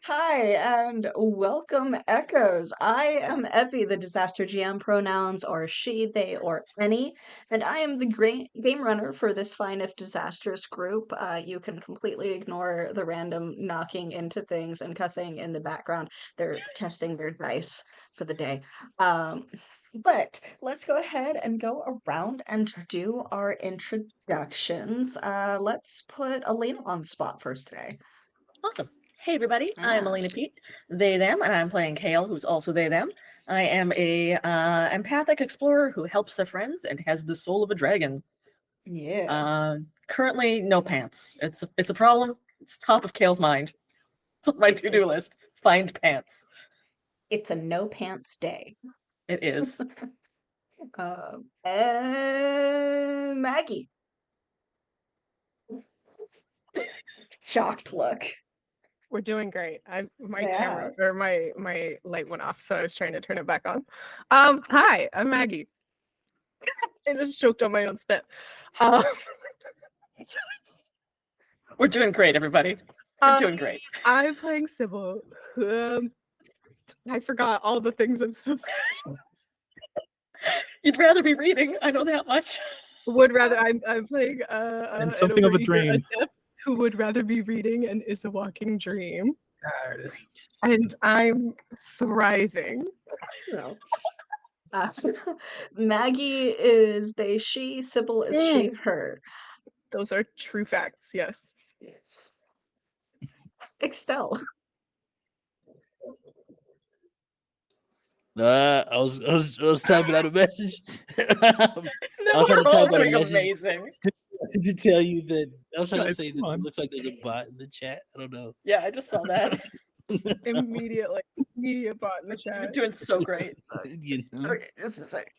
Hi, and welcome, Echoes. I am Evie, the Disaster GM. Pronouns are she, they, or any, and I am the game runner for this fine if disastrous group. You can completely ignore the random knocking into things and cussing in the background. They're testing their dice for the day. But let's go ahead and go around and do our introductions. Let's put Elena on the spot first today. Awesome. Hey everybody, I'm Elena Pete, they, them, and I'm playing Kale, who's also they, them. I am a empathic explorer who helps their friends and has the soul of a dragon. Yeah. Currently, no pants. It's a problem. It's top of Kale's mind. It's on my to-do list. Find pants. It's a no pants day. It is. And Maggie. Shocked look. We're doing great. Camera or my light went off, so I was trying to turn it back on. Hi, I'm Maggie. I just choked on my own spit. We're doing great, everybody. We're doing great. I'm playing Sybil. I forgot all the things I'm supposed to say. You'd rather be reading. I know that much. Would rather. I'm playing and something of a dream. Who would rather be reading and is a walking dream. There it is. And I'm thriving. No. Maggie is they, she, Sybil is she, her. Those are true facts, yes. Yes. Excel. I was typing out a message. I was trying to type out a message to tell you that I was trying to say that it looks like there's a bot in the chat. I don't know. Yeah, I just saw that. Immediate bot in the chat. You're doing so great. You know? Okay, just a second.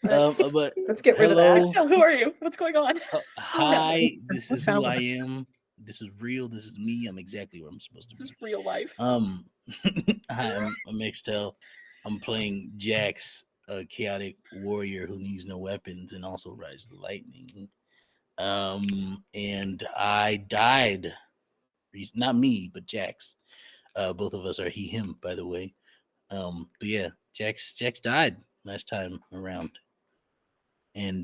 But let's get rid of that. Excel, who are you? What's going on? Hi, this is who I am. This is real. This is me. I'm exactly where I'm supposed to be. This is real life. Hi, I'm Mixtel. I'm playing Jax, a chaotic warrior who needs no weapons and also rides the lightning. And I died. Not me, but Jax. Both of us are he, him, by the way. But yeah, Jax died last time around. And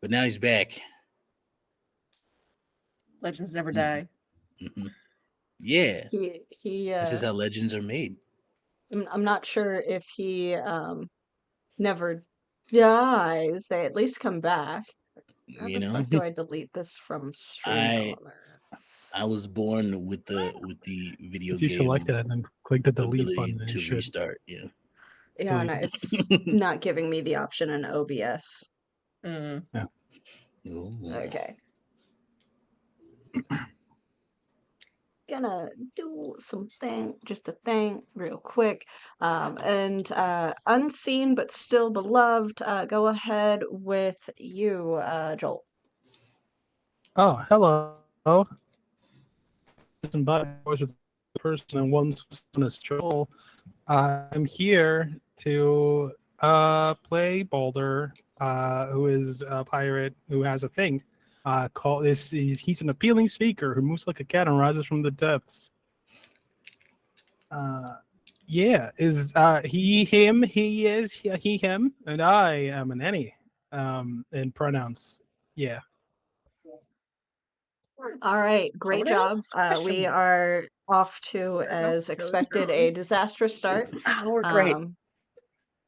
but now he's back. Legends never die. Mm-hmm. Yeah. He this is how legends are made. I'm not sure if he never dies. They at least come back. How the fuck do I delete this from stream elements? I was born with the video game. If you select it and then click the delete button to restart. Yeah. Yeah, no, it's not giving me the option in OBS. Yeah. Okay. Gonna do something, just a thing real quick. And unseen but still beloved, go ahead with you, Joel. Oh, hello. And by voice with the person and one's is Joel. I'm here to play Balder, who is a pirate who has a thing. He's an appealing speaker who moves like a cat and rises from the depths. He, him, he is, he, him, and I am an any in pronouns. Yeah. All right, great job. We are off to, Starting off as so expected, strong. a disastrous start. Oh, we're great.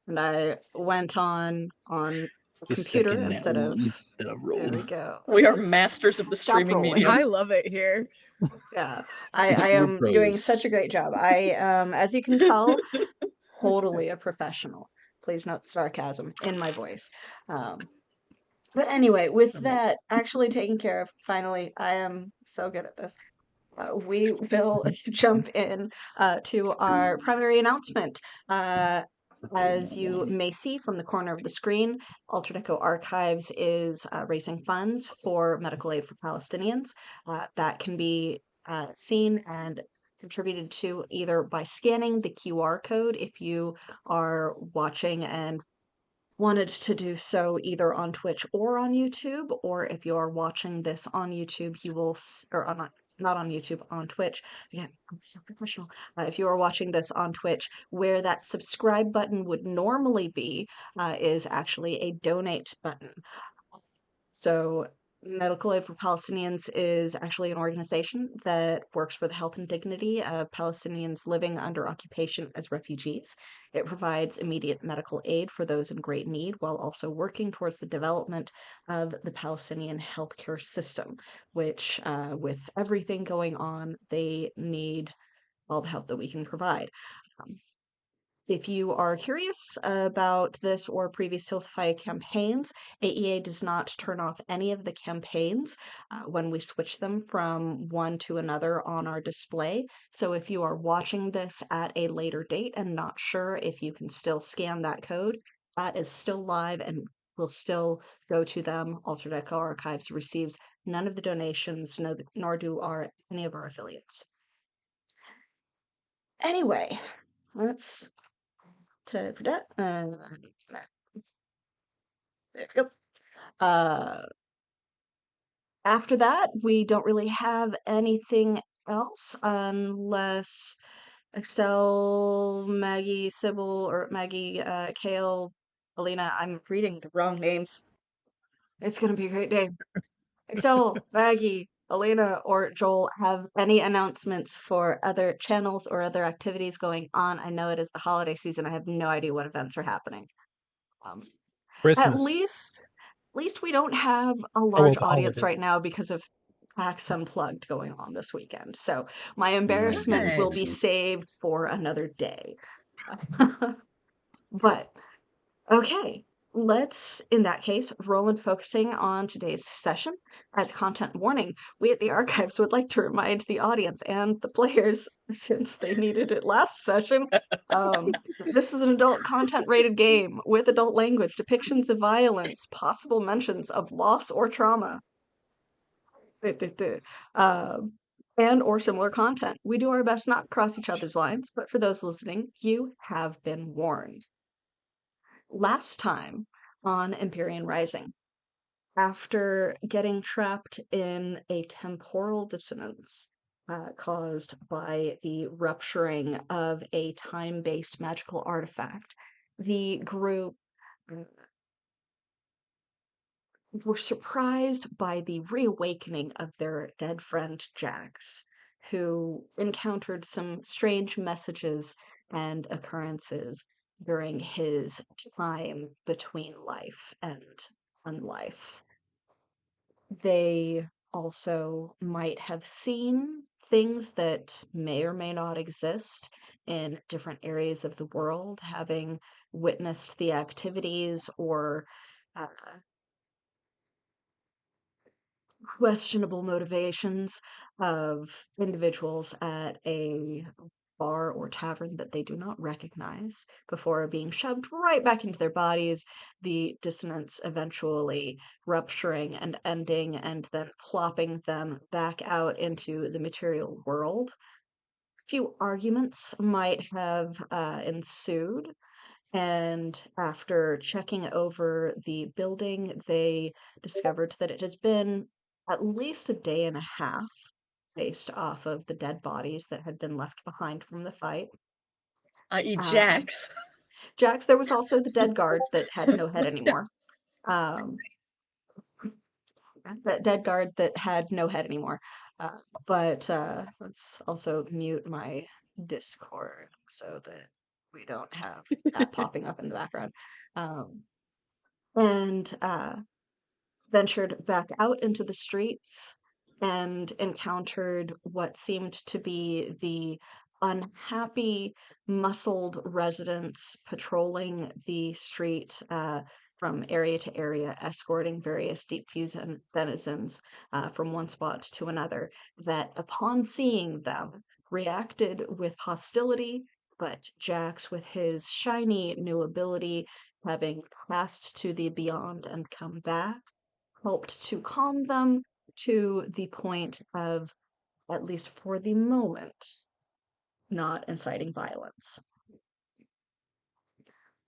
And I went on a The computer second instead of. one that I've There rolled. we go. We are masters of the Stop streaming rolling. medium. I love it here. Yeah, I We're am doing pros. such a great job. I as you can tell, totally a professional. Please note the sarcasm in my voice. But anyway, with Amazing. that actually taken care of, finally, I am so good at this. We will jump in to our primary announcement. As you may see from the corner of the screen, Alter Echo Archives is raising funds for medical aid for Palestinians. That can be seen and contributed to either by scanning the QR code if you are watching and wanted to do so either on Twitch or on YouTube, or if you are watching this on YouTube, you will, or not on YouTube, on Twitch. Again, I'm so professional. If you are watching this on Twitch, where that subscribe button would normally be, is actually a donate button. So, Medical Aid for Palestinians is actually an organization that works for the health and dignity of Palestinians living under occupation as refugees. It provides immediate medical aid for those in great need while also working towards the development of the Palestinian healthcare system, which, with everything going on, they need all the help that we can provide. Um, if you are curious about this or previous Tiltify campaigns, AEA does not turn off any of the campaigns when we switch them from one to another on our display. So if you are watching this at a later date and not sure if you can still scan that code, that is still live and will still go to them. Alter Echo Archives receives none of the donations, nor do any of our affiliates. Anyway, let's for that. There we go. After that, we don't really have anything else unless Excel, Maggie, Sybil, or Maggie, Kale, Alina. I'm reading the wrong names. It's gonna be a great day. Excel, Maggie, Alina, or Joel have any announcements for other channels or other activities going on? I know it is the holiday season. I have no idea what events are happening. At Christmas. least we don't have a well, large the audience right holidays. now because of PAX Unplugged going on this weekend. So my embarrassment will be Nice. saved for another day. But okay, let's, in that case, roll in focusing on today's session. As content warning, we at the Archives would like to remind the audience and the players, since they needed it last session, this is an adult content rated game with adult language, depictions of violence, possible mentions of loss or trauma, and or similar content. We do our best not to cross each other's lines, but for those listening, you have been warned. Last time on Empyrean Rising, after getting trapped in a temporal dissonance caused by the rupturing of a time-based magical artifact, the group were surprised by the reawakening of their dead friend Jax, who encountered some strange messages and occurrences during his time between life and unlife. They also might have seen things that may or may not exist in different areas of the world, having witnessed the activities or uh, questionable motivations of individuals at a bar or tavern that they do not recognize before being shoved right back into their bodies, the dissonance eventually rupturing and ending and then plopping them back out into the material world. A few arguments might have ensued, and after checking over the building, they discovered that it has been at least a day and a half based off of the dead bodies that had been left behind from the fight. I.e. Um, Jax. Jax, there was also the dead guard that had no head anymore. That dead guard that had no head anymore. But let's also mute my Discord so that we don't have that popping up in the background. And ventured back out into the streets and encountered what seemed to be the unhappy, muscled residents patrolling the street from area to area, escorting various deep fusion denizens from one spot to another, that upon seeing them reacted with hostility. But Jax, with his shiny new ability, having passed to the beyond and come back, helped to calm them to the point of, at least for the moment, not inciting violence.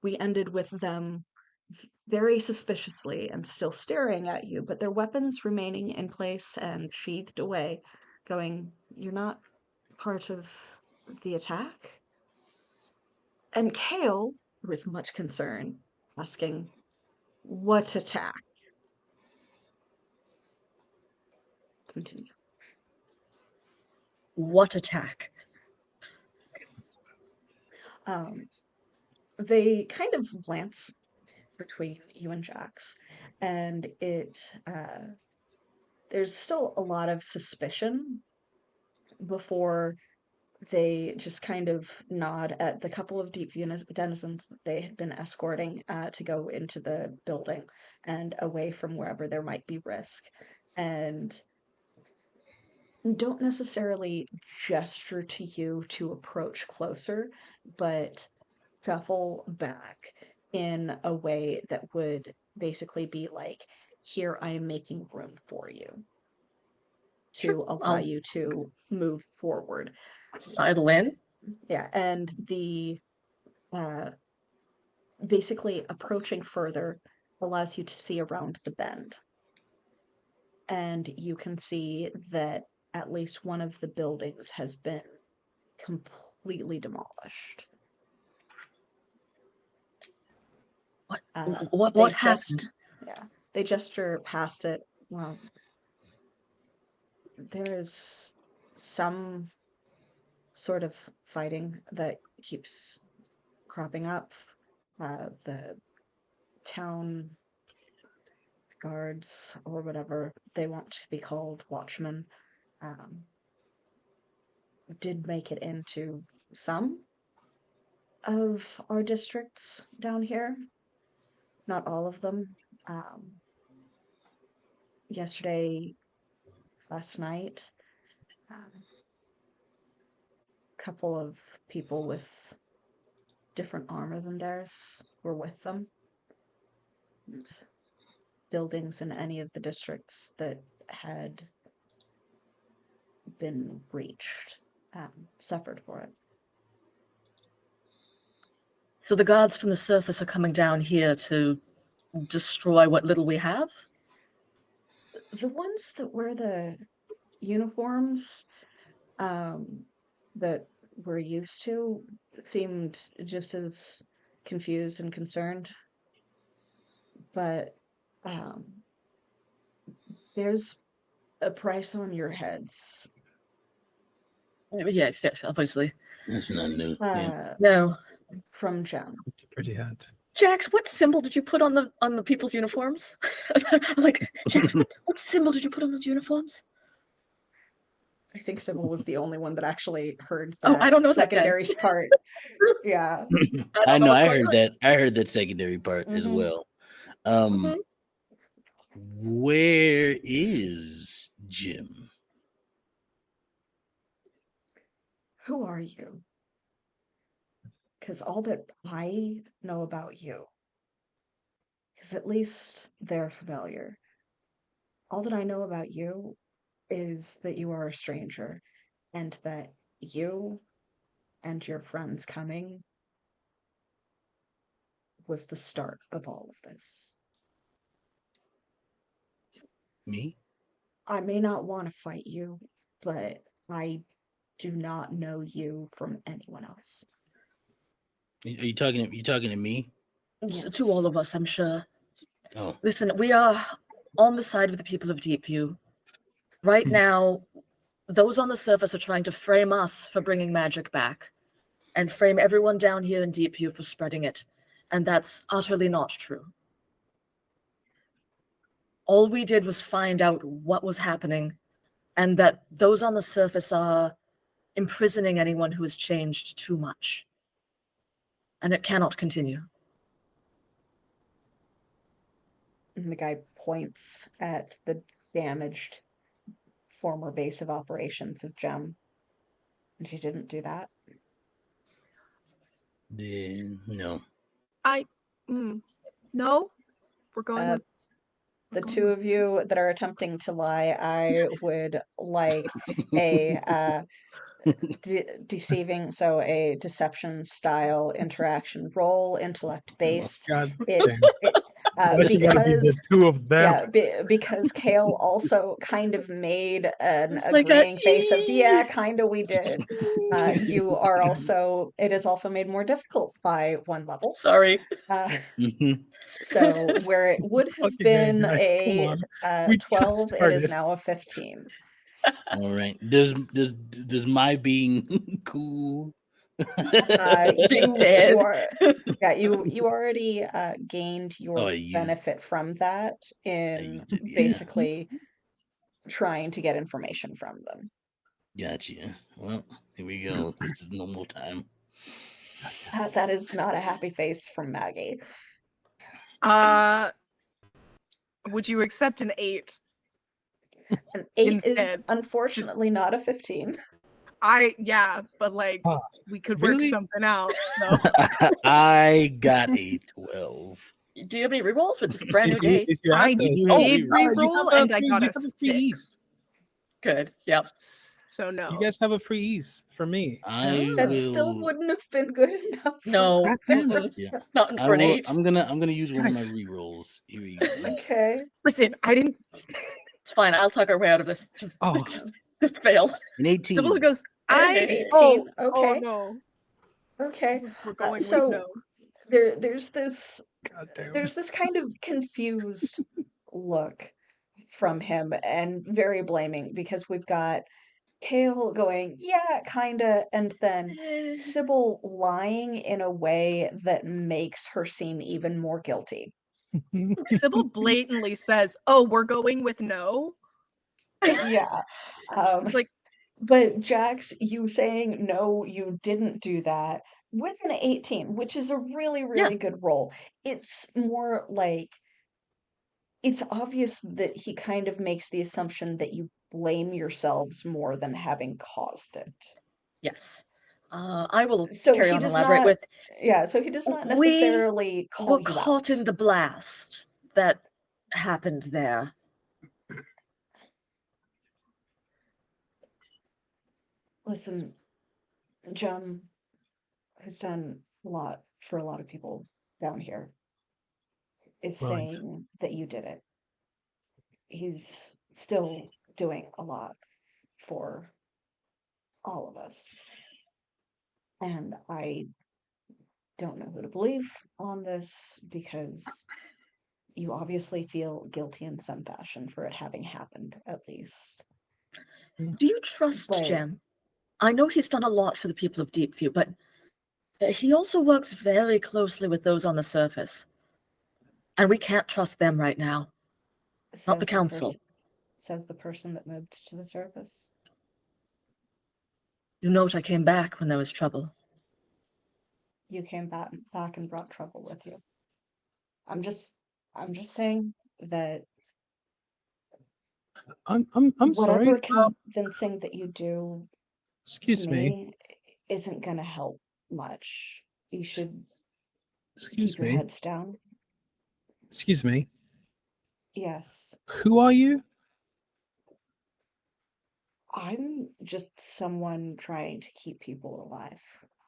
We ended with them very suspiciously and still staring at you, but their weapons remaining in place and sheathed away, going, "You're not part of the attack?" And Kale, with much concern, asking, "What attack?" Continue. What attack? They kind of glance between you and Jax, and there's still a lot of suspicion before they just kind of nod at the couple of deep denizens that they had been escorting to go into the building and away from wherever there might be risk, and don't necessarily gesture to you to approach closer, but shuffle back in a way that would basically be like, "Here, I am making room for you," to allow you to move forward. Sidle in. Yeah, and the basically approaching further allows you to see around the bend. And you can see that at least one of the buildings has been completely demolished. What happened? Yeah, they gesture past it. Well, there's some sort of fighting that keeps cropping up. The town guards, or whatever they want to be called, watchmen, did make it into some of our districts down here. Not all of them. Yesterday, last night, a couple of people with different armor than theirs were with them. And buildings in any of the districts that had been breached suffered for it. So the guards from the surface are coming down here to destroy what little we have? The ones that wear the uniforms that we're used to seemed just as confused and concerned. But there's a price on your heads. Yes, obviously. That's not new. No. From Jem. It's a pretty hat. Jax, what symbol did you put on the people's uniforms? Like, Jax, what symbol did you put on those uniforms? I think Sybil was the only one that actually heard that I don't know secondary part. Yeah. I know. I heard that. I heard that secondary part as well. Where is Jim? Who are you? Because all that I know about you, because at least they're familiar. All that I know about you is that you are a stranger, and that you and your friends coming was the start of all of this. Me? I may not want to fight you, but I do not know you from anyone else. Are you talking to me? Yes. To all of us, I'm sure. Oh. Listen, we are on the side of the people of Deepview. Right now, those on the surface are trying to frame us for bringing magic back and frame everyone down here in Deepview for spreading it. And that's utterly not true. All we did was find out what was happening and that those on the surface are imprisoning anyone who has changed too much. And it cannot continue. And the guy points at the damaged former base of operations of Gem. And she didn't do that. No. No, we're going with the two of you that are attempting to lie, I would like a deceiving, so a deception style interaction roll, intellect based. God It, damn. it Unless you gotta be the because two of them. yeah, because Kale also kind of made an It's like a agreeing face of yeah, kind of we did. You are also it is also made more difficult by one level. Sorry. So where it would have Okay, been guys, come a on. We just 12, it is started. now a 15. All right. Does my being cool? You did. are yeah, you already gained your Oh, I used- benefit from that in used it, yeah. basically trying to get information from them. Gotcha. Well, here we go. This is normal time. That is not a happy face from Maggie. would you accept an 8? An 8 is Instead, unfortunately not a 15. Yeah, but like Ah, we could really? work something out. No. I got a 12. Do you have any rerolls? It's a brand new If you- day. if you I have those- did did you re-roll have a and I free- got you a have 6. free ease. Good. Yep. So no. You guys have a free ease for me. I That will. still wouldn't have been good enough. For No. God damn it. Mm-mm. Yeah. Not I for an will. 8. I'm gonna use one of my Guys. rerolls. Here we go. Okay. Listen, I didn't. It's fine. I'll talk our way out of this. Just fail. An 18. Sybil goes. Hey. 18. Oh Okay. no. Okay. We're going So with no. there's this God damn. there's this kind of confused look from him and very blaming because we've got Kale going, yeah, kinda, and then Sybil lying in a way that makes her seem even more guilty. Sybil blatantly says, "Oh, we're going with no." Yeah. She's like, But Jax, you saying no, you didn't do that with an 18, which is a really, really good roll. It's more like it's obvious that he kind of makes the assumption that you blame yourselves more than having caused it. Yes. I will So carry he on and does elaborate not, with. yeah, so he does not We necessarily call We're you caught out. in the blast that happened there. Listen, John has done a lot for a lot of people down here. Is Right. saying that you did it. He's still doing a lot for all of us. And I don't know who to believe on this because you obviously feel guilty in some fashion for it having happened, at least. Do you trust But- Jem? I know he's done a lot for the people of Deepview, but he also works very closely with those on the surface. And we can't trust them right now. Not the council. Says the person that moved to the surface. You note I came back when there was trouble. You came back and brought trouble with you. I'm just saying that I'm whatever sorry. convincing that you do Excuse to me. me isn't gonna help much. You should Excuse keep your me. heads down. Excuse me. Yes. Who are you? I'm just someone trying to keep people alive.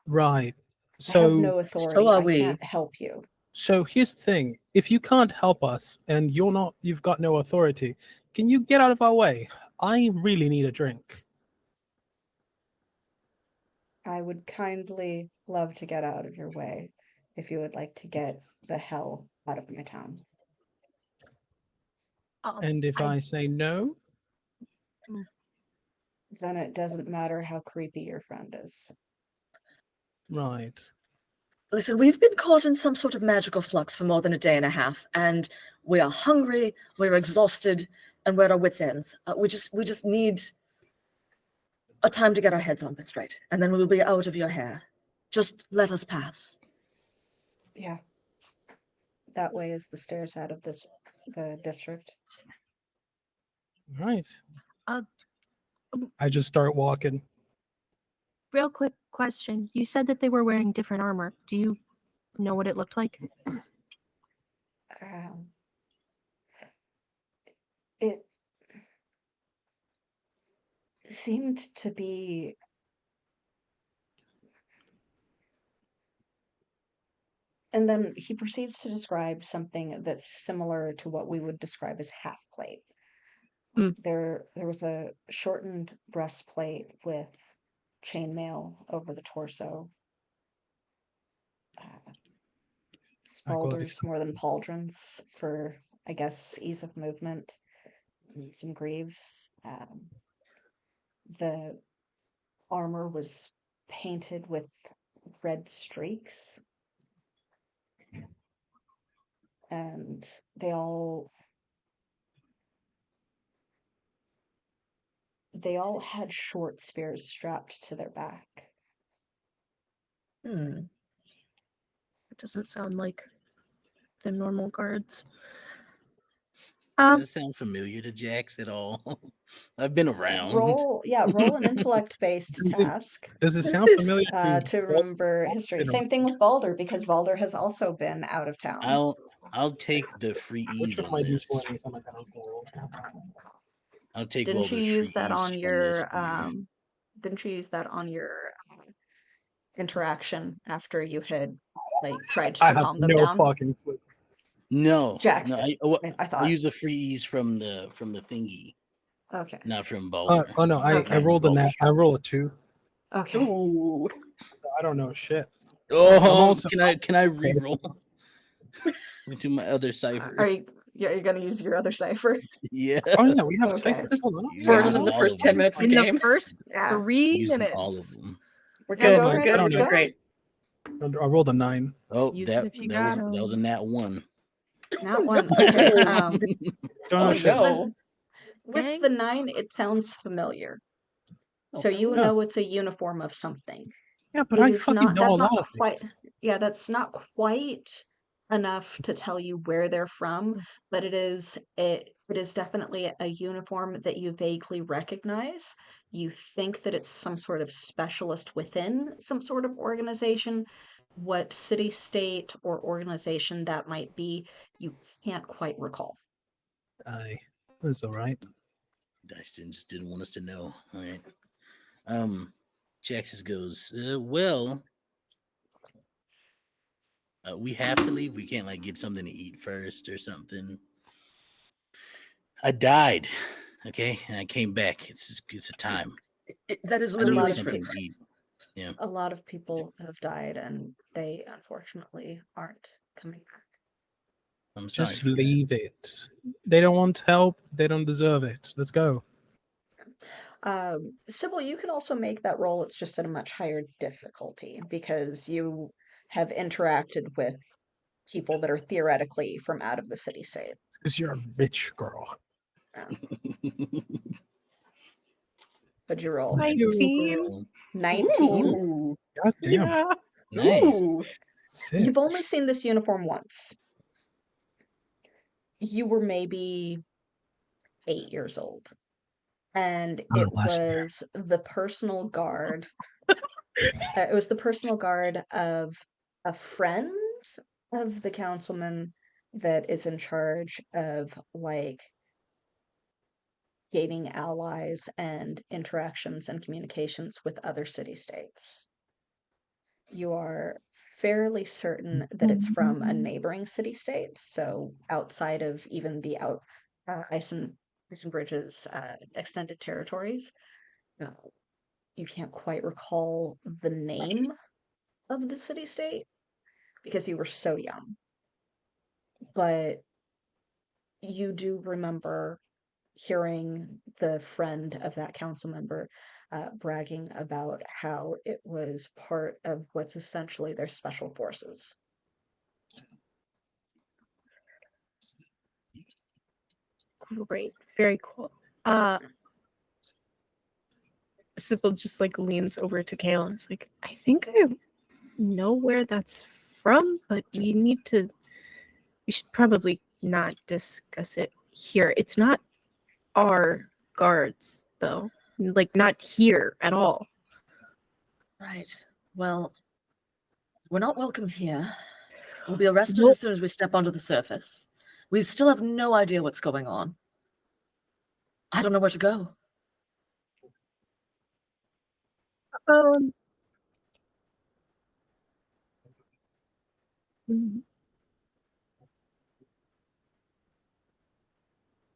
Right. I have So no authority. are I we. can't help you. so here's the thing. If you can't help us and you've got no authority, can you get out of our way? I really need a drink. I would kindly love to get out of your way if you would like to get the hell out of my town. And if I say no, then it doesn't matter how creepy your friend is. Right. Listen, we've been caught in some sort of magical flux for more than a day and a half, and we are hungry, we're exhausted, and we're at our wits' ends. We just need a time to get our heads on straight, and then we'll be out of your hair. Just let us pass. Yeah. That way is the stairs out of the district. Right. Uh, I just start walking. Real quick question. You said that they were wearing different armor. Do you know what it looked like? It seemed to be and then he proceeds to describe something that's similar to what we would describe as half plate. Hmm. There was a shortened breastplate with chainmail over the torso. Spalders more than pauldrons for, I guess, ease of movement. Some greaves. The armor was painted with red streaks, and they all had short spears strapped to their back. Hmm. It doesn't sound like the normal guards. Does that sound familiar to Jax at all? I've been around. Roll an intellect-based task Does it sound familiar to remember history. Same thing with Balder, because Balder has also been out of town. I'll take the free ease on this. I'll take Didn't you Balder's use free that ease on on your this. didn't you use that on your interaction after you had tried to I have calm them no down? fucking clue. No, Jax no. did. I I thought. use the free ease from the thingy, Okay. not from Balder. Oh no, I Okay. rolled a nat. I roll a 2. Okay. Ooh. So I don't know shit. Oh, also- can I re-roll into my other cipher? Are you're gonna use your other cipher? Yeah. Oh yeah, we have Okay. ciphers. Hold on. You Burn use in the all first of 10 them. minutes of In the the game. first Yeah. 3 Using minutes. all of them. We're Yeah, good. go We're ahead, good. go We're doing ahead. great. I rolled a 9. Oh, Use it if you got that was a nat 1. Not one. Okay. Don't know Oh shit. no. With the 9, it sounds familiar. So Okay. you Yeah. know it's a uniform of something. Yeah, but It I is fucking not. know a That's not lot of quite. things. Yeah, that's not quite enough to tell you where they're from, but it is definitely a uniform that you vaguely recognize. You think that it's some sort of specialist within some sort of organization. What city, state, or organization that might be, you can't quite recall. That's all right. Dice just didn't want us to know. All right. Jax goes, well, we have to leave. We can't get something to eat first or something. I died, okay, and I came back. It's a time. That is I need literally something true. to eat. Yeah. A lot of people have died, and they unfortunately aren't coming back. I'm sorry. Just leave it. They don't want help. They don't deserve it. Let's go. Sybil, you can also make that roll. It's just at a much higher difficulty because you have interacted with people that are theoretically from out of the city state. Because you're a rich girl. What'd you roll? 19. 19? Ooh. God damn. Yeah. Nice. Ooh. Sick. You've only seen this uniform once. You were maybe 8 years old. And it was the personal guard. It was the personal guard of a friend of the councilman that is in charge of gaining allies and interactions and communications with other city-states. You are fairly certain that it's from a neighboring city-state, so outside of even the Eisenbridge's extended territories. You can't quite recall the name of the city-state because you were so young. But you do remember hearing the friend of that council member bragging about how it was part of what's essentially their special forces. Great. Very cool. Sybil just like leans over to Kale and is like, I think I know where that's from, but we should probably not discuss it here. It's not our guards, though. Like, not here at all. Right. Well, we're not welcome here. We'll be arrested Well- as soon as we step onto the surface. We still have no idea what's going on. I don't know where to go. Mm,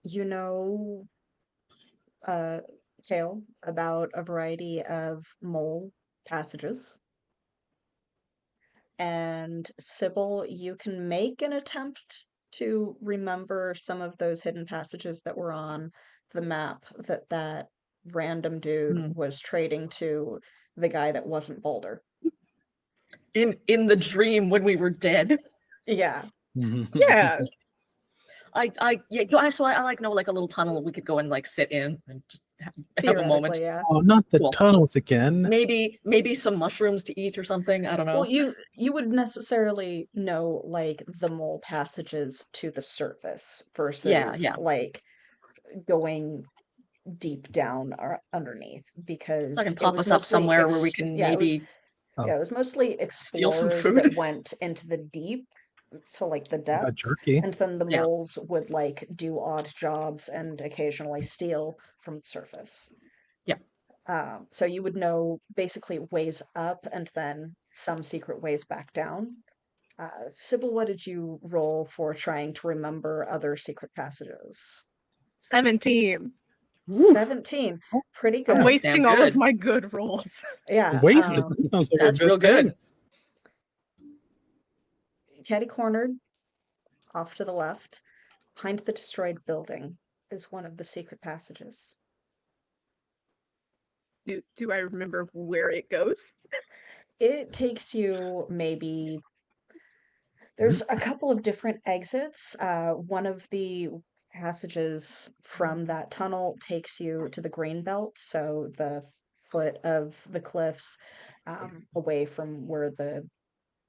You know, Kale, about a variety of mole passages. And Sybil, you can make an attempt to remember some of those hidden passages that were on the map that random dude was trading to the guy that wasn't Boulder. In the dream when we were dead. Yeah. Yeah. So I like know like a little tunnel we could go and like sit in and just have a moment. Theoretically, yeah. Oh, not the Cool. tunnels again. Maybe some mushrooms to eat or something. I don't know. Well, you would necessarily know like the mole passages to the surface versus Yeah. like going deep down or underneath, because So I can it pop was us up mostly somewhere where we can maybe it was mostly steal some explorers food. that went into the deep, so like the A depths, jerky. and then the Yeah. moles would like do odd jobs and occasionally steal from the surface. Yeah. So you would know basically ways up and then some secret ways back down. Sybil, what did you roll for trying to remember other secret passages? 17. 17. Pretty I'm good. wasting all of good. my good rolls. Yeah. Wasted. Sounds like That's a good real good. Catty cornered off to the left, behind the destroyed building, is one of the secret passages. Do I remember where it goes? It takes you maybe. There's a couple of different exits. One of the passages from that tunnel takes you to the grain belt, so the foot of the cliffs, away from where the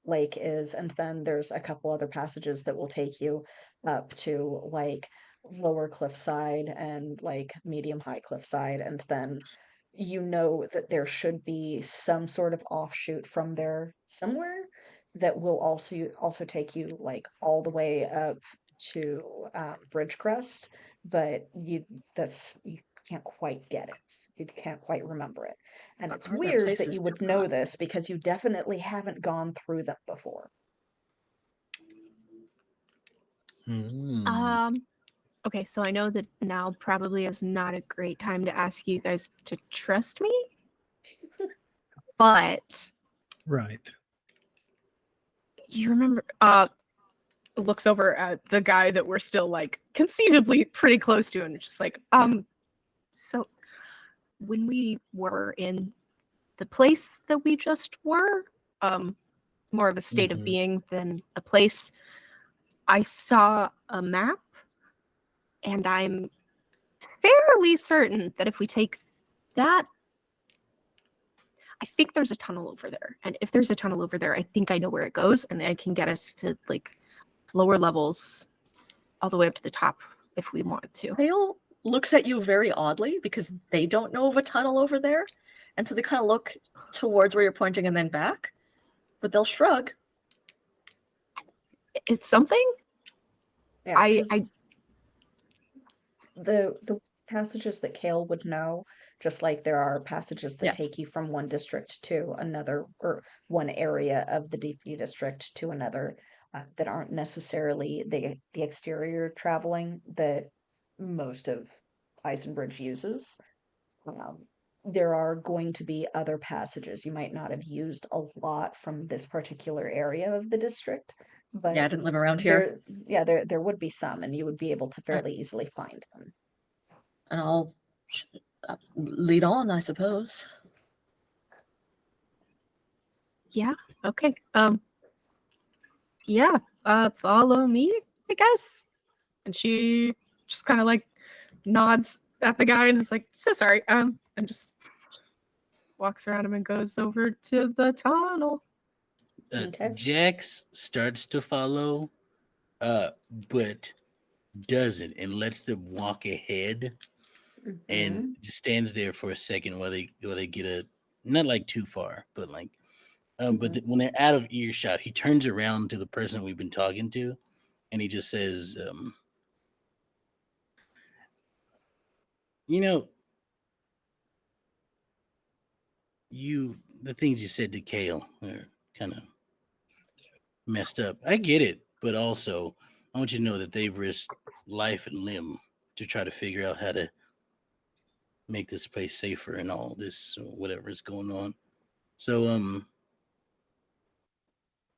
lake is, and then there's a couple other passages that will take you up to like lower cliffside and like medium high cliffside, and then you know that there should be some sort of offshoot from there somewhere that will also take you like all the way up to Bridgecrest, but you can't quite get it. You can't quite remember it. And it's That weird place that is you too would know hot. this because you definitely haven't gone through them before. Hmm. Okay, so I know that now probably is not a great time to ask you guys to trust me. But Right. you remember Looks over at the guy that we're still like conceivably pretty close to, and just like, so when we were in the place that we just were, more of a state of Mhm. being than a place, I saw a map, and I'm fairly certain that if we take that, I think there's a tunnel over there. And if there's a tunnel over there, I think I know where it goes, and I can get us to like lower levels all the way up to the top if we want to. Hale looks at you very oddly because they don't know of a tunnel over there. And so they kind of look towards where you're pointing and then back, but they'll shrug. It's something. Yeah, I the passages that Kale would know, just like there are passages that Yeah. take you from one district to another, or one area of the DP district to another, that aren't necessarily the exterior traveling that most of Eisenbridge uses. There are going to be other passages you might not have used a lot from this particular area of the district, but Yeah, I didn't live around here. there would be some, and you would be able to fairly easily find them. And I'll lead on, I suppose. Yeah. Okay. Yeah. Follow me, I guess. And she just kind of like nods at the guy and is like, "So sorry." And just walks around him and goes over to the tunnel. Okay. Jax starts to follow, but doesn't and lets them walk ahead and Mhm. just stands there for a second while they get a not like too far, but like but when they're out of earshot, he turns around to the person we've been talking to, and he just says, "You know, the things you said to Kale are kind of messed up. I get it, but also I want you to know that they've risked life and limb to try to figure out how to make this place safer and all this whatever is going on. So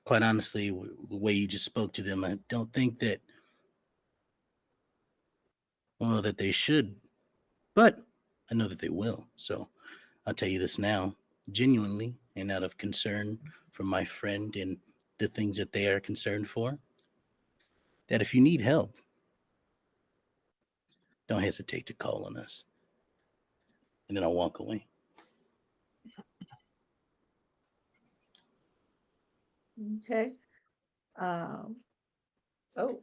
quite honestly, the way you just spoke to them, I don't think that that they should, but I know that they will. So I'll tell you this now, genuinely and out of concern for my friend and the things that they are concerned for, that if you need help, don't hesitate to call on us." And then I'll walk away. Okay. Um. Oh.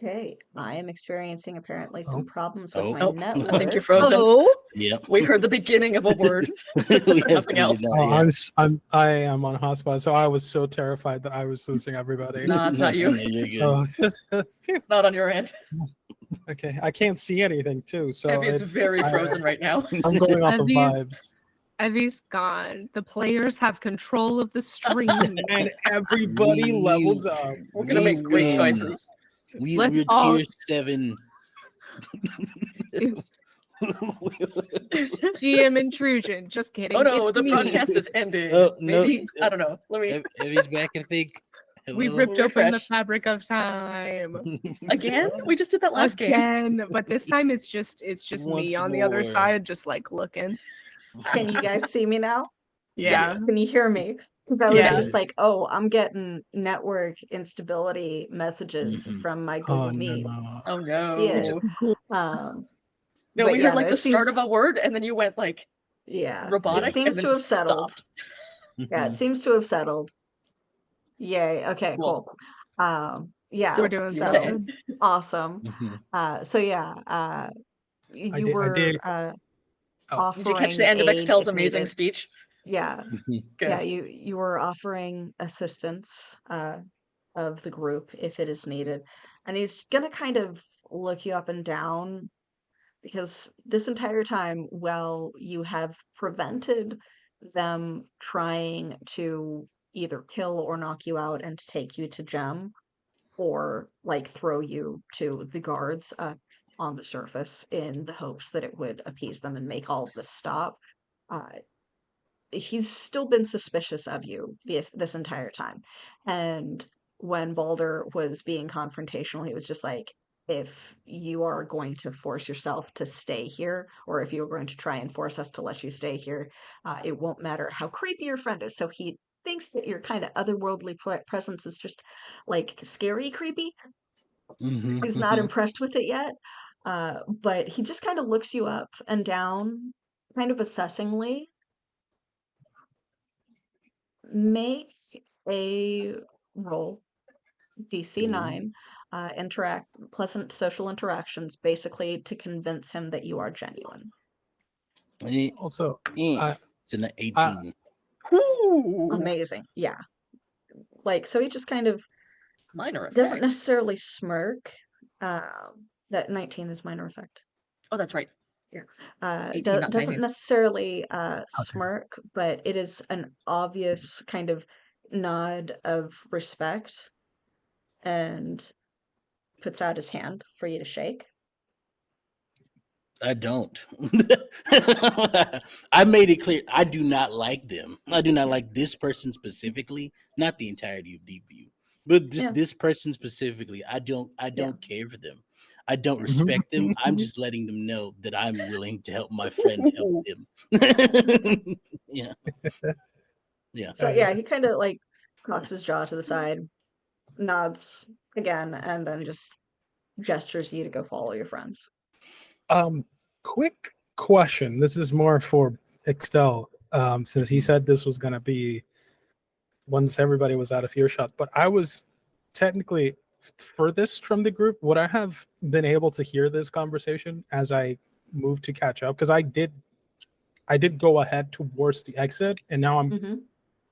Okay. I am experiencing apparently some problems with Oh. my Oh, I think you're network. frozen. Oh, Yep. We heard the beginning of a word. We have Nothing else. figured Oh, out, yeah. I am on hotspot, so I was so terrified that I was losing everybody. Nah, it's not you. No, you're good. Oh, It's not on your end. okay. I can't see anything too, so Evie is it's very frozen right now. I'm going off of Evie's- vibes, Evie's gone. The players have control of the stream. and everybody We- levels up. We're gonna we make great win. choices. Let's We're all- tier 7. GM intrusion. Just kidding. Oh no, It's the me. broadcast is ending. Oh, no. Maybe I don't know. Let me Evie's back, I think. We Hello? ripped open the refresh. fabric of time Again. We just did that last game. again, but this time it's just me Once on the other more. side, just like looking. Can you guys see me now? Yeah. Can you hear me? Because I was Yeah. just like, oh, I'm getting network instability messages Mhm. from my Google Oh, no. Meets. Oh no. Yeah. Cool. Um, No, but we yeah, heard like no, the it start seems- of a word, and then you went like yeah, robotic, it seems and to then have just settled. stopped. Yeah, it seems to have settled. Yay. Okay, Cool. cool. Yeah, We're doing so so good. awesome. Mhm. So yeah, you were Oh. Did you catch offering the end of aid Extel's if amazing needed. speech? Yeah, Good. yeah, you were offering assistance of the group if it is needed. And he's gonna kind of look you up and down because this entire time, while you have prevented them trying to either kill or knock you out and take you to Gem, or like throw you to the guards up on the surface in the hopes that it would appease them and make all of this stop. Uh, he's still been suspicious of you this entire time. And when Balder was being confrontational, he was just like, if you are going to force yourself to stay here, or if you're going to try and force us to let you stay here, it won't matter how creepy your friend is. So he thinks that your kind of otherworldly presence is just like scary creepy. Mhm, He's not mhm. impressed with it yet. But he just kind of looks you up and down, kind of assessingly. Make a roll, DC Ooh. 9, pleasant social interactions, basically to convince him that you are genuine. Eh, Also, eh. It's an 18. Ooh, Amazing. Yeah. Like, so he just kind of minor effect. doesn't necessarily smirk. That 19 is minor effect. Oh, that's right. 18, not Doesn't 19. necessarily smirk, but it is an obvious kind of nod of respect and puts out his hand for you to shake. I don't. I made it clear I do not like them. I do not like this person specifically, not the entirety of Deep View, but Yeah. this person specifically. I don't care for them. I don't respect them. I'm just letting them know that I'm willing to help my friend help them. Yeah. Yeah. So yeah, he kind of like cocks his jaw to the side, nods again, and then just gestures you to go follow your friends. Quick question. This is more for Excel, since he said this was gonna be once everybody was out of earshot. But I was technically furthest from the group. Would I have been able to hear this conversation as I moved to catch up? Because I did go ahead towards the exit, and now I'm Mm-hmm.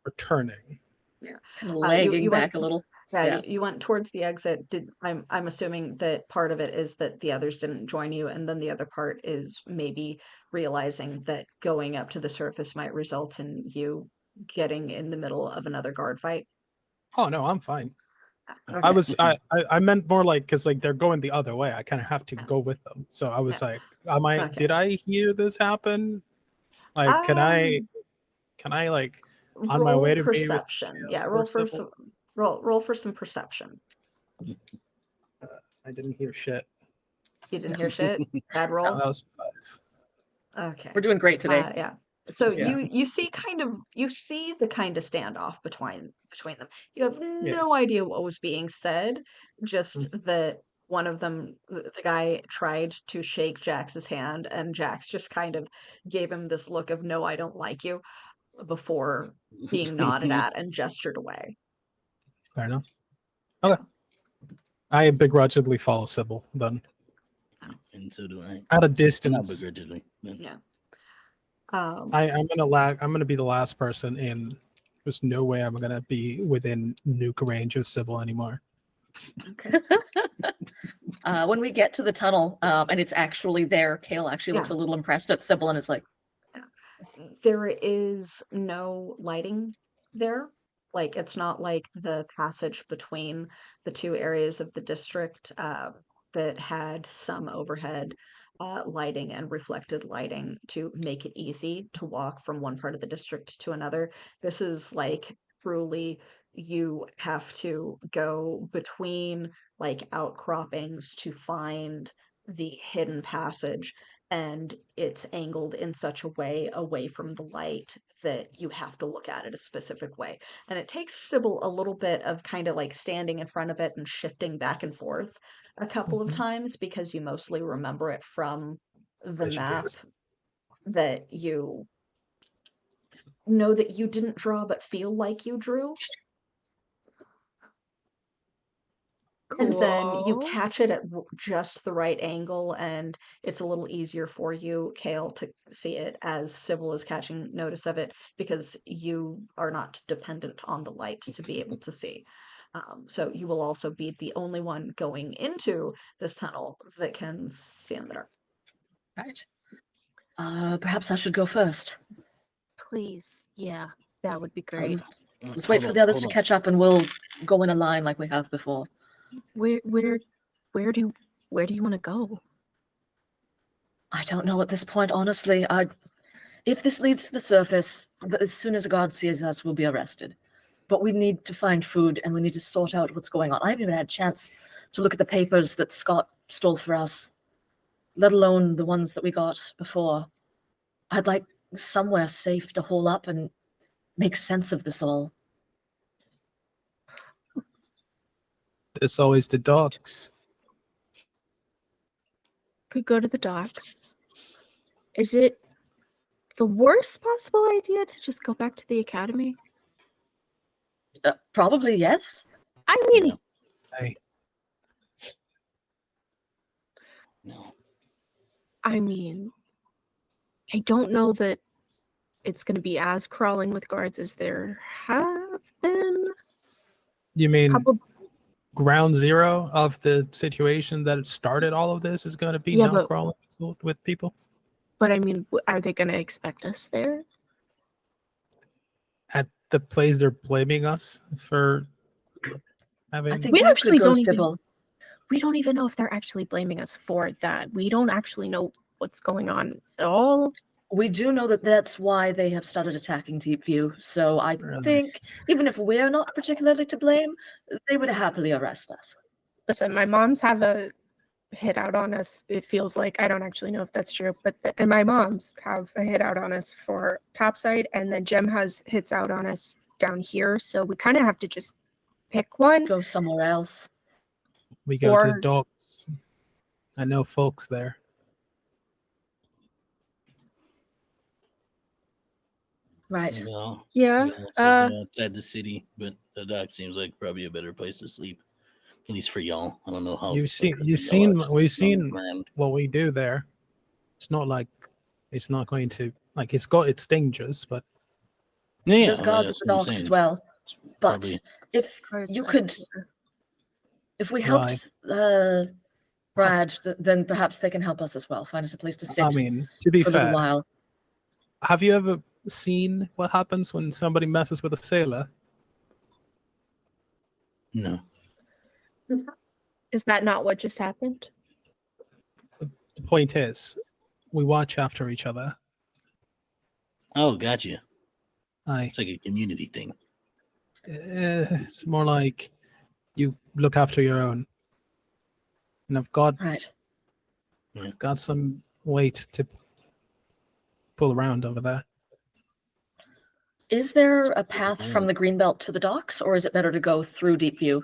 returning. Yeah. Kind of lagging you went, back a little. yeah, Yeah. you went towards the exit. I'm assuming that part of it is that the others didn't join you, and then the other part is maybe realizing that going up to the surface might result in you getting in the middle of another guard fight. Oh no, I'm fine. Okay. I meant more like, because like they're going the other way. I kind of have to Yeah. go with them. So I was Yeah. like, Okay. did I hear this happen? Like, can I like on my Roll way to be with perception. Kale Yeah, or Sybil? roll for some perception. I didn't hear shit. You didn't hear shit? Bad No, roll? that was Okay. We're doing great today. Yeah. So Yeah. you see the kind of standoff between them. You have Yeah. no idea what was being said, just Mm. that one of them, the guy tried to shake Jax's hand, and Jax just kind of gave him this look of "No, I don't like you," before being nodded at and gestured away. Fair enough. Okay. I begrudgingly follow Sybil then. And so do I. At a Not distance. begrudgingly. But Yeah. I'm gonna be the last person in. There's no way I'm gonna be within nuke range of Sybil anymore. Okay. When we get to the tunnel, and it's actually there, Kale actually looks a little impressed at Sybil and is like, There is no lighting there. Like, it's not like the passage between the two areas of the district that had some overhead lighting and reflected lighting to make it easy to walk from one part of the district to another. This is like truly you have to go between like outcroppings to find the hidden passage, and it's angled in such a way away from the light that you have to look at it a specific way. And it takes Sybil a little bit of kind of like standing in front of it and shifting back and forth a couple of times, because you mostly remember it from the map that you know that you didn't draw but feel like you drew. And then you Cool. catch it at just the right angle, and it's a little easier for you, Kale, to see it as Sybil is catching notice of it, because you are not dependent on the light to be able to see. So you will also be the only one going into this tunnel that can see in the dark. right. Perhaps I should go first. Please. Yeah, that would be great. Let's wait for the others to catch up and we'll go in a line like we have before. Where do you want to go? I don't know at this point, honestly. If this leads to the surface, as soon as a guard sees us, we'll be arrested. But we need to find food and we need to sort out what's going on. I haven't even had a chance to look at the papers that Scott stole for us, let alone the ones that we got before. I'd like somewhere safe to hole up and make sense of this all. It's always the dogs. Could go to the docks. Is it the worst possible idea to just go back to the academy? Probably yes. I mean, No. Hey. No. I mean, I don't know that it's going to be as crawling with guards as there have been. You mean Couple, ground zero of the situation that started all of this is going to be Yeah, no but- crawling with people but I mean, are they going to expect us there? at the place they're blaming us for having? I think We you actually could go, don't even- Sybil. We don't even know if they're actually blaming us for that. We don't actually know what's going on at all. We do know that that's why they have started attacking Deepview. So I Really? think even if we're not particularly to blame, they would happily arrest us. Listen, my moms have a hit out on us. It feels like, I don't actually know if that's true, but and my mom's have a hit out on us for topside, and then Jem has hits out on us down here. So we kind of have to just pick one. Go somewhere else. We go to Or- docks. I know folks there. Right. Well, Yeah. we can also go outside the city, but the dock seems like probably a better place to sleep. At least for y'all. I don't know how. We've safe y'all seen are sleeping on the seen ground. what we do there. It's not like it's not going to like it's got its dangers, but Yeah, There's guards at that's the what I'm docks as saying. well. It's But probably if Guards you at could, the- if we Why? helped Brad, then perhaps they can help us as well. Find us a place to sit I mean, to be for a little fair, while. have you ever seen what happens when somebody messes with a sailor? no. Is that not what just happened? The point is, we watch after each other. Oh, gotcha. Aye. It's like a community thing. It's more like you look after your own. And I've got Right. some weight to pull around over there. Is there a path from the Greenbelt to the docks, or is it better to go through Deepview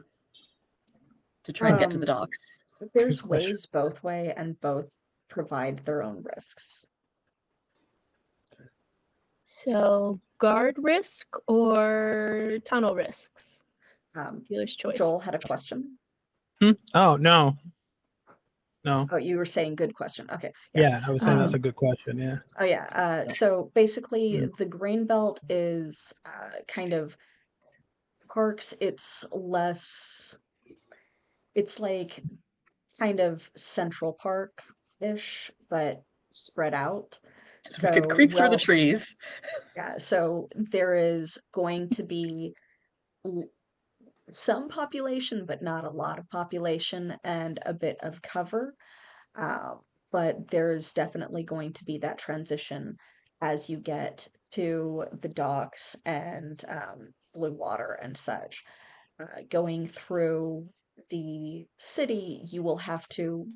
to try and get to the docks? There's Good question. ways both way, and both provide their own risks. So guard risk or tunnel risks? Dealer's choice. Joel had a question. Oh no. No. Oh, you were saying good question. Okay. Yeah, I was saying that's Um, a good question. Yeah. Oh yeah. So basically, the green belt is kind of parks. It's less. It's like kind of Central Park-ish, but spread out. We could So creep through the trees. yeah. So there is going to be some population, but not a lot of population, and a bit of cover. But there's definitely going to be that transition as you get to the docks and blue water and such. Going through the city, you will have to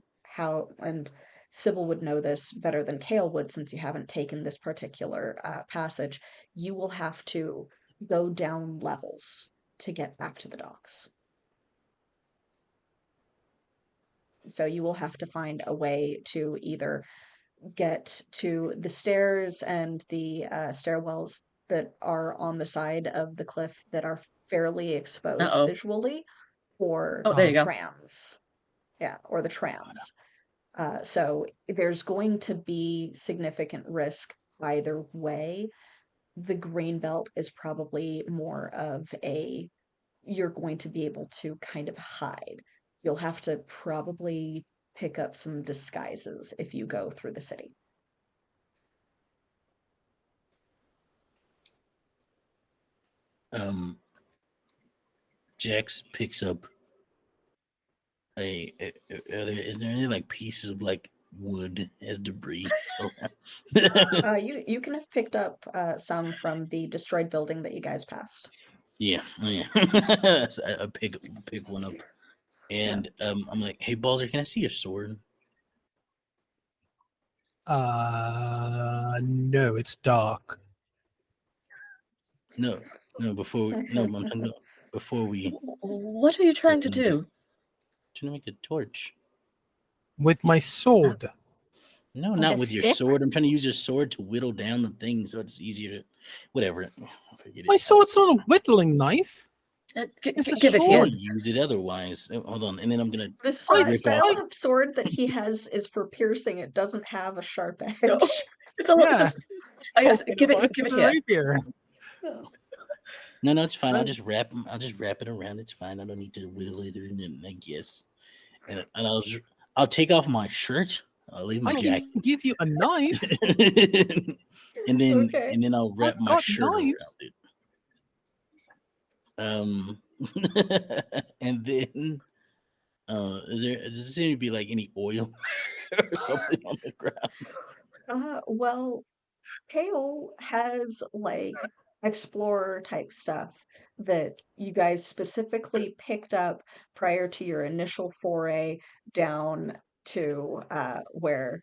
and Sybil would know this better than Kale would since you haven't taken this particular passage. You will have to go down levels to get back to the docks. So you will have to find a way to either get to the stairs and the stairwells that are on the side of the cliff that are fairly exposed Uh-oh. visually, or Oh, there the you go. trams. Yeah, or the trams. So there's going to be significant risk either way. The green belt is probably more of you're going to be able to kind of hide. You'll have to probably pick up some disguises if you go through the city. Jax picks up is there any like pieces of like wood as debris around? You can have picked up some from the destroyed building that you guys passed. Yeah. So I pick one up, and I'm like, "Hey, Balzer, can I see your sword?" No, it's dark. No, I'm talking about before we What are you trying to do? trying to make a torch. With my sword. No, Like not a with your stick? sword. I'm trying to use your sword to whittle down the thing so it's easier to whatever. Forget My it. sword's not a whittling knife. Give It's a it Or here. sword. use it otherwise. Hold on, and then I'm gonna This rip style off. of sword that he has is for piercing. It doesn't have a sharp edge. No, it's Yeah. give it It's a here. rapier. No, it's fine. I'll Right. just wrap it around. It's fine. I don't need to whittle it or anything, I guess. And I'll take off my shirt. I'll leave my I jacket. can give you a knife. and then Okay. I'll wrap I've my got shirt knives. around it. And then does there seem to be like any oil or something on the ground? Well, Kale has like explorer type stuff that you guys specifically picked up prior to your initial foray down to where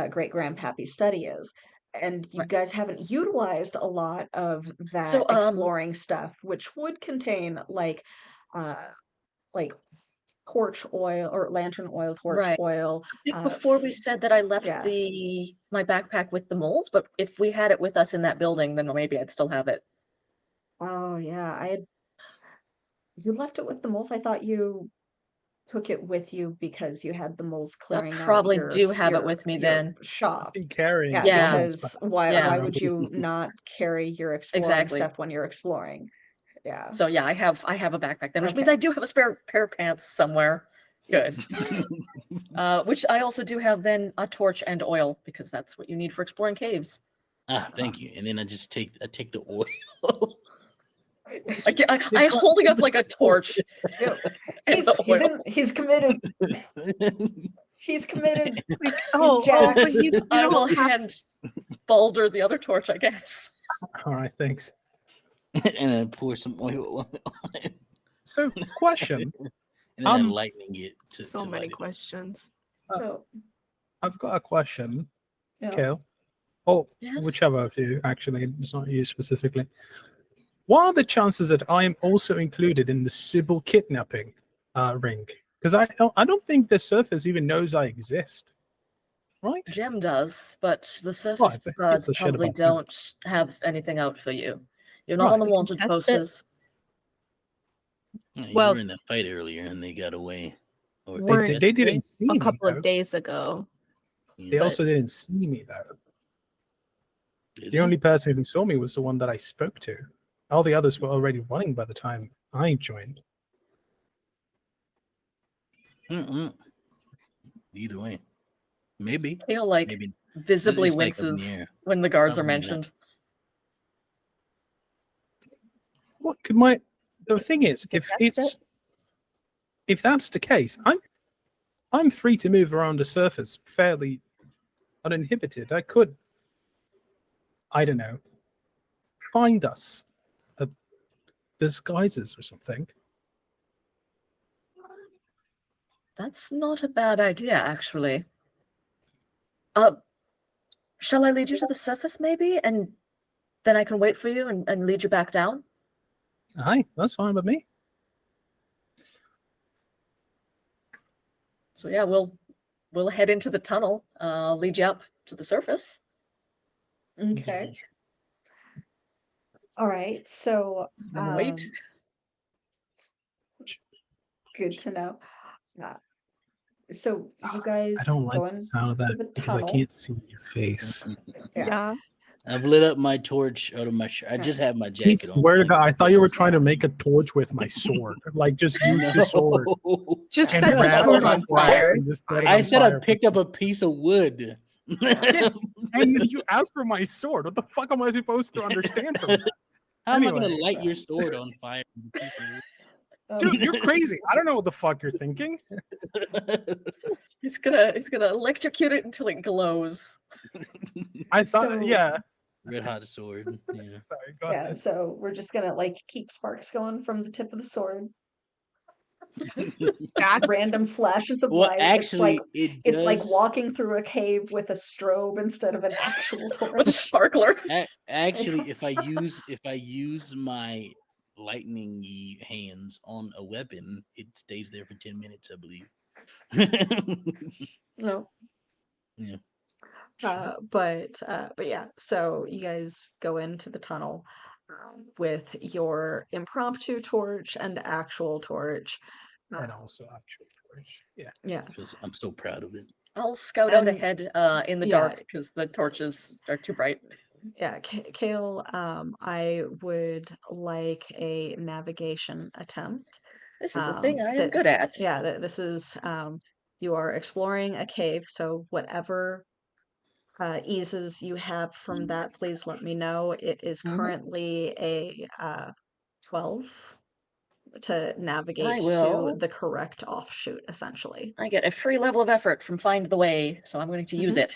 Great Grandpappy's study is. And you Right. guys haven't utilized a lot of that So, exploring stuff, which would contain uh, like torch oil or lantern oil, torch right. oil. I think before we said that I left Yeah. my backpack with the moles, but if we had it with us in that building, then maybe I'd still have it. Oh yeah, you left it with the moles. I thought you took it with you because you had the moles I clearing out probably do have it with me your then. shop. Been carrying Yeah, Yeah. science because back why Yeah. would you not carry your exploring Exactly. stuff when you're exploring? Yeah. So yeah, I have a backpack then, which means Okay. I do have a spare pair of pants somewhere. Good. Which I also do have then a torch and oil because that's what you need for exploring caves. Thank you. And then I take the oil. I'm holding up like a torch. He's the oil. he's committed. He's committed. Like, He's but Jax. you I will don't have hand Balder the other torch, I guess. All right, thanks. and then pour some oil on it. So, question. And then I lightning it. So to many light it up. questions. So, I've got a question, yeah. Kale. Or Yes? whichever of you, actually. It's not you specifically. What are the chances that I am also included in the Sybil kidnapping ring? Because I don't think the surface even knows I exist. Right? Gem does, but the surface Right, but who gives guards a shit probably about that? don't have anything out for you. You're not on the Right. wanted Test it. posters. Yeah, you Well- were in that fight earlier and they got away. Or Weren't They didn't see a me, couple though. of days ago. They Yeah. also didn't see me, though. Did The they? only person who saw me was the one that I spoke to. All the others were already running by the time I joined. Mm-mm. Either way. Maybe. Kale like Maybe. visibly It's like up in the winces air. when the guards are Probably not. mentioned. What could the thing is, Test if that's the case, I'm free to move around the surface fairly uninhibited. I could, I don't know, find us disguises or something. That's not a bad idea, actually. Shall I lead you to the surface, maybe? And then I can wait for you and lead you back down? Aye, that's fine with me. So yeah, we'll head into the tunnel. I'll lead you up to the surface. Okay. All right. So, And wait. good to know. So you guys I don't like go the in sound of to that the because I tunnel. can't see your face. Yeah. I've lit up my torch out of my shirt. I just have my I jacket on. swear to God, I thought you were trying to make a torch with my sword. Like, just use the sword. Just And set the wrap sword it on on fire. and just set it I on said I fire. picked up a piece of wood. And you asked for my sword. What the fuck am I supposed to understand from that? How am I gonna Anyway. light your sword on fire with a piece of wood? Dude, you're crazy. I don't know what the fuck you're thinking. He's gonna electrocute it until it glows. I thought, So- yeah. Red hot sword. Yeah. Sorry, go Yeah. ahead. So we're just gonna keep sparks going from the tip of the sword. That's Random flashes of Well, light. actually, It's like does. walking through a cave with a strobe instead of an actual With a torch. sparkler. Actually, if I use my lightning hands on a weapon, it stays there for 10 minutes, I believe. No. Yeah. But yeah, so you guys go into the tunnel with your impromptu torch and actual torch. And also actual torch. Yeah. Yeah. I'm so proud of it. I'll scout out And- ahead in the yeah. dark because the torches are too bright. Yeah, Kale, I would like a navigation attempt. This is a thing I am that- good at. Yeah, this is you are exploring a cave, so whatever eases you have from that, please let me know. It is Mhm. currently a 12 to navigate to will. the correct offshoot, essentially. I get a free level of effort from Find the Way, so I'm going to use it.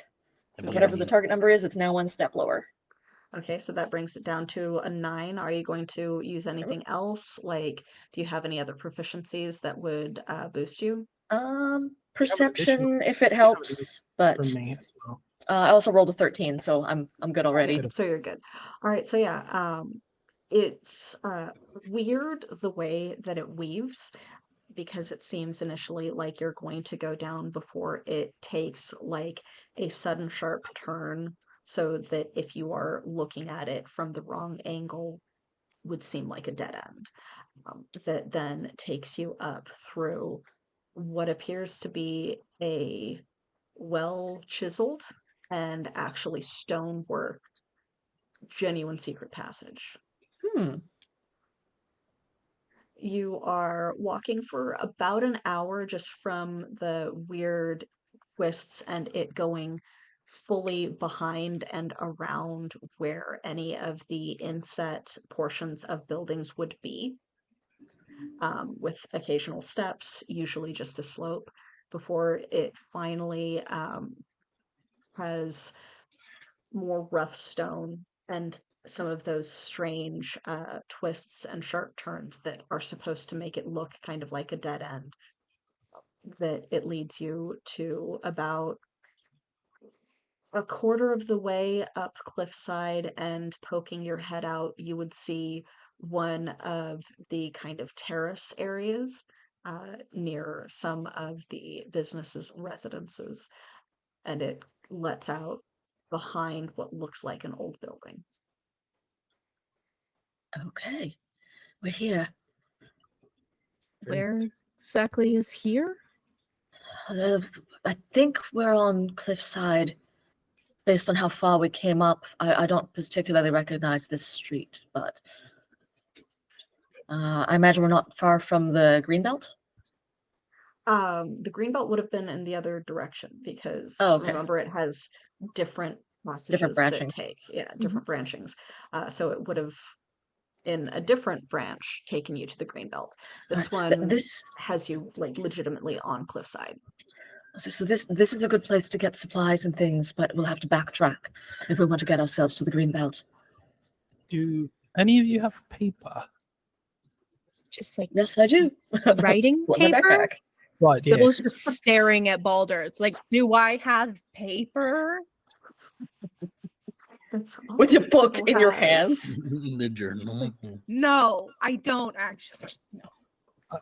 Have So you whatever had the any- target number is, it's now one step lower. Okay, so that brings it down to a 9. Are you going to use anything else? Do you have any other proficiencies that would boost you? Perception, if it helps, but From me as well. I also rolled a 13, so I'm good already. Okay, so you're good. All right, so yeah, it's weird the way that it weaves because it seems initially like you're going to go down before it takes like a sudden sharp turn, so that if you are looking at it from the wrong angle, would seem like a dead end. That then takes you up through what appears to be a well chiseled and actually stonework genuine secret passage. Hmm. You are walking for about an hour just from the weird twists and it going fully behind and around where any of the inset portions of buildings would be, with occasional steps, usually just a slope, before it finally has more rough stone and some of those strange twists and sharp turns that are supposed to make it look kind of like a dead end. That it leads you to about a quarter of the way up cliffside, and poking your head out, you would see one of the kind of terrace areas near some of the businesses' residences, and it lets out behind what looks like an old building. Okay. We're here. Where exactly is here? I think we're on cliffside. Based on how far we came up, I don't particularly recognize this street, but I imagine we're not far from the Greenbelt. The greenbelt would have been in the other direction because Oh, okay. remember it has different passages that branchings. take, different branchings. So it would have in a different branch taken you to the greenbelt. This Alright, one this has you like legitimately on cliffside. so this is a good place to get supplies and things, but we'll have to backtrack if we want to get ourselves to the Greenbelt. Do any of you have paper? Just like Yes, I do. writing What, my paper? backpack? Right, yeah. Sybil's just staring at Balder. It's like, do I have paper? That's all With your book Sybil in your has. hands. The journal. No, I don't actually. No.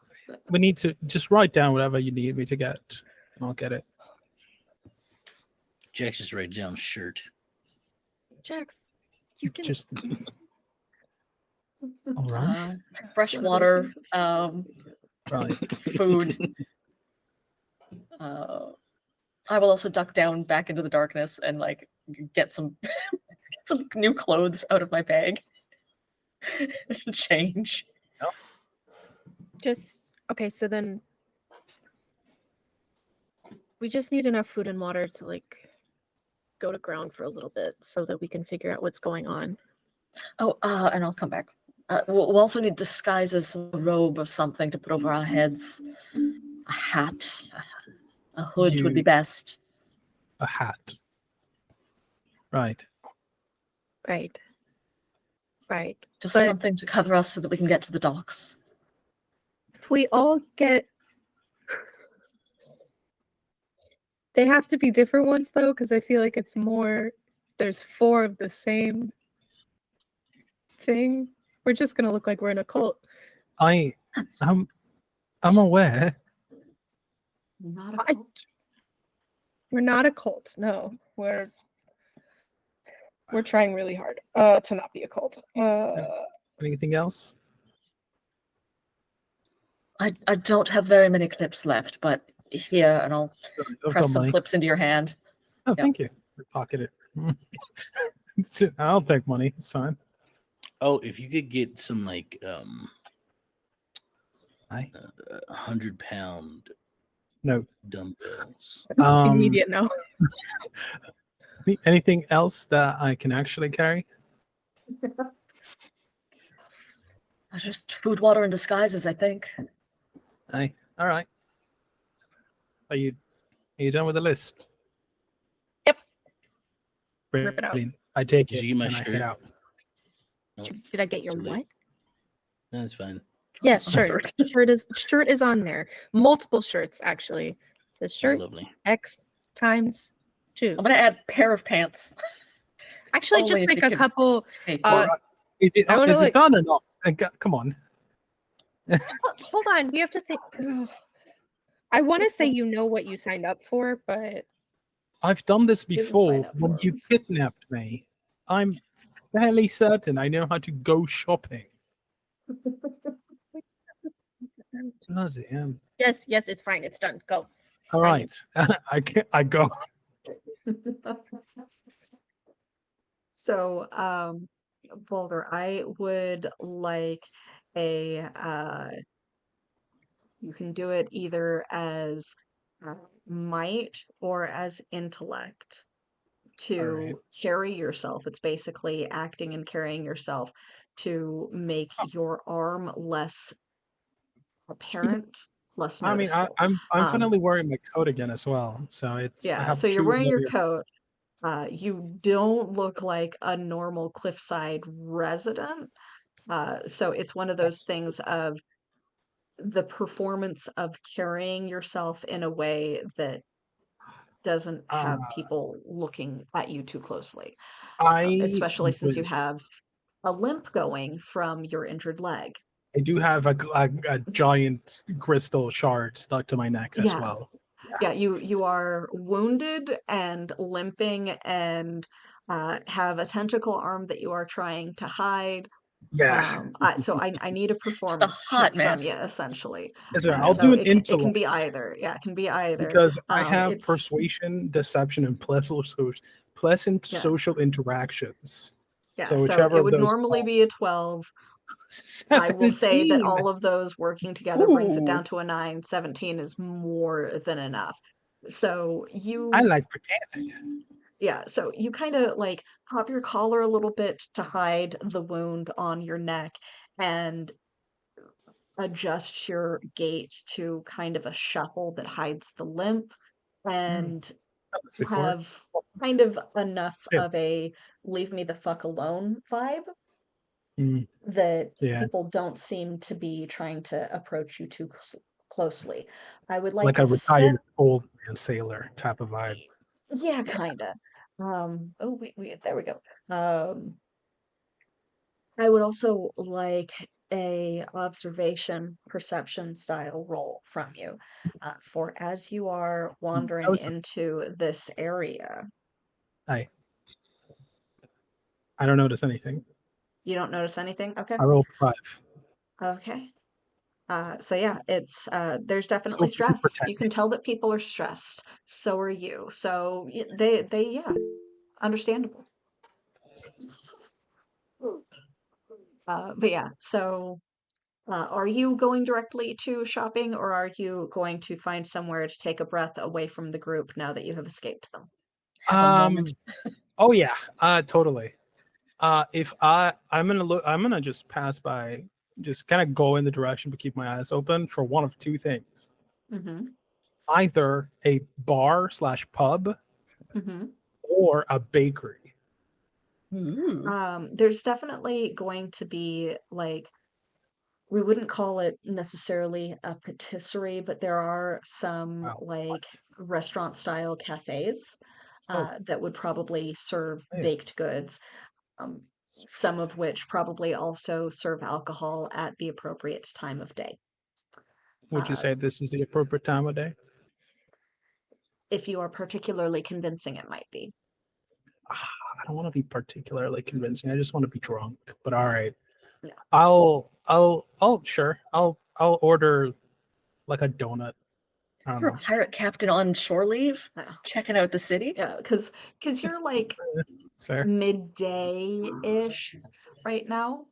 We need to just write down whatever you need me to get, and I'll get it. Jax just writes down shirt. Jax, you can. Just all right. Fresh It's one of those water, things that you do. Right. food. I will also duck down back into the darkness and like get some some new clothes out of my bag. Change. Just okay, so then we just need enough food and water to like go to ground for a little bit so that we can figure out what's going on. Oh, and I'll come back. We'll also need disguises, a robe or something to put over our heads. A hat, a hood would be best. A hat. Right. Right. Right. Just But something to cover us so that we can get to the docks. if we all get they have to be different ones though, because I feel like it's more there's 4 of the same thing. We're just gonna look like we're in a cult. I'm aware. Not a I- cult. We're not a cult. No, we're trying really hard to not be a cult. Anything else? I don't have very many clips left, but here, and I'll I've press got some money. clips into your hand. Oh, Yeah. thank you. Pocket it. I'll take money. It's fine. Oh, if you could get some like 100-pound No. dumbbells. Immediate no. Anything else that I can actually carry? Just food, water, and disguises, I think. Aye. All right. Are you done with the list? Yep. Brilliant. Rip it out. I take Did it you get my and I head shirt? out. No, Did I get your too late. what? That's fine. Yes, shirt. Shirt is on there. Multiple shirts actually. Says shirt Lovely. X times 2. I'm gonna add pair of pants. Actually, Only just if like you a can couple. take Uh, one. Is it I wanna, is it like- done or not? Come on. Hold on, we have to think. I want to say you know what you signed up for, but I've done this You didn't sign before up when for you kidnapped me. I'm fairly certain I know how to go shopping. Bloody hell. yes, it's fine. It's done. Go. All right. I go. So, Boulder, I would like a you can do it either as might or as intellect All right. to carry yourself. It's basically acting and carrying yourself to make your arm less apparent, less I mean, noticeable. I'm finally wearing my coat again as well. So I Yeah, have so you're two wearing your layers. coat. You don't look like a normal cliffside resident. So it's one of those things of the performance of carrying yourself in a way that doesn't Uh, have people looking at you too closely, I especially since you have a limp going from your injured leg. I do have a giant crystal shard stuck to my neck as Yeah, well. yeah, you are wounded and limping and have a tentacle arm that you are trying to hide. Yeah. So I need a Just a performance hot check from you, mess. essentially. Yes, sir. I'll So do an it can be intellect either. Yeah, it can be either. because I have It's persuasion, deception, and pleasant yeah, social interactions. yeah. So So whichever it of would those normally be a 12. I will say that 17. all of those working together brings it Ooh, down to a 9. 17 is more than enough. So I you like pretending. Yeah, so you kind of like pop your collar a little bit to hide the wound on your neck and adjust your gait to kind of a shuffle that hides the limp Hmm, and done this before. have kind of enough Yeah. of a leave me the fuck alone vibe Mm, that yeah, people don't seem to be trying to approach you too closely. I would like like a a set, retired old man sailor type of vibe. yeah, kinda. Oh, wait, there we go. Um, I would also like a observation perception style roll from you for as you are I wandering was into this area. I I don't notice anything. You don't notice anything? Okay. I rolled 5. Okay. So yeah, it's there's definitely So busy stress. You pretending. can tell that people are stressed. So are you. So they yeah, understandable. But yeah, so are you going directly to shopping or are you going to find somewhere to take a breath away from the group now that you have escaped them? Have a moment. Oh yeah, totally. If I'm gonna look, I'm gonna just pass by, just kind of go in the direction, but keep my eyes open for one of two things: Mm-hmm. either a bar slash pub Mm-hmm. or a bakery. There's definitely going to be like we wouldn't call it necessarily a patisserie, but there are some Wow. like restaurant style cafes Oh, that would probably serve yeah. baked goods, um, some of which probably also serve alcohol at the appropriate time of day. Would you Uh, say this is the appropriate time of day? if you are particularly convincing, it might be. I don't want to be particularly convincing. I just want to be drunk. But all right, Yeah. sure. I'll order like a donut. I don't You're a know. pirate captain on shore leave, Yeah, checking out the city. yeah, because you're like It's fair. midday-ish right now,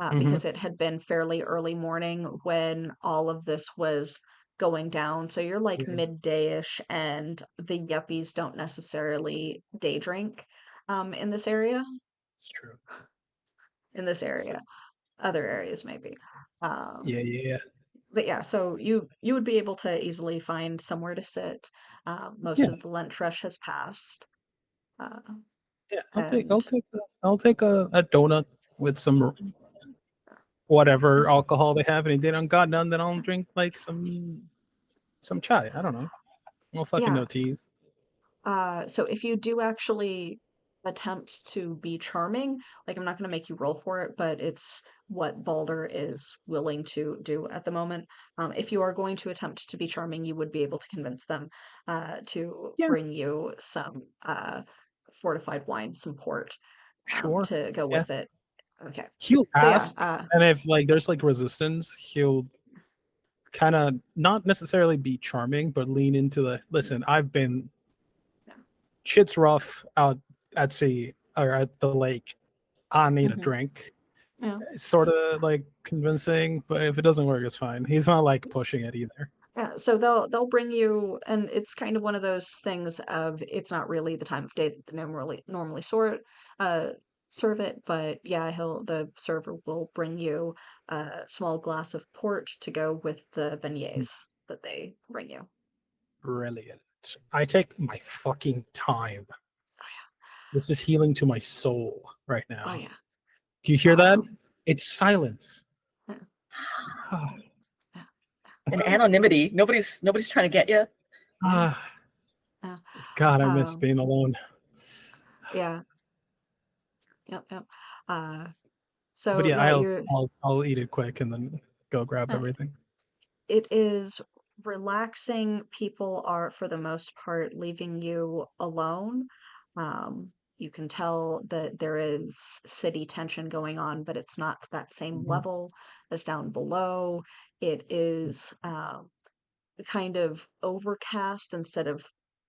Hmm. because it had been fairly early morning when all of this was going down. So you're like Yeah, midday-ish, and the yuppies don't necessarily day drink in this area. it's true. In this So, area, other areas maybe. yeah, Um, yeah, yeah. but yeah, so you would be able to easily find somewhere to sit. Most Yeah, of the lunch rush has passed. Uh, yeah. and I'll take a donut with some whatever alcohol they have, and if they don't got none, then I'll drink like some chai. I don't know. Well, fucking Yeah. no tease. So if you do actually attempt to be charming, like I'm not going to make you roll for it, but it's what Balder is willing to do at the moment. If you are going to attempt to be charming, you would be able to convince them to Yeah. bring you some fortified wine, some port, Sure. to go Yeah. with it. Okay. He'll So yeah, ask, and if like there's like resistance, he'll kind of not necessarily be charming, but lean into the listen. I've been Yeah. shit's rough out at sea or at the lake. I need a Mhm. drink. Yeah. It's sort of like convincing, but if it doesn't work, it's fine. He's not like pushing it either. Yeah, so they'll bring you, and it's kind of one of those things of it's not really the time of day that they normally uh serve it, but yeah, the server will bring you a small glass of port to go with the beignets that they bring you. Brilliant. I take my fucking time. Oh This is healing to my soul right yeah, oh now. yeah. Do you hear that? Um, It's silence. yeah, yeah, And anonymity. Nobody's trying to get you. yeah. Ah, Yeah. God, I miss Um, being alone. yeah, yep, yep. Uh, But so yeah, yeah, I'll eat it quick and then go grab uh, everything. it is relaxing. People are, for the most part, leaving you alone. You can tell that there is city tension going on, but it's not that same Mhm. level as down below. It is kind of overcast instead of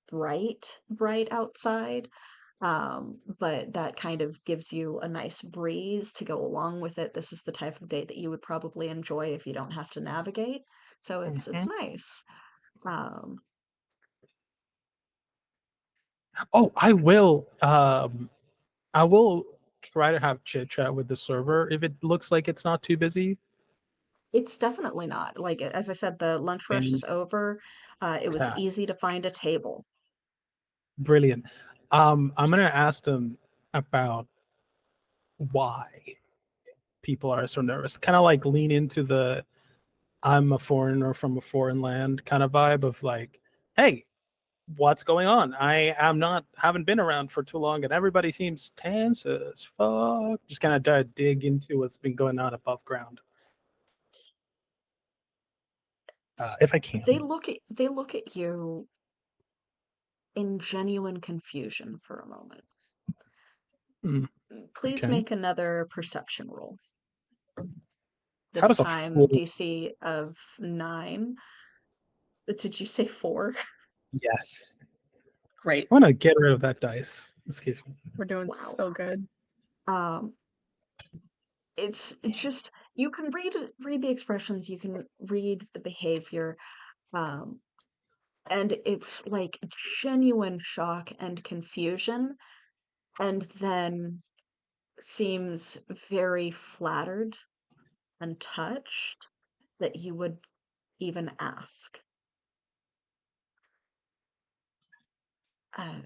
bright outside. But that kind of gives you a nice breeze to go along with it. This is the type of day that you would probably enjoy if you don't have to navigate. So it's Mhm. nice. Um, Oh, I will try to have chit chat with the server if it looks like it's not too busy. it's definitely not. Like as I said, the lunch rush is over. It was Fantastic. easy to find a table. Brilliant. I'm gonna ask them about why people are so nervous. Kind of like lean into the I'm a foreigner from a foreign land kind of vibe of like, hey, what's going on? I am not haven't been around for too long and everybody seems tense as fuck. Just kind of dig into what's been going on above ground. If I can. They look at you in genuine confusion for a moment. Mm, Please okay. make another perception roll. How This does a time full DC of 9. Did you say 4? yes? Great. I want to get rid of that dice. Excuse me. We're doing Wow. so good. Um, it's just you can read the expressions, you can read the behavior, um, and it's like genuine shock and confusion, and then seems very flattered and touched that you would even ask. Uh,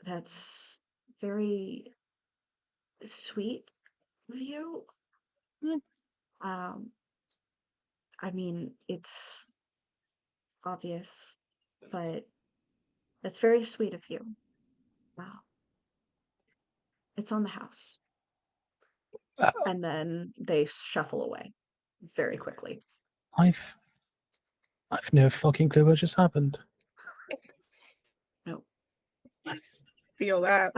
that's very sweet of you. Mm. Um, I mean, it's obvious, but that's very sweet of you. Wow. It's on the house. Uh, And then they shuffle away very quickly. I've no fucking clue what just happened. No. Feel that.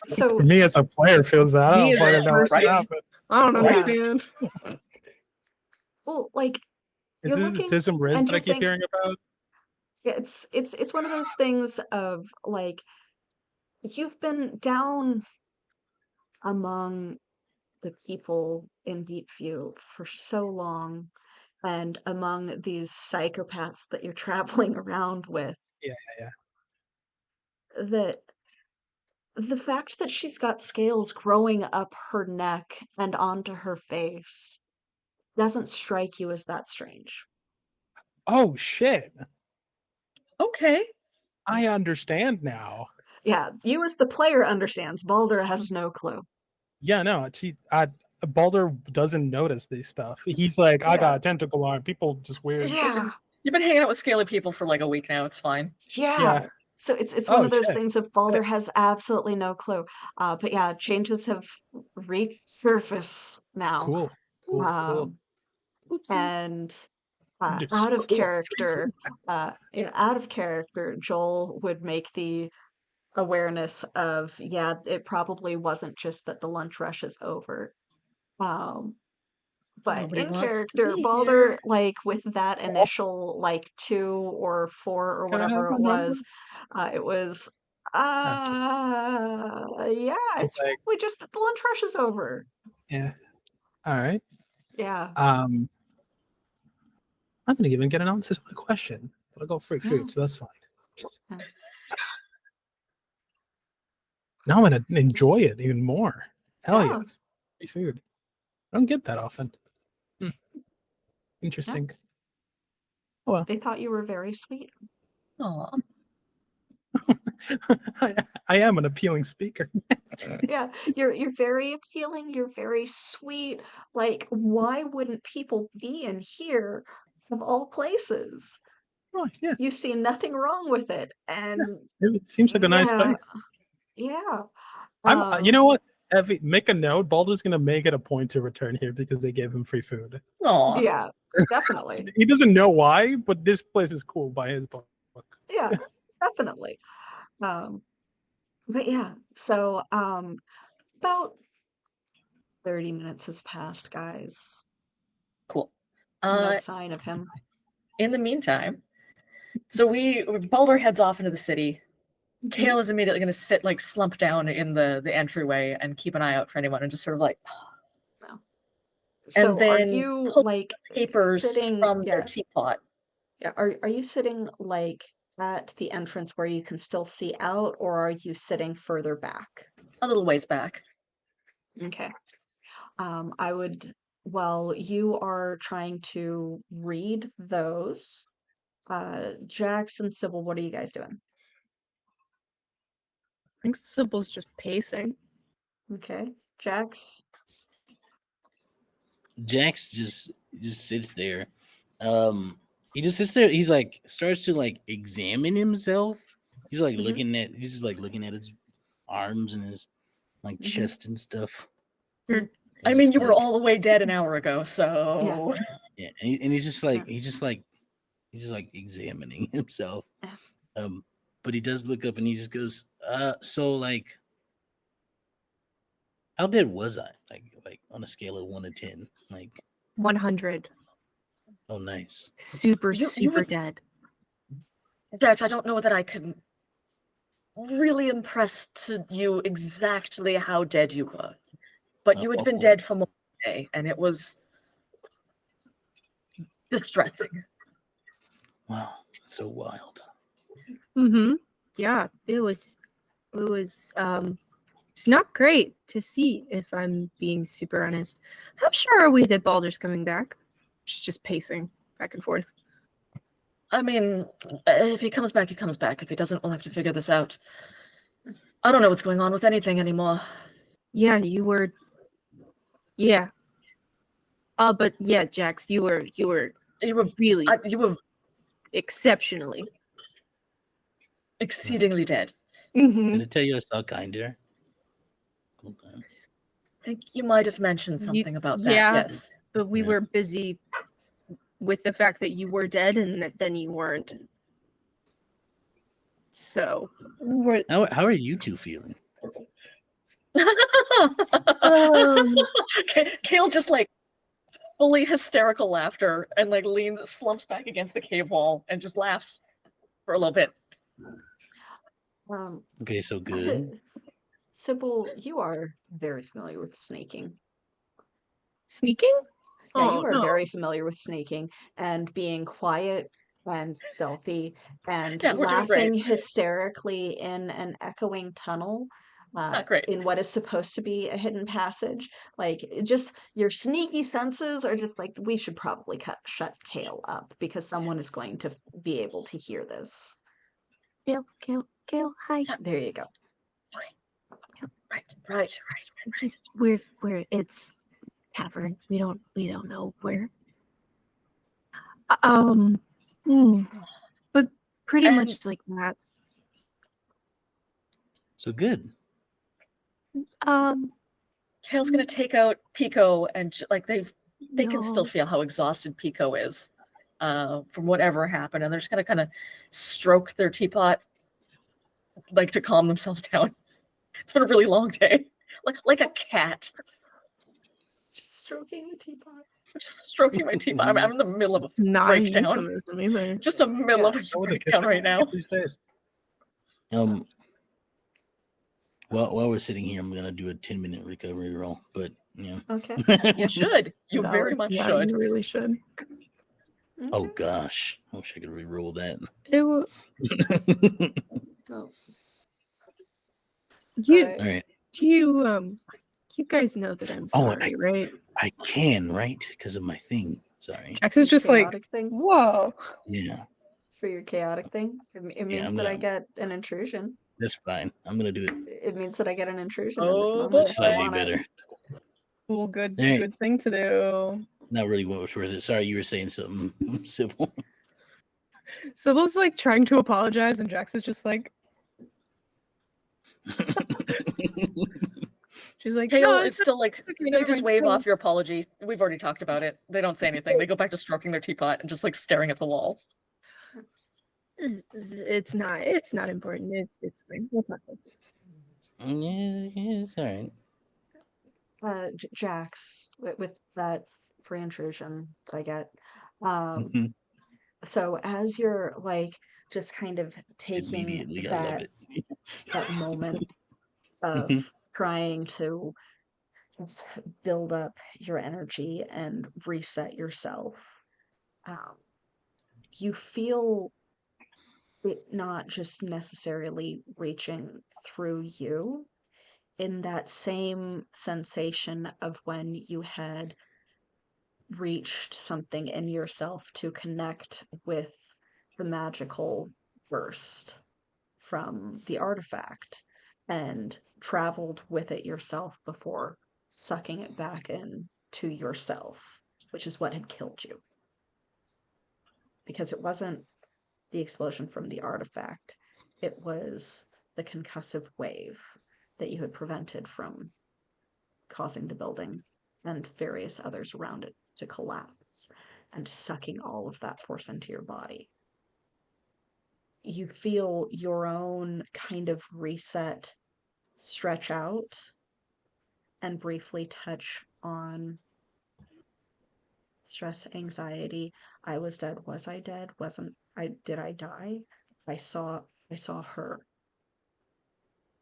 So Me as a player feels that. I Me don't as a fucking know what person, happened. I don't Yeah. understand. well, like Is you're this looking Tism Riz and that I you're keep thinking hearing about? it's one of those things of like you've been down among the people in Deep View for so long and among these psychopaths that you're traveling around with Yeah, yeah. that the fact that she's got scales growing up her neck and onto her face doesn't strike you as that strange. Oh shit! Okay. I understand now. Yeah, you as the player understands. Balder has no clue. Yeah, no, Balder doesn't notice this stuff. He's like, I got Yeah. a tentacle arm. People just weird. Yeah. You've been hanging out with scaly people for like a week now. It's fine. Yeah. Yeah. So it's one Oh of those shit. things if Balder has absolutely no clue. But yeah, changes have reached surface now. Cool. Cool. Cool. Oopsies. And Just out of cool. character, out of character, Joel would make the awareness of, yeah, it probably wasn't just that the lunch rush is over. But Nobody in wants to character, be Balder, here. like with that initial like 2 or 4 or Can I whatever have it a number? was, it was Okay. yeah, It's it's like, probably just that the lunch rush is over. yeah. All right. Yeah. I didn't even get an answer to my question, but I got free food, Yeah. so that's fine. Yeah. Now I'm gonna enjoy it even more. Hell Yeah. yeah, free food. I don't get that often. Interesting. Oh well. They thought you were very sweet. Aw. I am an appealing speaker. Yeah, you're very appealing, you're very sweet. Like, why wouldn't people be in here of all places? Oh yeah, You see nothing wrong with it. And it seems like a nice yeah, place. yeah. I'm. You Um, know what? Evie, make a note. Baldur's gonna make it a point to return here because they gave him free food. Aw. yeah, definitely. He doesn't know why, but this place is cool by his book. Yeah, definitely. Um, but yeah, so about 30 minutes has passed, guys. Cool. No sign of him. In the meantime, so Baldur heads off into the city. Mhm. Kale is immediately going to sit like slump down in the entryway and keep an eye out for anyone and just sort of like So are then you pull like papers sitting, from their yeah, teapot. yeah, are you sitting like at the entrance where you can still see out, or are you sitting further back? A little ways back. Okay. I would, while you are trying to read those, Jax and Sybil, what are you guys doing? I think Sybil's just pacing. Okay. Jax, Jax just sits there. He just sits there. He's like starts to like examine himself. He's like Mhm. he's just like looking at his arms and his like Mhm. chest and stuff. I He's mean, just you were like, all the way dead an hour ago, so yeah, and he's just like Yeah. he's just like examining himself. Yeah. But he does look up and he just goes, so like, how dead was I? Like on a scale of 1 to 10, like 100. oh nice. Super, You super would- dead. Jax, I don't know that I can really impress to you exactly how dead you were, but you had been dead for more than a day, and it was distressing. Wow, that's so wild. Mm-hmm. Yeah, it was it's not great to see, if I'm being super honest. How sure are we that Baldur's coming back? She's just pacing back and forth. I mean, if he comes back, he comes back. If he doesn't, we'll have to figure this out. I don't know what's going on with anything anymore. Yeah, you were. Yeah. But yeah, Jax, you were really You were exceptionally. exceedingly dead. Mm-hmm. Did I tell you I saw kinder? Okay. I think you might have mentioned something about that. yeah. Yes. But we Yeah. were busy with the fact that you were dead and that then you weren't. So we're How are you two feeling? Kale just like fully hysterical laughter and like slumps back against the cave wall and just laughs for a little bit. Okay, so good. Sybil, you are very familiar with snaking. sneaking? Yeah, you are no. very familiar with snaking and being quiet and stealthy and Yeah, we're doing laughing great. hysterically in an echoing tunnel It's not great. in what is supposed to be a hidden passage. Like, just your sneaky senses are just like, we should probably shut Kale up because someone is going to be able to hear this. Kale, hi. There you go. Right. Just we're it's tavern. We don't know where. But pretty And- much like that. So good. Kale's gonna take out Pico and like they can still No. feel how exhausted Pico is from whatever happened, and they're just gonna kind of stroke their teapot, like to calm themselves down. It's been a really long day, like a cat. Just stroking the teapot. Just stroking my teapot. I'm in the middle of a It's not a breakdown. euphemism either. Just a middle of a Oh, the breakdown right now. These days. While we're sitting here, I'm gonna do a 10-minute recovery roll. But Okay. You should. You That very would- much yeah, should. You really should. Oh Okay. gosh, I wish I could re-roll that. So, You All right. you guys know that I'm Oh, sorry, right? I can, right? Because of my thing. Sorry. Jax is just like, chaotic thing whoa. Yeah, for your chaotic thing. It means I'm that I gonna- get an intrusion. that's fine. I'm gonna do it It means that I get an intrusion in this Oh, moment. if I slightly want it. better. Cool, good All right. good thing to do. Not really what was worth it. Sorry, you were saying something, Sybil. Sybil's like trying to apologize, and Jax is just like, she's like, Kale no, is it's still like, okay, they never just mind, wave cool." off your apology. We've already talked about it. They don't say anything. They go back to stroking their teapot and just like staring at the wall. It's not important. It's fine. We'll talk about it. Yeah, it's all right. Jax, with that free intrusion that I get. Mhm. So as you're like just kind of taking Immediately, I love that it. moment of Mhm. trying to just build up your energy and reset yourself, you feel it not just necessarily reaching through you in that same sensation of when you had reached something in yourself to connect with the magical burst from the artifact and traveled with it yourself before sucking it back in to yourself, which is what had killed you. Because it wasn't the explosion from the artifact, it was the concussive wave that you had prevented from causing the building and various others around it to collapse and sucking all of that force into your body. You feel your own kind of reset stretch out and briefly touch on stress, anxiety. I was dead. Was I dead? Wasn't I? Did I die? I saw her.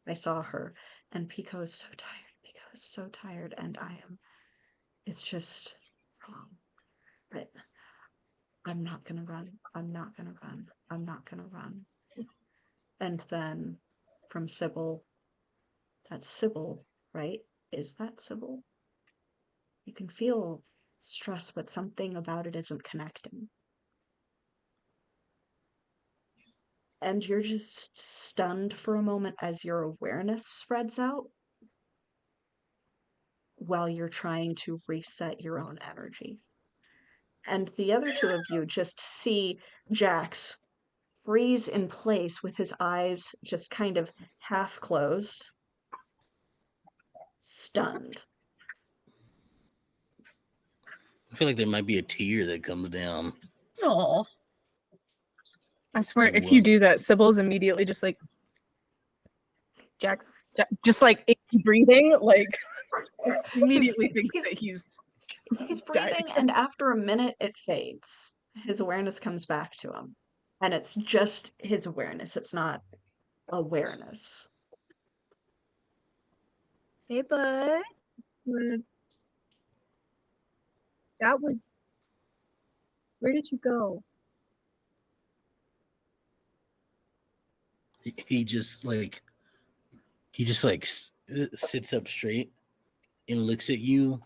I saw her. And Pico is so tired. Pico is so tired. And it's just wrong. But I'm not gonna run. I'm not gonna run. I'm not gonna run. And then from Sybil, that's Sybil, right? Is that Sybil? You can feel stress, but something about it isn't connecting. And you're just stunned for a moment as your awareness spreads out while you're trying to reset your own energy. And the other two of you just see Jax freeze in place with his eyes just kind of half closed, stunned. I feel like there might be a tear that comes down. Oh, I swear, if you do that, Sybil's immediately just like, Jax, just like breathing, like immediately thinks that he's breathing, and after a minute, it fades. His awareness comes back to him, and it's just his awareness. It's not awareness. Hey, bud. That was. Where did you go? He just like sits up straight and looks at you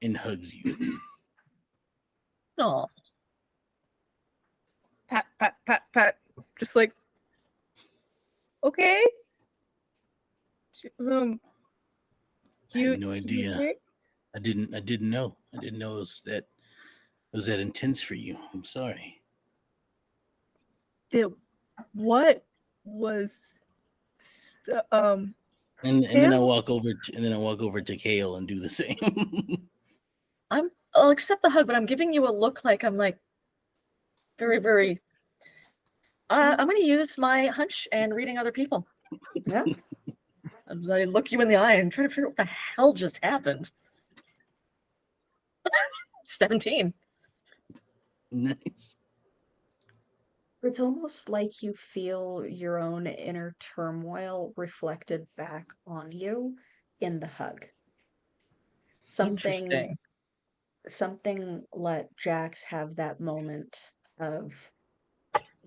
and hugs you. no. Pat, pat, pat, pat. Just like, okay. I You, had no idea. okay? I didn't know. I didn't know it was that Was that intense for you? I'm sorry. What was And then I Him? walk over to Kale and do the same. I'll accept the hug, but I'm giving you a look like I'm like very, very. I'm going to use my hunch and reading other people. Yeah. As I look you in the eye and try to figure out what the hell just happened. 17. Nice. It's almost like you feel your own inner turmoil reflected back on you in the hug. Interesting. Something let Jax have that moment of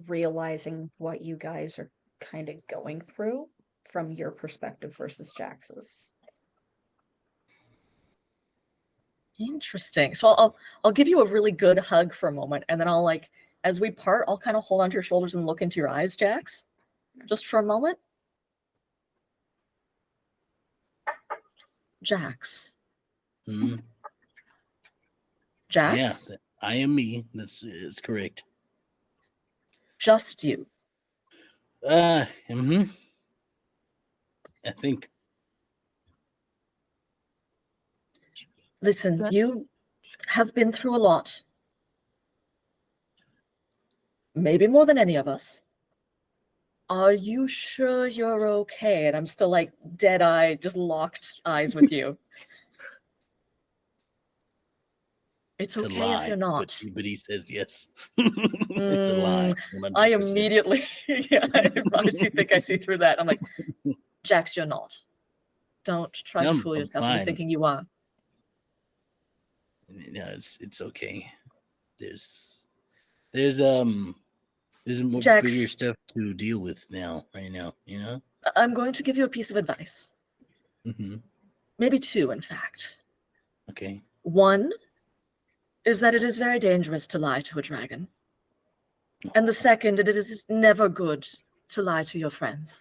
realizing what you guys are kind of going through from your perspective versus Jax's. Interesting. So I'll give you a really good hug for a moment, and then I'll like, as we part, I'll kind of hold onto your shoulders and look into your eyes, Jax, just for a moment. Jax. Hmm. Jax? Yeah, I am me. It's correct. Just you. I think. Listen, you have been through a lot. Maybe more than any of us. Are you sure you're okay? And I'm still like dead eye, just locked eyes with you. It's To okay if lie, you're not. but he says yes. It's a lie. 100%. I immediately, yeah, I honestly think I see through that. I'm like, Jax, you're not. Don't try to fool I'm yourself into fine. thinking you are. Yeah, it's okay. There's more Jax. bigger stuff to deal with right now, you know? I'm going to give you a piece of advice. Mm-hmm. Maybe two, in fact. Okay. One is that it is very dangerous to lie to a dragon. And the second, it is never good to lie to your friends.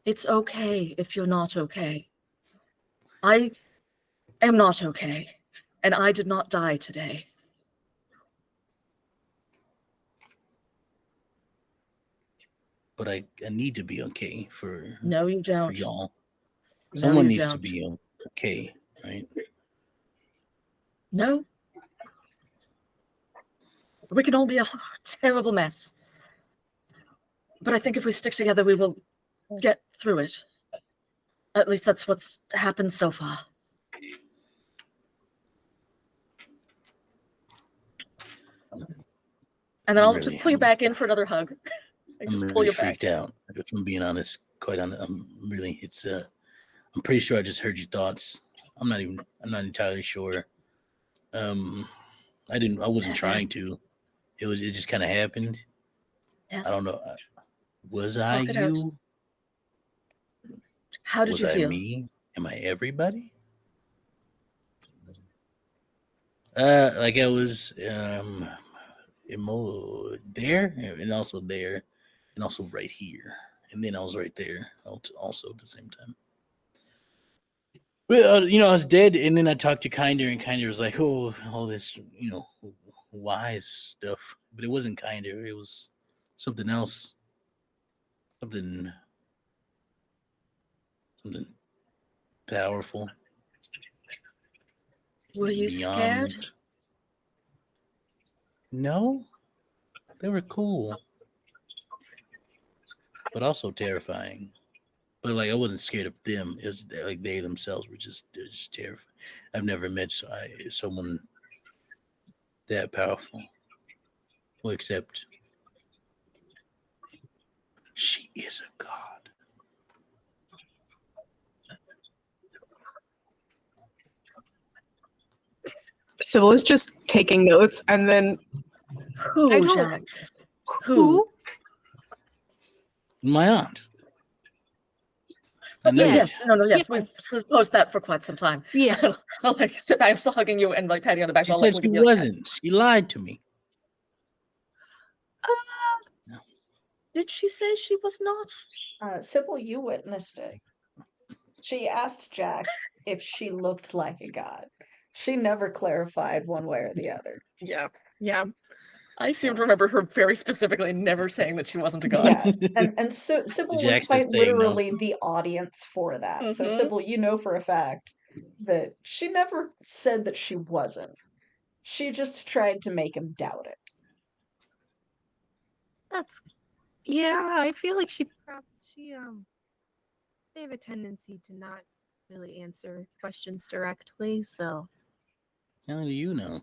It's okay if you're not okay. I am not okay, and I did not die today. But I need to be okay for No, you don't. for y'all. No, Someone you needs to don't. be okay, right? No. We can all be a terrible mess. But I think if we stick together, we will get through it. At least that's what's happened so far. And then I'll just pull you back in for another hug. I'm just really pull you freaked back out. If I'm being honest, quite honest, I'm pretty sure I just heard your thoughts. I'm not entirely sure. I wasn't trying to. It just kind of happened. Yes. I don't know. Was I you? How did you feel? Was I me? Am I everybody? Like I was there and also there and also right here. And then I was right there also at the same time. Well, I was dead, and then I talked to Kinder, and Kinder was like, "Oh, all this, wise stuff," but it wasn't Kinder. It was something else, something powerful. Were you scared? No, they were cool, but also terrifying. But like I wasn't scared of them. It was like they themselves were just terrifying. I've never met someone that powerful. Well, except she is a god. Sybil is just taking notes, and then Who, Jax? Who? My aunt. Yes. Yes. We've supposed that for quite some time. Yeah. I'll like sit back. I'm still hugging you and like patting you on the back. She I'll, said like, she wasn't. She lied to me. Did she say she was not? Sybil, you witnessed it. She asked Jax if she looked like a god. She never clarified one way or the other. Yeah. I seem to remember her very specifically never saying that she wasn't a god. Yeah, and Sybil was Jax quite is saying no. literally the audience for that. So Mhm. Sybil, you know for a fact that she never said that she wasn't. She just tried to make him doubt it. That's yeah. I feel like they have a tendency to not really answer questions directly. So How do you know?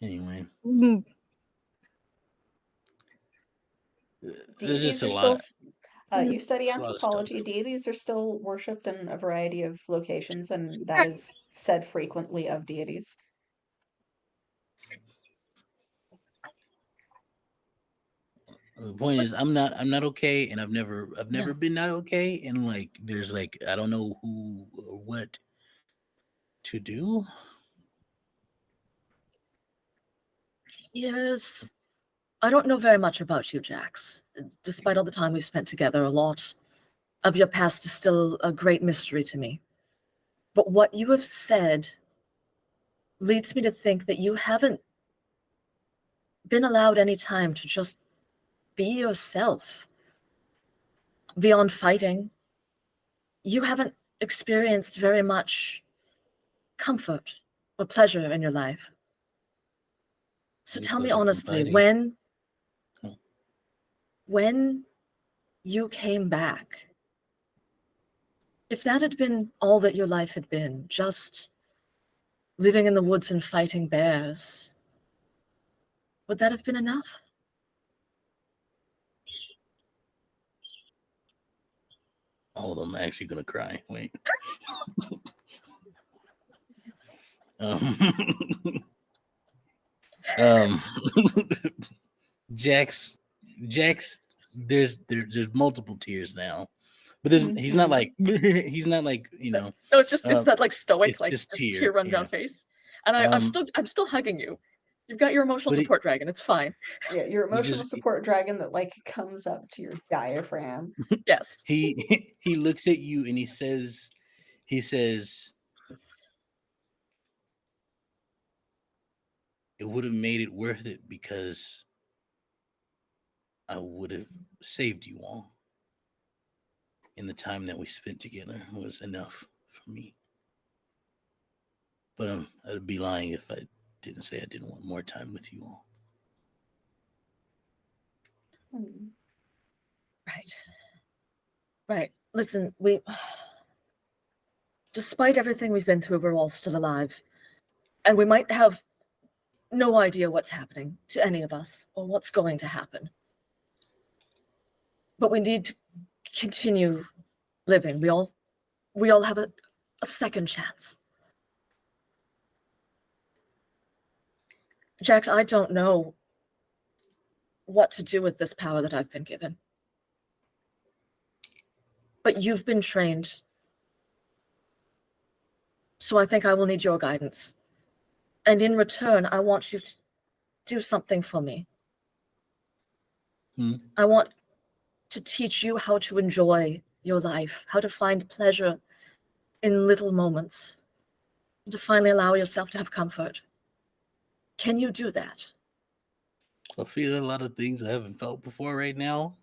Anyway, Mm, there's just Deities a are still. lot. You study It's a lot of stuff. anthropology. Deities are still worshipped in a variety of locations, and that is said frequently of deities. The point is, I'm not okay, and I've never been not okay, and like there's like I don't know who or what to do. Yes. I don't know very much about you, Jax. Despite all the time we've spent together, a lot of your past is still a great mystery to me. But what you have said leads me to think that you haven't been allowed any time to just be yourself. Beyond fighting, you haven't experienced very much comfort or pleasure in your life. So Any tell me pleasure from honestly, fighting? when you came back, if that had been all that your life had been, just living in the woods and fighting bears, would that have been enough? Hold on, I'm actually gonna cry. Wait. um, um Jax, there's multiple tears now, but he's not like he's not like No, it's that like stoic, it's like just tear run down yeah. face. And I'm still hugging you. You've got your emotional But support dragon. It's fine. Yeah, your he emotional just support dragon that like comes up to your diaphragm. Yes. he looks at you and he says it would have made it worth it because I would have saved you all. And the time that we spent together was enough for me. But I'd be lying if I didn't say I didn't want more time with you all. Right. Listen, despite everything we've been through, we're all still alive. And we might have no idea what's happening to any of us or what's going to happen. But we need to continue living. We all have a second chance. Jax, I don't know what to do with this power that I've been given. But you've been trained. So I think I will need your guidance. And in return, I want you to do something for me. I want to teach you how to enjoy your life, how to find pleasure in little moments, and to finally allow yourself to have comfort. Can you do that? I feel a lot of things I haven't felt before right now.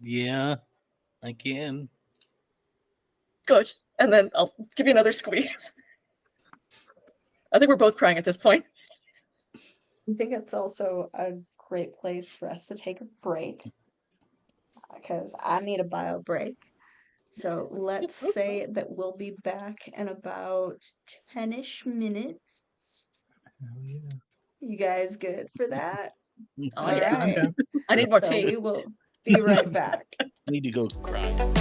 Yeah, I can. Good. And then I'll give you another squeeze. I think we're both crying at this point. I think it's also a great place for us to take a break because I need a bio break. So let's say that we'll be back in about 10-ish minutes. Hell yeah. You guys good for that? Oh, All yeah. right. Okay. I need more So tea. we will be right back. Need to go cry.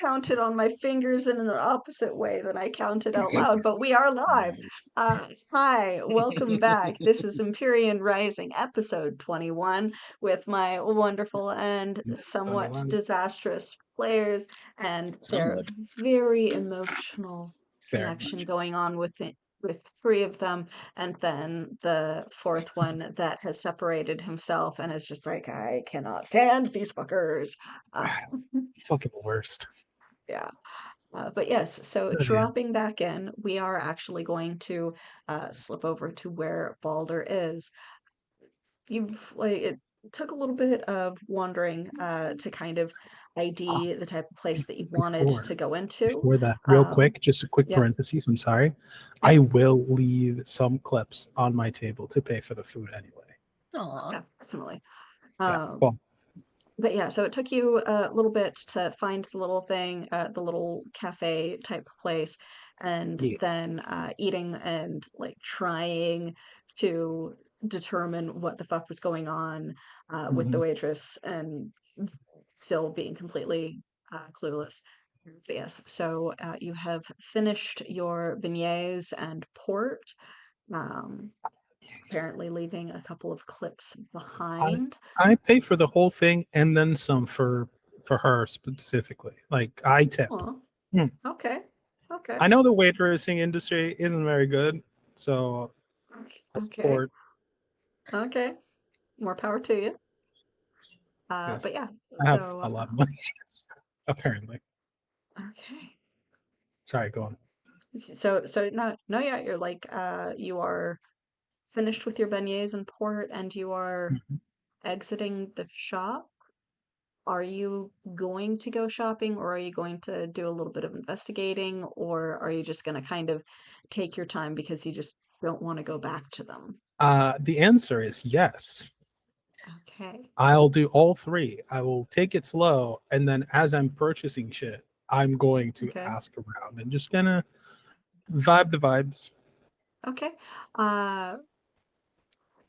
counted on my fingers in an opposite way than I counted out loud, but we are live. Hi, welcome back. This is Empyrean Rising, episode 21, with my wonderful and somewhat 21. disastrous players and their Somewhat. very emotional Very connection much. going on with it, with three of them, and then the fourth one that has separated himself and is just like, I cannot stand these fuckers. Uh, Fucking worst. yeah. But yes, so Good, yeah. dropping back in, we are actually going to slip over to where Balder is. It took a little bit of wandering to kind of ID the type of place that you wanted Before, to go into. before that, real quick, just a quick Yep. parenthesis. I'm sorry. Yep. I will leave some clips on my table to pay for the food anyway. Aw. Yeah, definitely. Yeah. Um, Well, But yeah, so it took you a little bit to find the little thing, the little cafe type place, and yeah. then eating and like trying to determine what the fuck was going on with the Mhm. waitress and still being completely clueless. But yes, so you have finished your beignets and port, um, apparently leaving a couple of clips I behind. I pay for the whole thing and then some for her specifically. Like I tip. Oh, Hmm. okay. Okay. I know the waitressing industry isn't very good, so I Okay. support. Okay. More power to you. But Yes, yeah, I have so a lot of money. Apparently, okay. sorry. Go on. So no, yeah, you're like you are finished with your beignets and port and you are Mhm. exiting the shop. Are you going to go shopping or are you going to do a little bit of investigating or are you just going to kind of take your time because you just don't want to go back to them? The answer is yes. Okay. I'll do all three. I will take it slow, and then as I'm purchasing shit, I'm going to Okay. ask around and just gonna vibe the vibes. Okay. Uh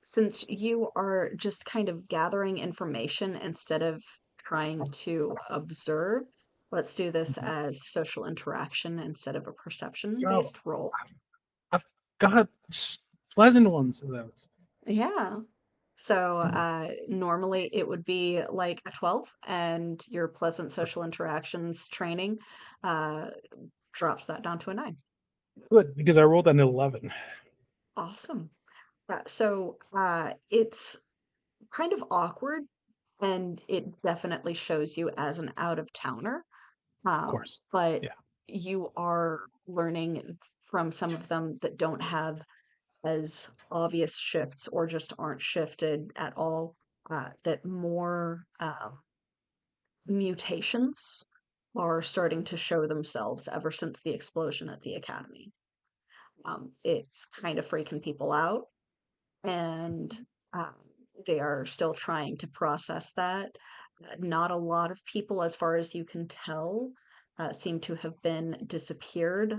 since you are just kind of gathering information instead of trying to observe, let's do this Mhm. as social interaction instead of a So perception-based roll. I've got pleasant ones of those. Yeah. So Mhm. normally it would be like a 12, and your pleasant social interactions training uh, drops that down to a 9. Good, because I rolled an 11. Awesome. It's kind of awkward, and it definitely shows you as an out-of-towner. Of course. But Yeah. you are learning from some of them that don't have as obvious shifts or just aren't shifted at all, that more mutations are starting to show themselves ever since the explosion at the academy. It's kind of freaking people out, and um, they are still trying to process that. Not a lot of people, as far as you can tell, seem to have been disappeared.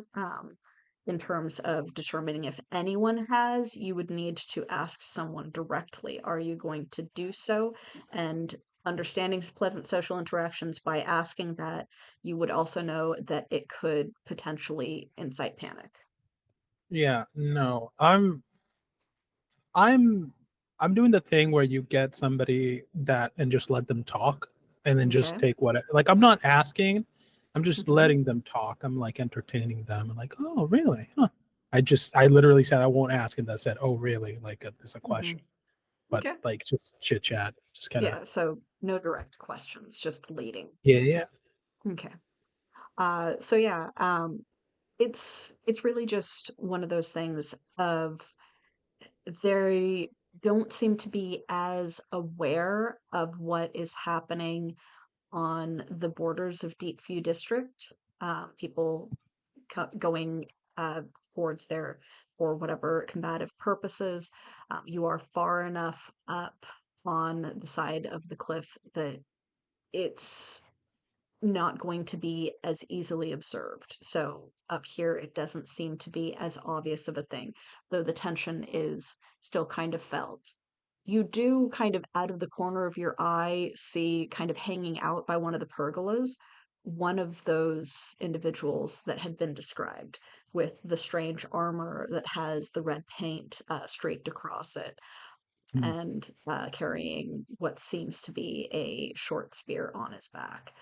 In terms of determining if anyone has, you would need to ask someone directly. Are you going to do so? And understanding pleasant social interactions by asking that, you would also know that it could potentially incite panic. Yeah. No. I'm I'm doing the thing where you get somebody that and just let them talk and then just Okay. take what like I'm not asking, I'm just Mhm. letting them talk. I'm like entertaining them and like, oh really? Huh. I literally said I won't ask and that said, oh really? Like it's a Mhm. question. But Okay. like just chit chat. Just kinda Yeah, so no direct questions, just leading. yeah, yeah. Okay. So yeah, it's really just one of those things of they don't seem to be as aware of what is happening on the borders of Deepview District. People going uh, towards there for whatever combative purposes. You are far enough up on the side of the cliff that it's not going to be as easily observed. So up here, it doesn't seem to be as obvious of a thing, though the tension is still kind of felt. You do kind of out of the corner of your eye see kind of hanging out by one of the pergolas one of those individuals that had been described with the strange armor that has the red paint streaked across it Hmm. and carrying what seems to be a short spear on his back,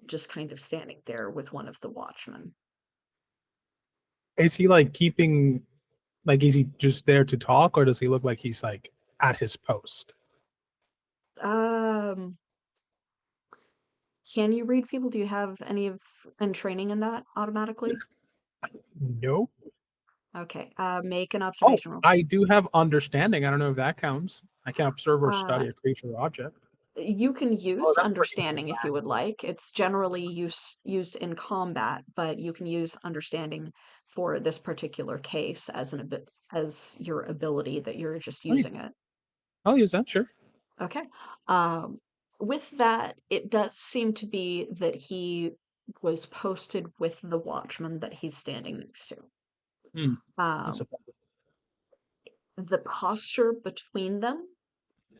just kind of standing there with one of the watchmen. Is he like keeping, like, is he just there to talk, or does he look like he's like at his post? Um, can you read people? Do you have any training in that automatically? No. Okay, make an Oh, observation roll. I do have understanding. I don't know if that counts. I can observe or Uh, study a creature or object. you can Oh, use that's pretty easy. understanding if you would like. It's generally used in combat, but you can use understanding for this particular case as as your ability that you're just Oh, yeah. using it. I'll use that, sure. Okay. Um, with that, it does seem to be that he was posted with the watchman that he's standing next to. Hmm. That's Um, the posture between them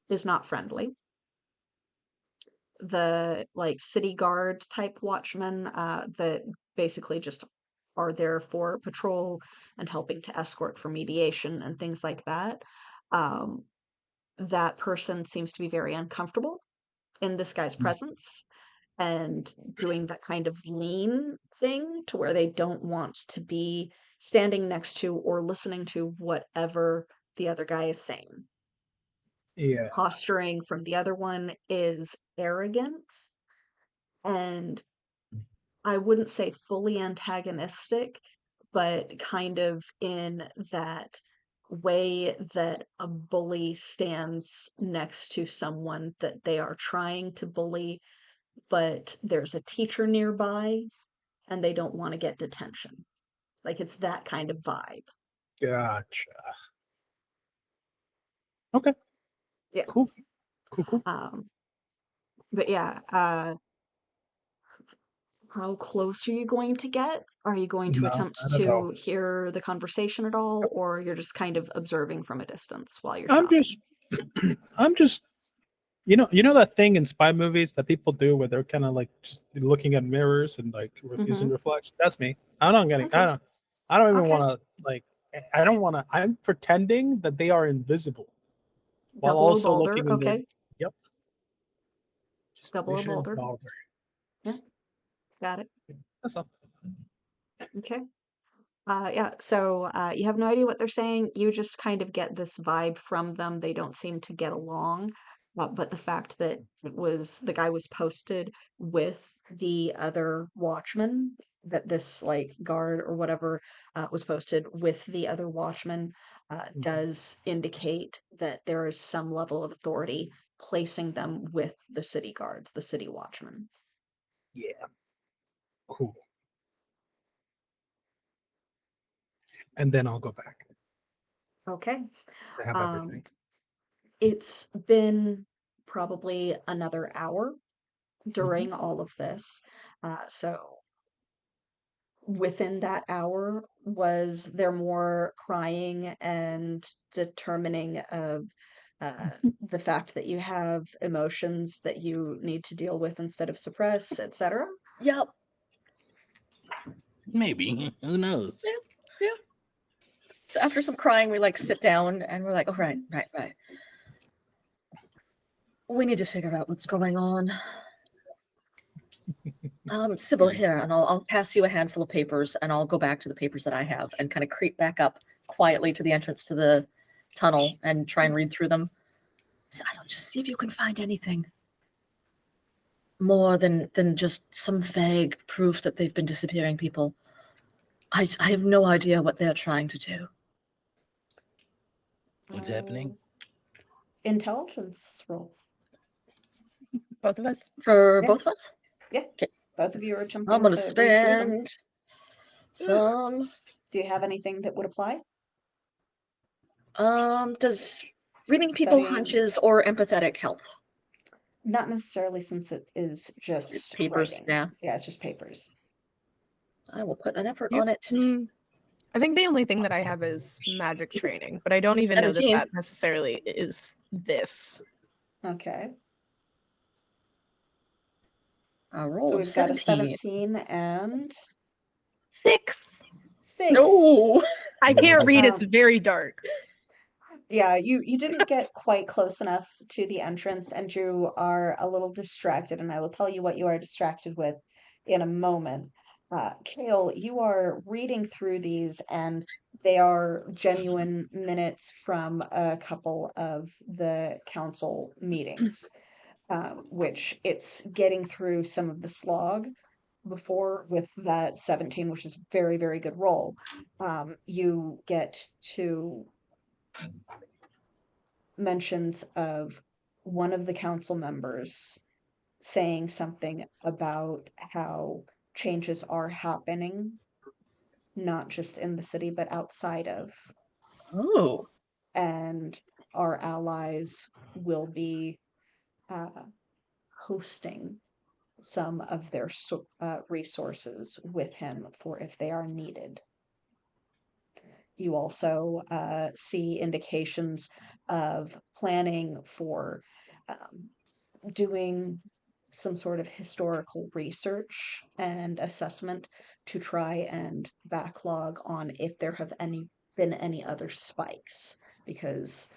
is not friendly. The like city guard type watchmen that basically just are there for patrol and helping to escort for mediation and things like that. Um, that person seems to be very uncomfortable in this guy's Hmm. presence and doing that kind of lean thing to where they don't want to be standing next to or listening to whatever the other guy is saying. Yeah. Posturing from the other one is arrogant and I wouldn't say fully antagonistic, but kind of in that way that a bully stands next to someone that they are trying to bully, but there's a teacher nearby and they don't want to get detention. Like it's that kind of vibe. Gotcha. Okay. Yeah. Cool. Cool. Cool. Um, but yeah, how close are you going to get? Are you going to No, attempt not at all. to hear the conversation at all, Yep. or you're just kind of observing from a distance while you're I'm shopping? just, I'm just, you know that thing in spy movies that people do where they're kind of like just looking at mirrors and like Mm-hmm. using reflection. That's me. I'm not getting. Okay. I don't even Okay. want to like. I don't want to. I'm pretending that they are invisible while Double or also bolder. looking in their. Okay. Yep. Just Double or mission bolder. bolder. Yeah. Got it. That's all. Okay. Yeah, so you have no idea what they're saying. You just kind of get this vibe from them. They don't seem to get along. But the fact that the guy was posted with the other watchman, that this like guard or whatever was posted with the other watchman, does indicate that there is some level of authority placing them with the city guards, the city watchmen. Yeah. Cool. And then I'll go back Okay. to have Um, everything. it's been probably another hour Mhm. during all of this. So within that hour, was there more crying and determining of the fact that you have emotions that you need to deal with instead of suppress, etc.? Yep. Maybe. Who knows? Yeah. Yeah. So after some crying, we like sit down and we're like, oh, right. We need to figure out what's going on. Sybil, here, and I'll pass you a handful of papers, and I'll go back to the papers that I have and kind of creep back up quietly to the entrance to the tunnel and try and read through them. So I don't just see if you can find anything more than just some vague proof that they've been disappearing people. I have no idea what they're trying to do. What's happening? Intelligence roll. Both of us. For Yeah. both of us? Yeah. Okay. Both of you are I'm attempting going to to read through them. spend some. Do you have anything that would apply? Does reading people Studying? hunches or empathetic help? Not necessarily, since it is It's just papers, writing. yeah. Yeah, it's just papers. I will put an effort Yep. on it. I think the only thing that I have is magic training, but I don't even know that 17. that necessarily is this. Okay. A roll So of we've got a 17. 17 and 6. 6. No! I can't read. It's Um, very dark. Yeah, you didn't get quite close enough to the entrance, and you are a little distracted, and I will tell you what you are distracted with in a moment. Kale, you are reading through these, and they are genuine minutes from a couple of the council meetings, which it's getting through some of the slog before with that 17, which is very, very good roll. You get to mentions of one of the council members saying something about how changes are happening, not just in the city, but outside of, Oh. and our allies will be uh, hosting some of their resources with him for if they are needed. You also see indications of planning for doing some sort of historical research and assessment to try and backlog on if there have been any other spikes, because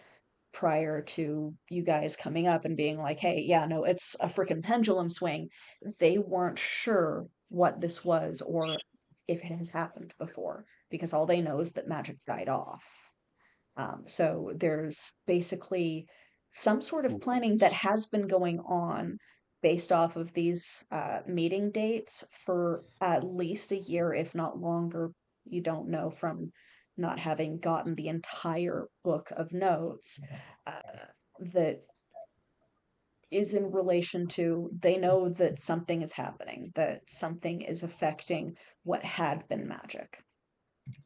prior to you guys coming up and being like, hey, yeah, no, it's a freaking pendulum swing, they weren't sure what this was or if it has happened before, because all they know is that magic died off. So there's basically some sort of planning that has been going on based off of these meeting dates for at least a year, if not longer. You don't know from not having gotten the entire book of notes that is in relation to, they know that something is happening, that something is affecting what had been magic.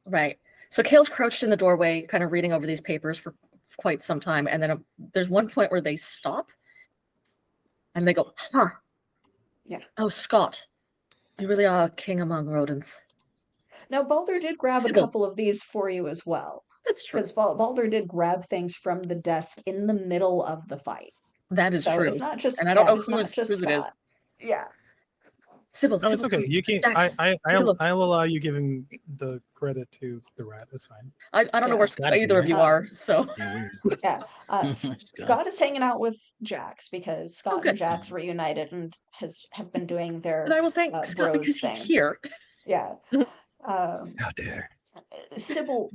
Right. So Kale's crouched in the doorway, kind of reading over these papers for quite some time, and then there's one point where they stop, and they go, huh. Yeah. Oh, Scott, you really are a king among rodents. Now, Baldur did grab a Sybil. couple of these for you as well. That's true. Because Baldur did grab things from the desk in the middle of the fight. That is So true. it's not just, And I don't yeah, know it's not just whose it is. Scott. Yeah. Sybil, No, it's Sybil, okay. You can. Jax, I'll Sybil. allow you giving the credit to the rat. That's fine. I don't know Yeah. where Gotta be, either of you right? are, so. Yeah. Scott. Scott is hanging out with Jax because Scott Okay. and Jax reunited and have been doing And their I will thank Scott bros because he's thing. here. Yeah. Um, How dare! Sybil,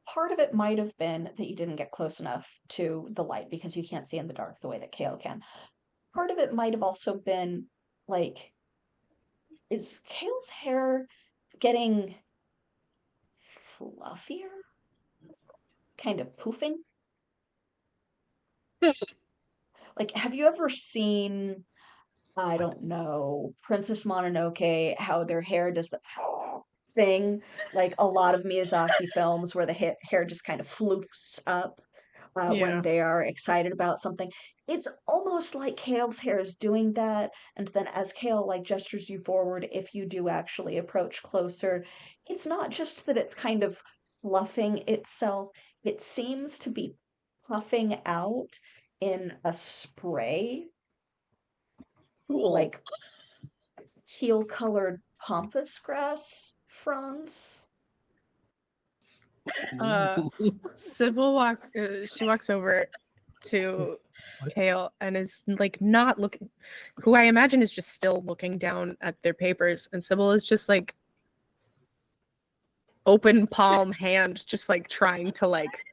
part of it might have been that you didn't get close enough to the light because you can't see in the dark the way that Kale can. Part of it might have also been like, is Kale's hair getting fluffier? Kind of poofing? Like, have you ever seen, I don't know, Princess Mononoke, how their hair does the thing? Like a lot of Miyazaki films where the hair just kind of floofs up when Yeah. they are excited about something. It's almost like Kale's hair is doing that, and then as Kale like gestures you forward, if you do actually approach closer, it's not just that it's kind of fluffing itself, it seems to be puffing out in a spray, Cool. like teal colored pampas grass fronds. Sybil she walks over to What? Kale and is like not looking, who I imagine is just still looking down at their papers, and Sybil is just like open palm hand, just like trying to like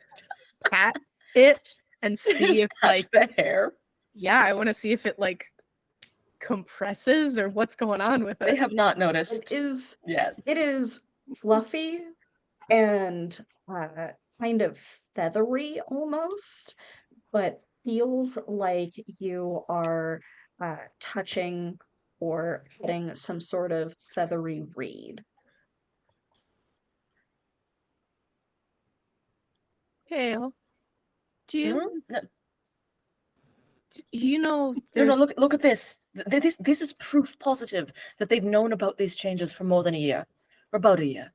pat it and see if Touch like, the hair. yeah, I want to see if it like compresses or what's going on with They it. have not It noticed is yet. it is fluffy and kind of feathery almost, but feels like you are touching or hitting some sort of feathery reed. Kale, do you No, you know no, there's look at this. This is proof positive that they've known about these changes for more than a year. For about a year.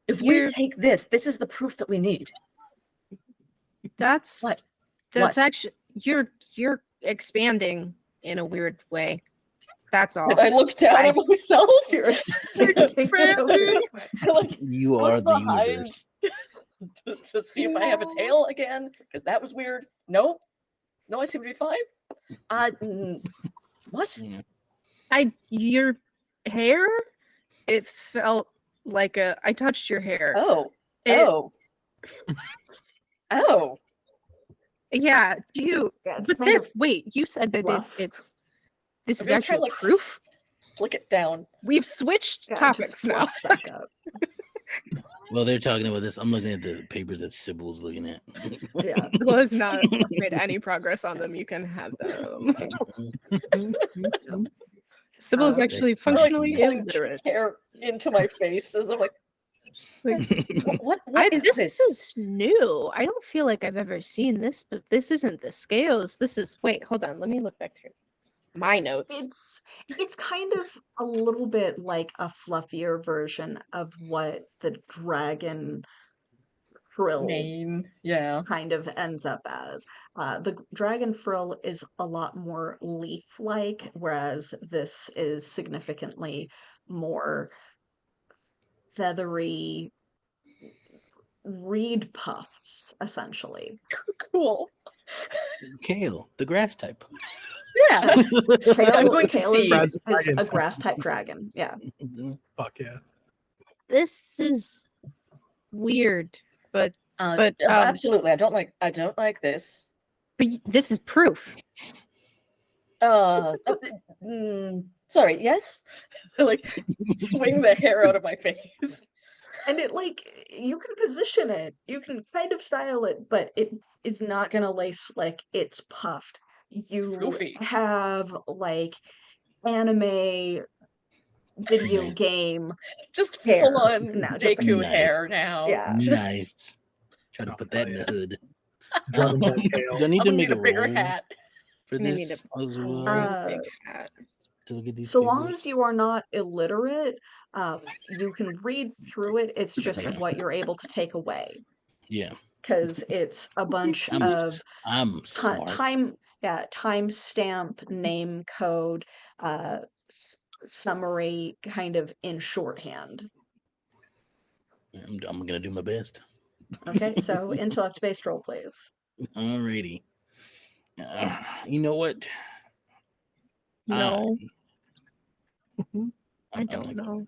If we You're- take this is the proof that we need. that's What? that's What? actually you're expanding in a weird way. That's all. And I look down I- at myself. You're expanding it over. Like, You look are the behind universe. to see if I have a tail again, because that was weird. No, I seem to be fine. What? Yeah. Your hair, it felt like I touched your hair. Oh, It- oh. Yeah, do you Yeah, it's but kind of this wait, you said that fluffed. it's this I'm is gonna try actual like proof? flick it down. We've switched yeah, it topics just now. fluffs back up. Well, they're talking about this. I'm looking at the papers that Sybil's looking at. Yeah. Will has not made any progress on them. You can have them. Sybil is Uh, actually That's fine. functionally Pulling illiterate. hair into my face as I'm like, Just like, what this this? is new. I don't feel like I've ever seen this, but this isn't the scales. This is wait, hold on. Let me look back through my notes. It's kind of a little bit like a fluffier version of what the dragon frill Name. Yeah. kind of ends up as. The dragon frill is a lot more leaf-like, whereas this is significantly more feathery reed puffs, essentially. Cool. Kale, the grass type. Yeah. Kale, I'm going to Kale is, see. Brad's is dragon a type. grass-type dragon. Yeah. Fuck yeah. This is weird, but Absolutely. I don't like this. this is proof. Sorry, yes? Like swing the hair out of my face. And it you can position it, you can kind of style it, but it is not gonna lay slick. It's puffed. You Floofy. have anime video Yeah. game Just hair. full on No, just Deku Nice. hair now. Yeah. Nice. Try to put that in the hood. Dragon Ball Kale. Do I need I'm to gonna make need a bigger roll hat. for You need this a as well? Uh, big hat. To look at these So long papers? as you are not illiterate, you can read through it. It's just what you're able to take away, Yeah, because it's a bunch of I'm smart. time stamp, name code, summary, kind of in shorthand. I'm gonna do my best. Okay, so intellect-based role plays. Alrighty. You know what? No, I I'm don't not know.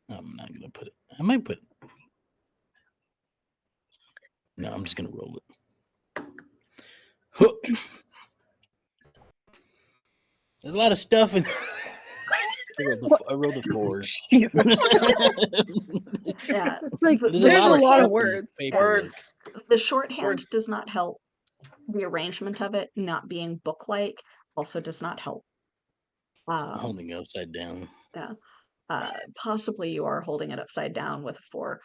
I'm not gonna put it. I might put it. No, I'm just gonna roll it. Huh. There's a lot of stuff in. I rolled the fours. Yeah, It's like the- There's there's a of lot stuff of in words. paperwork. Words. the shorthand Words. does not help. The arrangement of it not being book-like also does not help. I'm holding it upside down. Possibly you are holding it upside down with a 4.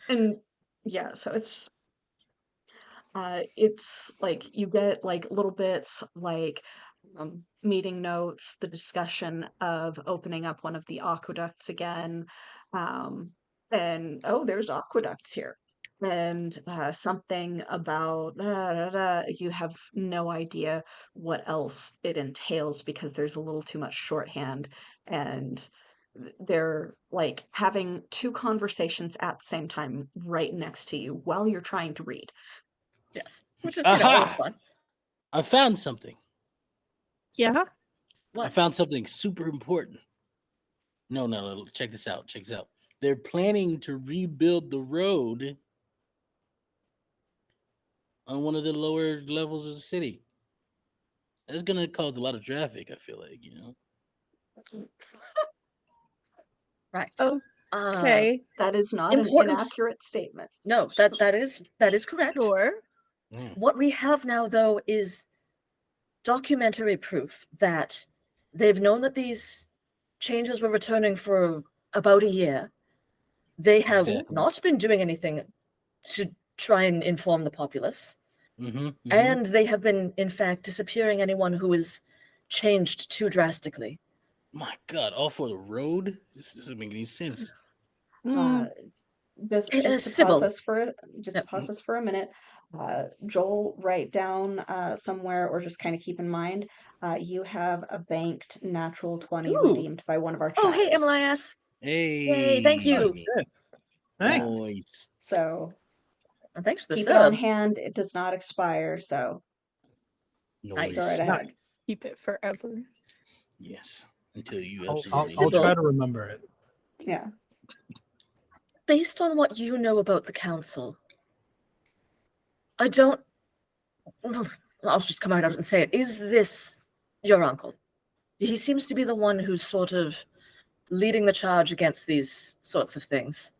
And yeah, so it's like you get little bits meeting notes, the discussion of opening up one of the aqueducts again, and oh, there's aqueducts here, and something about you have no idea what else it entails because there's a little too much shorthand, and they're having 2 conversations at the same time right next to you while you're trying to read. Yes. Which is always Aha! fun. I found something. Yeah. I found something super important. No. Check this out. They're planning to rebuild the road on one of the lower levels of the city. That's gonna cause a lot of traffic, I feel like, Right. Okay. That is not Important. an inaccurate statement. No, that is correct. Sure. Yeah. What we have now, though, is documentary proof that they've known that these changes were returning for about a year. They have Exactly. not been doing anything to try and inform the populace. Mm-hmm. And they have been, in fact, disappearing anyone who is changed too drastically. My God, all for the road? This doesn't make any sense. Just to Sybil. pause us for a minute. Joel, write down somewhere or just kind of keep in mind, you have a banked natural 20 Ooh. redeemed by one of our Oh, hey, chatters. MLIS. Hey, Yay, thank you. Shit. Thanks. Nice. So And thanks for the keep it on sub. hand. It does not expire, so Nice. go right ahead. Nice. Keep it forever. Yes, until you I'll absolutely. try to remember it. Yeah. Based on what you know about the council, I don't. I'll just come out and say it. Is this your uncle? He seems to be the one who's sort of leading the charge against these sorts of things.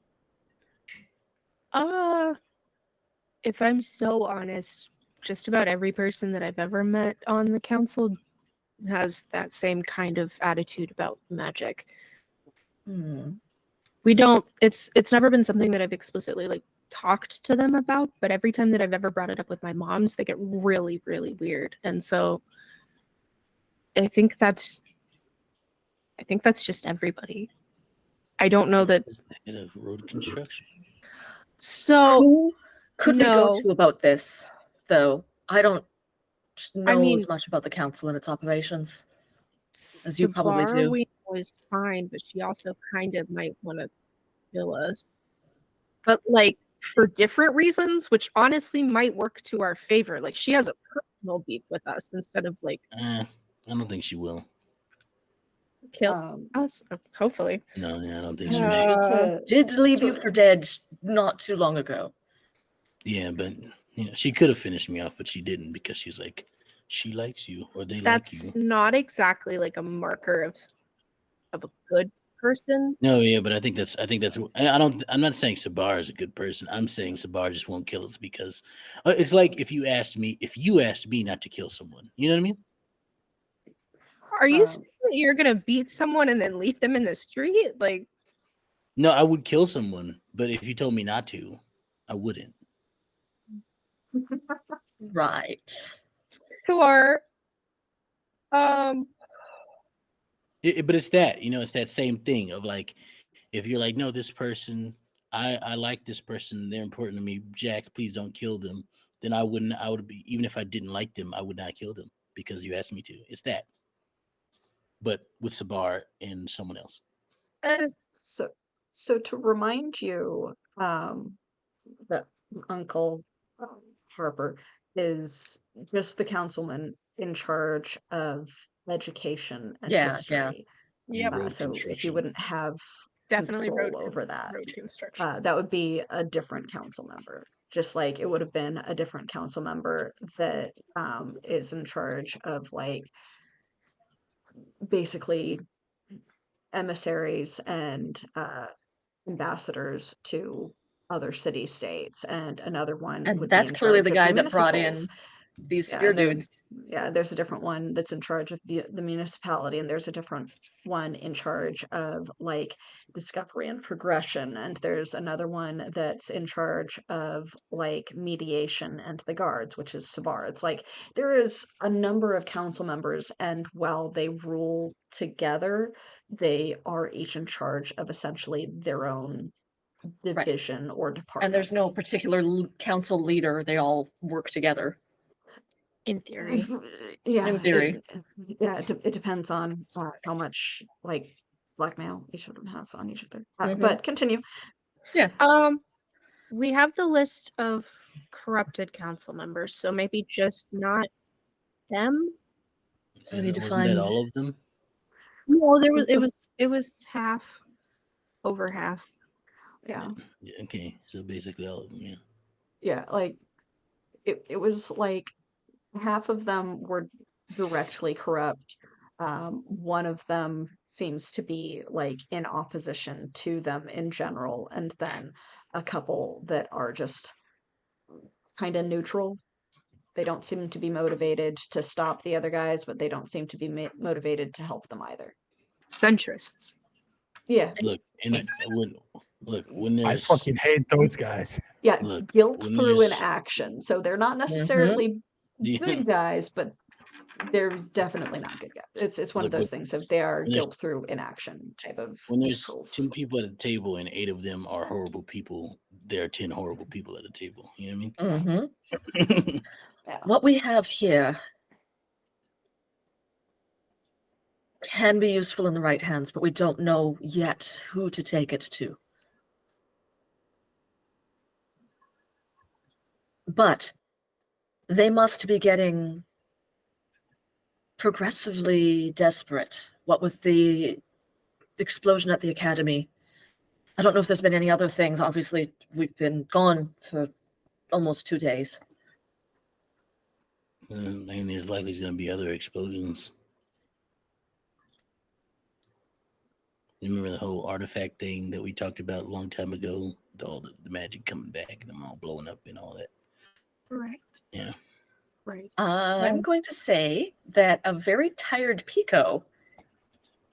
If I'm so honest, just about every person that I've ever met on the council has that same kind of attitude about magic. We don't it's never been something that I've explicitly like talked to them about, but every time that I've ever brought it up with my moms, they get really, really weird. And so I think that's just everybody. I don't know that. Who's the head of road construction? So Who could we go no. to about this, though? I don't know mean- as much about the council and its operations as you probably Sabar do. we know is fine, but she also kind of might want to kill us. But like for different reasons, which honestly might work to our favor. Like she has a personal beef with us instead of like I don't think she will. kill us. Hopefully. No, yeah, I don't think she I will. need to Did leave you for dead not too long ago. Yeah, but she could have finished me off, but she didn't because she's like, she likes you or they That's like you. not exactly like a marker of a good person. No, yeah, but I think that's. I'm not saying Sabar is a good person. I'm saying Sabar just won't kill us because it's like if you asked me not to kill someone. You know what I mean? Are you saying that you're gonna beat someone and then leave them in the street? Like, No, I would kill someone, but if you told me not to, I wouldn't. Right. sure. But it's that, it's that same thing of like, if you're like, no, this person, I like this person, they're important to me. Jax, please don't kill them. Then I would be, even if I didn't like them, I would not kill them because you asked me to. It's that. But with Sabar and someone else. So to remind you, that Uncle Harper is just the councilman in charge of education and history. Yeah. So he wouldn't have Definitely control over that. road construction. That would be a different council member, just like it would have been a different council member that is in charge of like basically emissaries and ambassadors to other city states, and another one And would that's be in clearly charge the of guy the that brought in municipals. these Yeah, spear and then, dudes. there's a different one that's in charge of the municipality, and there's a different one in charge of like discovery and progression, and there's another one that's in charge of like mediation and the guards, which is Sabar. It's like there is a number of council members, and while they rule together, they are each in charge of essentially their own division or department. And there's no particular council leader. They all work together. In theory. Yeah, In theory. it depends on how much like blackmail each of them has on each other. Mhm. But continue. Yeah. We have the list of corrupted council members, so maybe just not them. So we need to Wasn't that find all of them? No, it was half, over half. Yeah, Okay, so basically all of them. Yeah. yeah, like it was like half of them were directly corrupt. One of them seems to be like in opposition to them in general, and then a couple that are just kind of neutral. They don't seem to be motivated to stop the other guys, but they don't seem to be motivated to help them either. Centrists. Yeah, Look, when I there's fucking hate those guys. yeah, Look, guilt when through in there's- action. So they're not necessarily Yeah. good guys, but they're definitely not good guys. It's one of Look, those things of they are when there's- guilt through inaction type of when there's neutrals. 10 people at a table and 8 of them are horrible people, there are 10 horrible people at a table. You know Mm-hmm. what I mean? Yeah. What we have here can be useful in the right hands, but we don't know yet who to take it to. But they must be getting progressively desperate. What with the explosion at the academy, I don't know if there's been any other things. Obviously, we've been gone for almost 2 days. And there's likely going to be other explosions. You remember the whole artifact thing that we talked about a long time ago? With all the magic coming back and them all blowing up and all that. Right. Yeah. Right. I'm going to say that a very tired Pico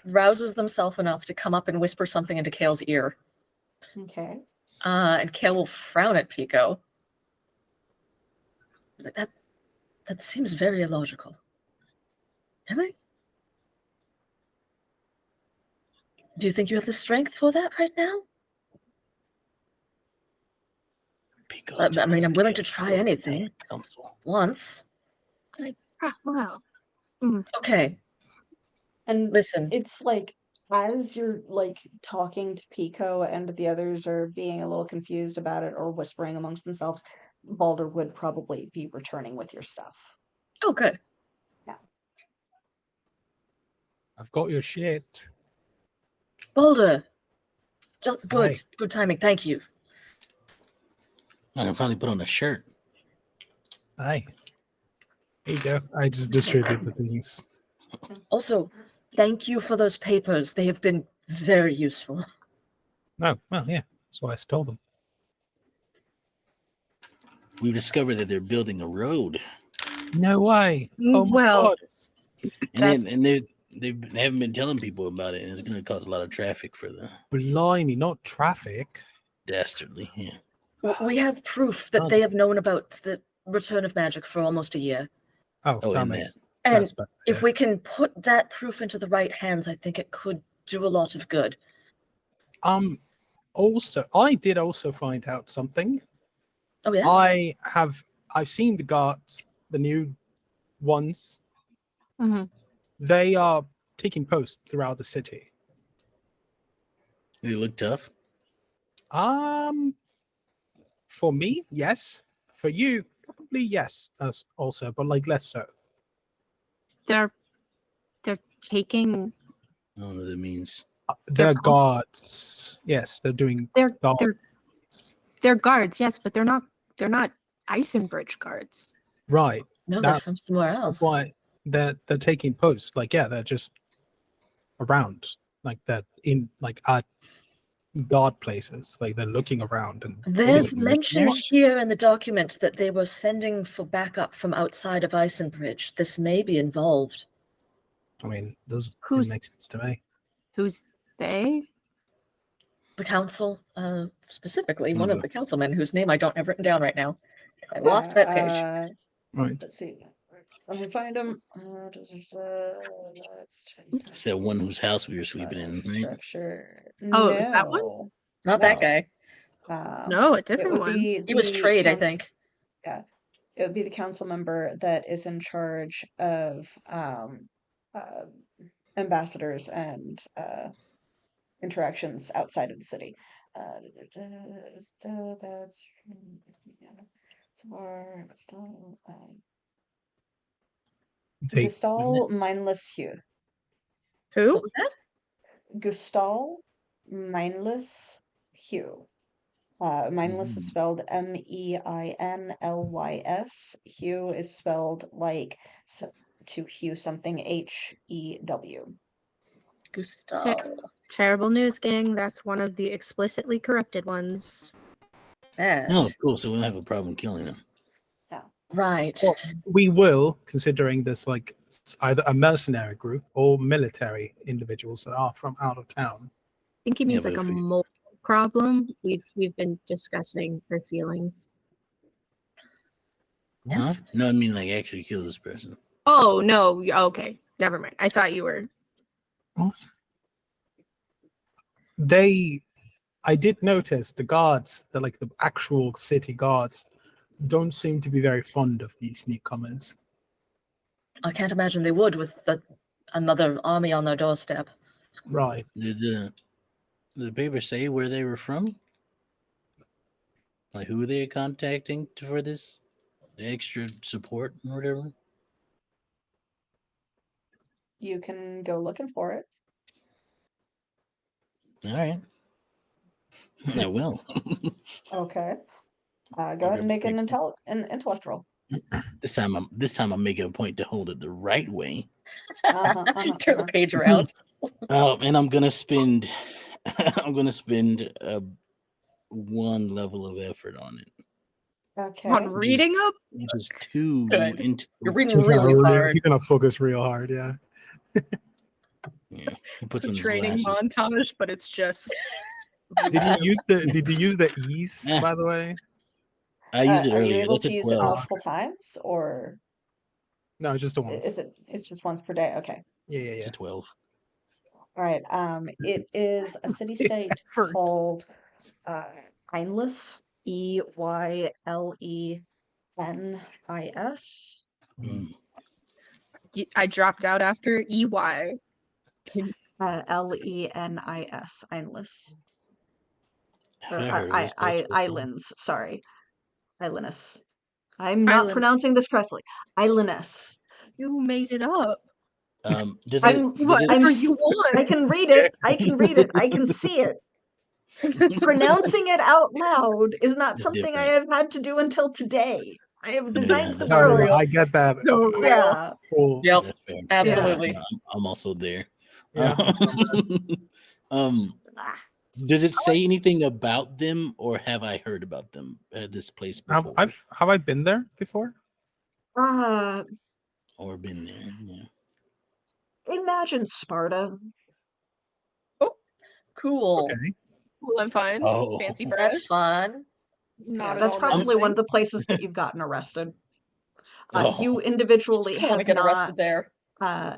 rouses themselves enough to come up and whisper something into Kale's ear. Okay. And Kale will frown at Pico. He's like, that seems very illogical. Really? Do you think you have the strength for that right now? I mean, I'm willing to try anything. Once. Well, And Okay, listen. it's like as you're like talking to Pico and the others are being a little confused about it or whispering amongst themselves, Balder would probably be returning with your stuff. Oh, good. I've got your shit. Boulder. Good. Aye. Good timing. Thank you. I can finally put on a shirt. Aye. There you go. I just distribute the things. Also, thank you for those papers. They have been very useful. Oh, well, yeah. That's why I stole them. We've discovered that they're building a road. No way. Oh my Well, god. And they haven't been telling people about it, and it's going to cause a lot of traffic for the Blimey, not traffic. dastardly. Yeah. We have proof that they have known about the return of magic for almost a year. Oh, Oh, that and makes And that's better. if we can put that proof into the right hands, I think it could do a lot of good. Also, I did also find out something. Oh, yes? I've seen the guards, the new ones. mhm. They are taking post throughout the city. They look tough. For me, yes. For you, probably yes, as also, but like less so. They're taking. I don't know what that means. They're close- guards. Yes, they're doing They're guards. they're guards, yes, but they're not Eisenbridge guards. Right. No, they're That's from somewhere else. why they're taking post. Like, yeah, they're just around. Like they're in like at guard places. Like they're looking around and There's What? mention here in the document that they were sending for backup from outside of Eisenbridge. This may be involved. I mean, those Who's- make sense to me. Who's they? The council, specifically one of the councilmen whose name I don't have written down right now. I lost that page. Right. Let's see. Let me find him. It's that one whose house we were sleeping in, right? Structure. Oh, is that one? No. Not that No. guy. No, a It different would one. be He was the trade, I council- think. Yeah, it would be the council member that is in charge of ambassadors and interactions outside of the city. That's They Gustal Mindless Hugh. Who? What was that? Gustal Mindless Hugh. Mindless is spelled Meinlys. Hugh is spelled like to hew something Hew. Gustav. Terrible news, gang. That's one of the explicitly corrupted ones. Bad. No, cool. So we don't have a problem killing them. Right. Well, we will, considering there's like either a mercenary group or military individuals that are from out of town. I think he means but like a if we- moral problem. We've been discussing her feelings. Huh? Yes. No, I mean like actually kill this person. Oh no. Okay, never mind. I thought you were. What? They, I did notice the guards, the actual city guards, don't seem to be very fond of these sneakcomers. I can't imagine they would with another army on their doorstep. Right. Did the paper say where they were from? Like who they contacting for this extra support or whatever? You can go looking for it. All right. I will. Okay. Go I'll ahead grab and make the an paper. intellect roll. This time I'm making a point to hold it the right way. Turn the page around. And I'm gonna spend one level of effort on it. Okay. On reading up? Which is two Good. into You're reading He's really hard. gonna focus real hard, yeah. yeah. He puts It's a on his training glasses. montage, but it's just. Did you use the ease, Yeah. by the way? I used it Are you earlier. able That's to a use it 12. multiple times, or No, just the is once. it's just once per day? Okay. Yeah, It's yeah, a 12. All right. It is a city-state Effort. called Einlis. Eylenis. Mm. I dropped out after EY. Lenis. Einlis. Have Or I heard of this place before? Islands. Sorry. Islanus. I'm not Island. pronouncing this correctly. Islanus. You made it up. Does I'm- it? Does it? I'm Whatever s- you want. I can read it. I can read it. I can see it. Pronouncing it out loud is not It's something I different. have had to do until today. I have Yeah, designed the that's No, world. I get that. So real. Yeah. Full. Yep, That's fair. absolutely. Yeah, I'm also there. Yeah. Um, Ah. does it say anything about them, or have I heard about them at this place before, Have I been there before? or been there? Yeah. Imagine Sparta. Cool. Okay. Cool, I'm fine. Oh, Fancy fresh. That's fun. Yeah, Not at that's all probably one menacing. of the places that you've gotten arrested. Oh. You individually Don't want to have get arrested not. there.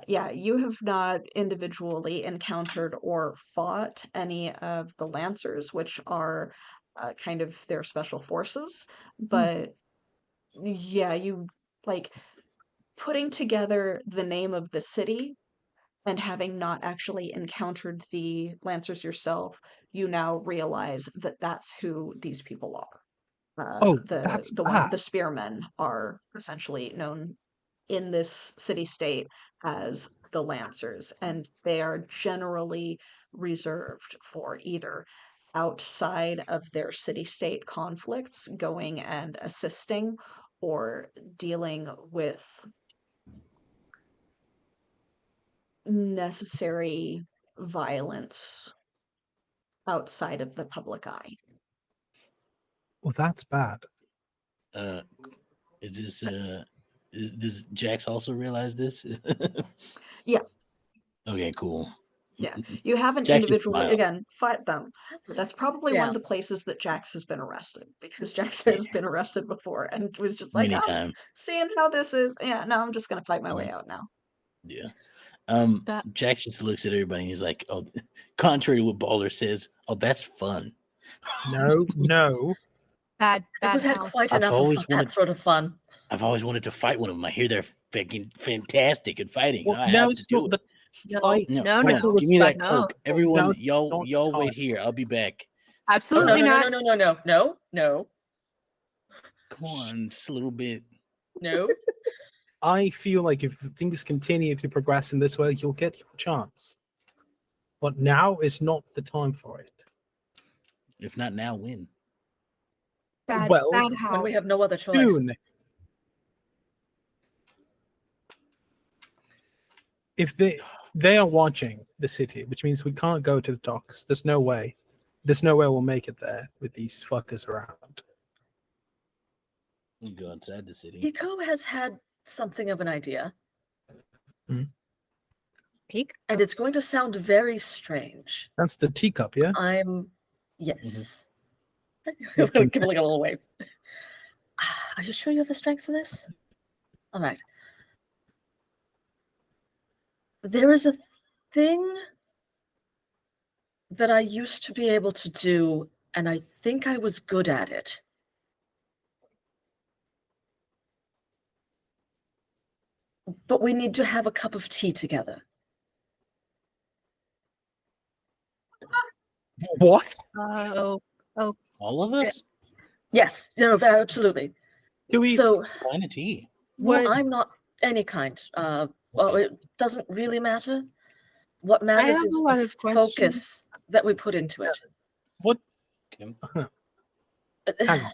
Yeah, you have not individually encountered or fought any of the Lancers, which are kind of their special forces. But yeah, you like putting together the name of the city and having not actually encountered the Lancers yourself, you now realize that that's who these people are. Oh, that's bad. The spearmen are essentially known in this city state as the Lancers, and they are generally reserved for either outside of their city state conflicts, going and assisting, or dealing with necessary violence outside of the public eye. Well, that's bad. Is this? Does Jax also realize this? Yeah. Okay. Cool. Yeah, you haven't Jax just individually, smiled. again, fought them. But that's probably one Yeah. of the places that Jax has been arrested, because Jax has been arrested before and was just like, Many I'm times. seeing how this is. Yeah, no, I'm just gonna fight my way Mhm. out now. Yeah. That- Jax just looks at everybody and he's like, "Oh, contrary to what Balder says, oh, that's fun." No. Bad We've had house. quite I've enough always of that wanted- sort of fun. I've always wanted to fight one of them. I hear they're fucking fantastic at fighting. Well, I no, have it's to do not it. No, I- No, no, hold no. on. Give me that No. Coke. Everyone, No, y'all don't wait touch. here. I'll be back. Oh, Absolutely not. No. Come on, just a little bit. No. I feel like if things continue to progress in this way, you'll get your chance. But now is not the time for it. If not now, when? Bad Well, house. When we have no other choice. Soon. If they are watching the city, which means we can't go to the docks. There's no way. There's no way we'll make it there with these fuckers around. You go outside the city. Nico has had something of an idea, Peek. and it's going to sound very strange. That's the teacup, yeah? Yes. You can- Give it like a little wave. Are you sure you have the strength for this? All right. There is a thing that I used to be able to do, and I think I was good at it. But we need to have a cup of tea together. What? Oh, All of us? Yes, absolutely. Do we? So, Kind of tea. well, what? I'm not any kind. Well, it doesn't really matter. What I matters have is a lot the of questions. focus that we put into it. What? Okay. Hang on.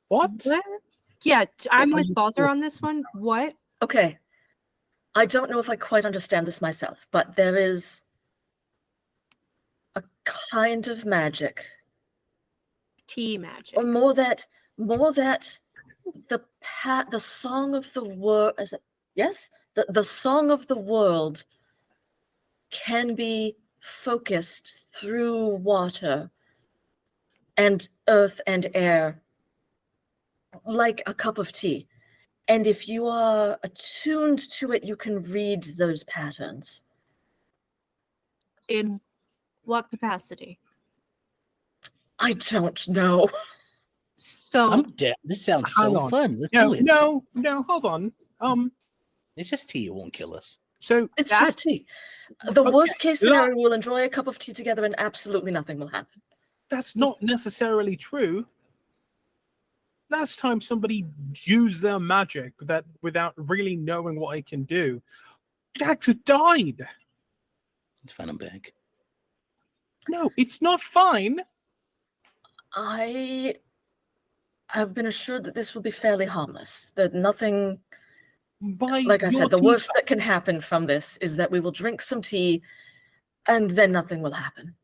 What? What? Yeah, I'm Are with you Balzer sure? on this one. What? Okay. I don't know if I quite understand this myself, but there is a kind of magic, Tea magic. or more that the song of the world, is it? Yes, the song of the world can be focused through water and earth and air, like a cup of tea. And if you are attuned to it, you can read those patterns. In what capacity? I don't know. So I'm down. This sounds Hang so on. fun. Let's No, do it. no, hold on. It's just tea. It won't kill us. So It's That's- just tea. The Okay, worst case la- scenario, we'll enjoy a cup of tea together and absolutely nothing will happen. that's not necessarily true. Last time somebody used their magic that without really knowing what it can do, Jax died. It's fine. I'm back. No, it's not fine. I have been assured that this will be fairly harmless. That nothing, By like I your said, the tea worst cup. that can happen from this is that we will drink some tea and then nothing will happen.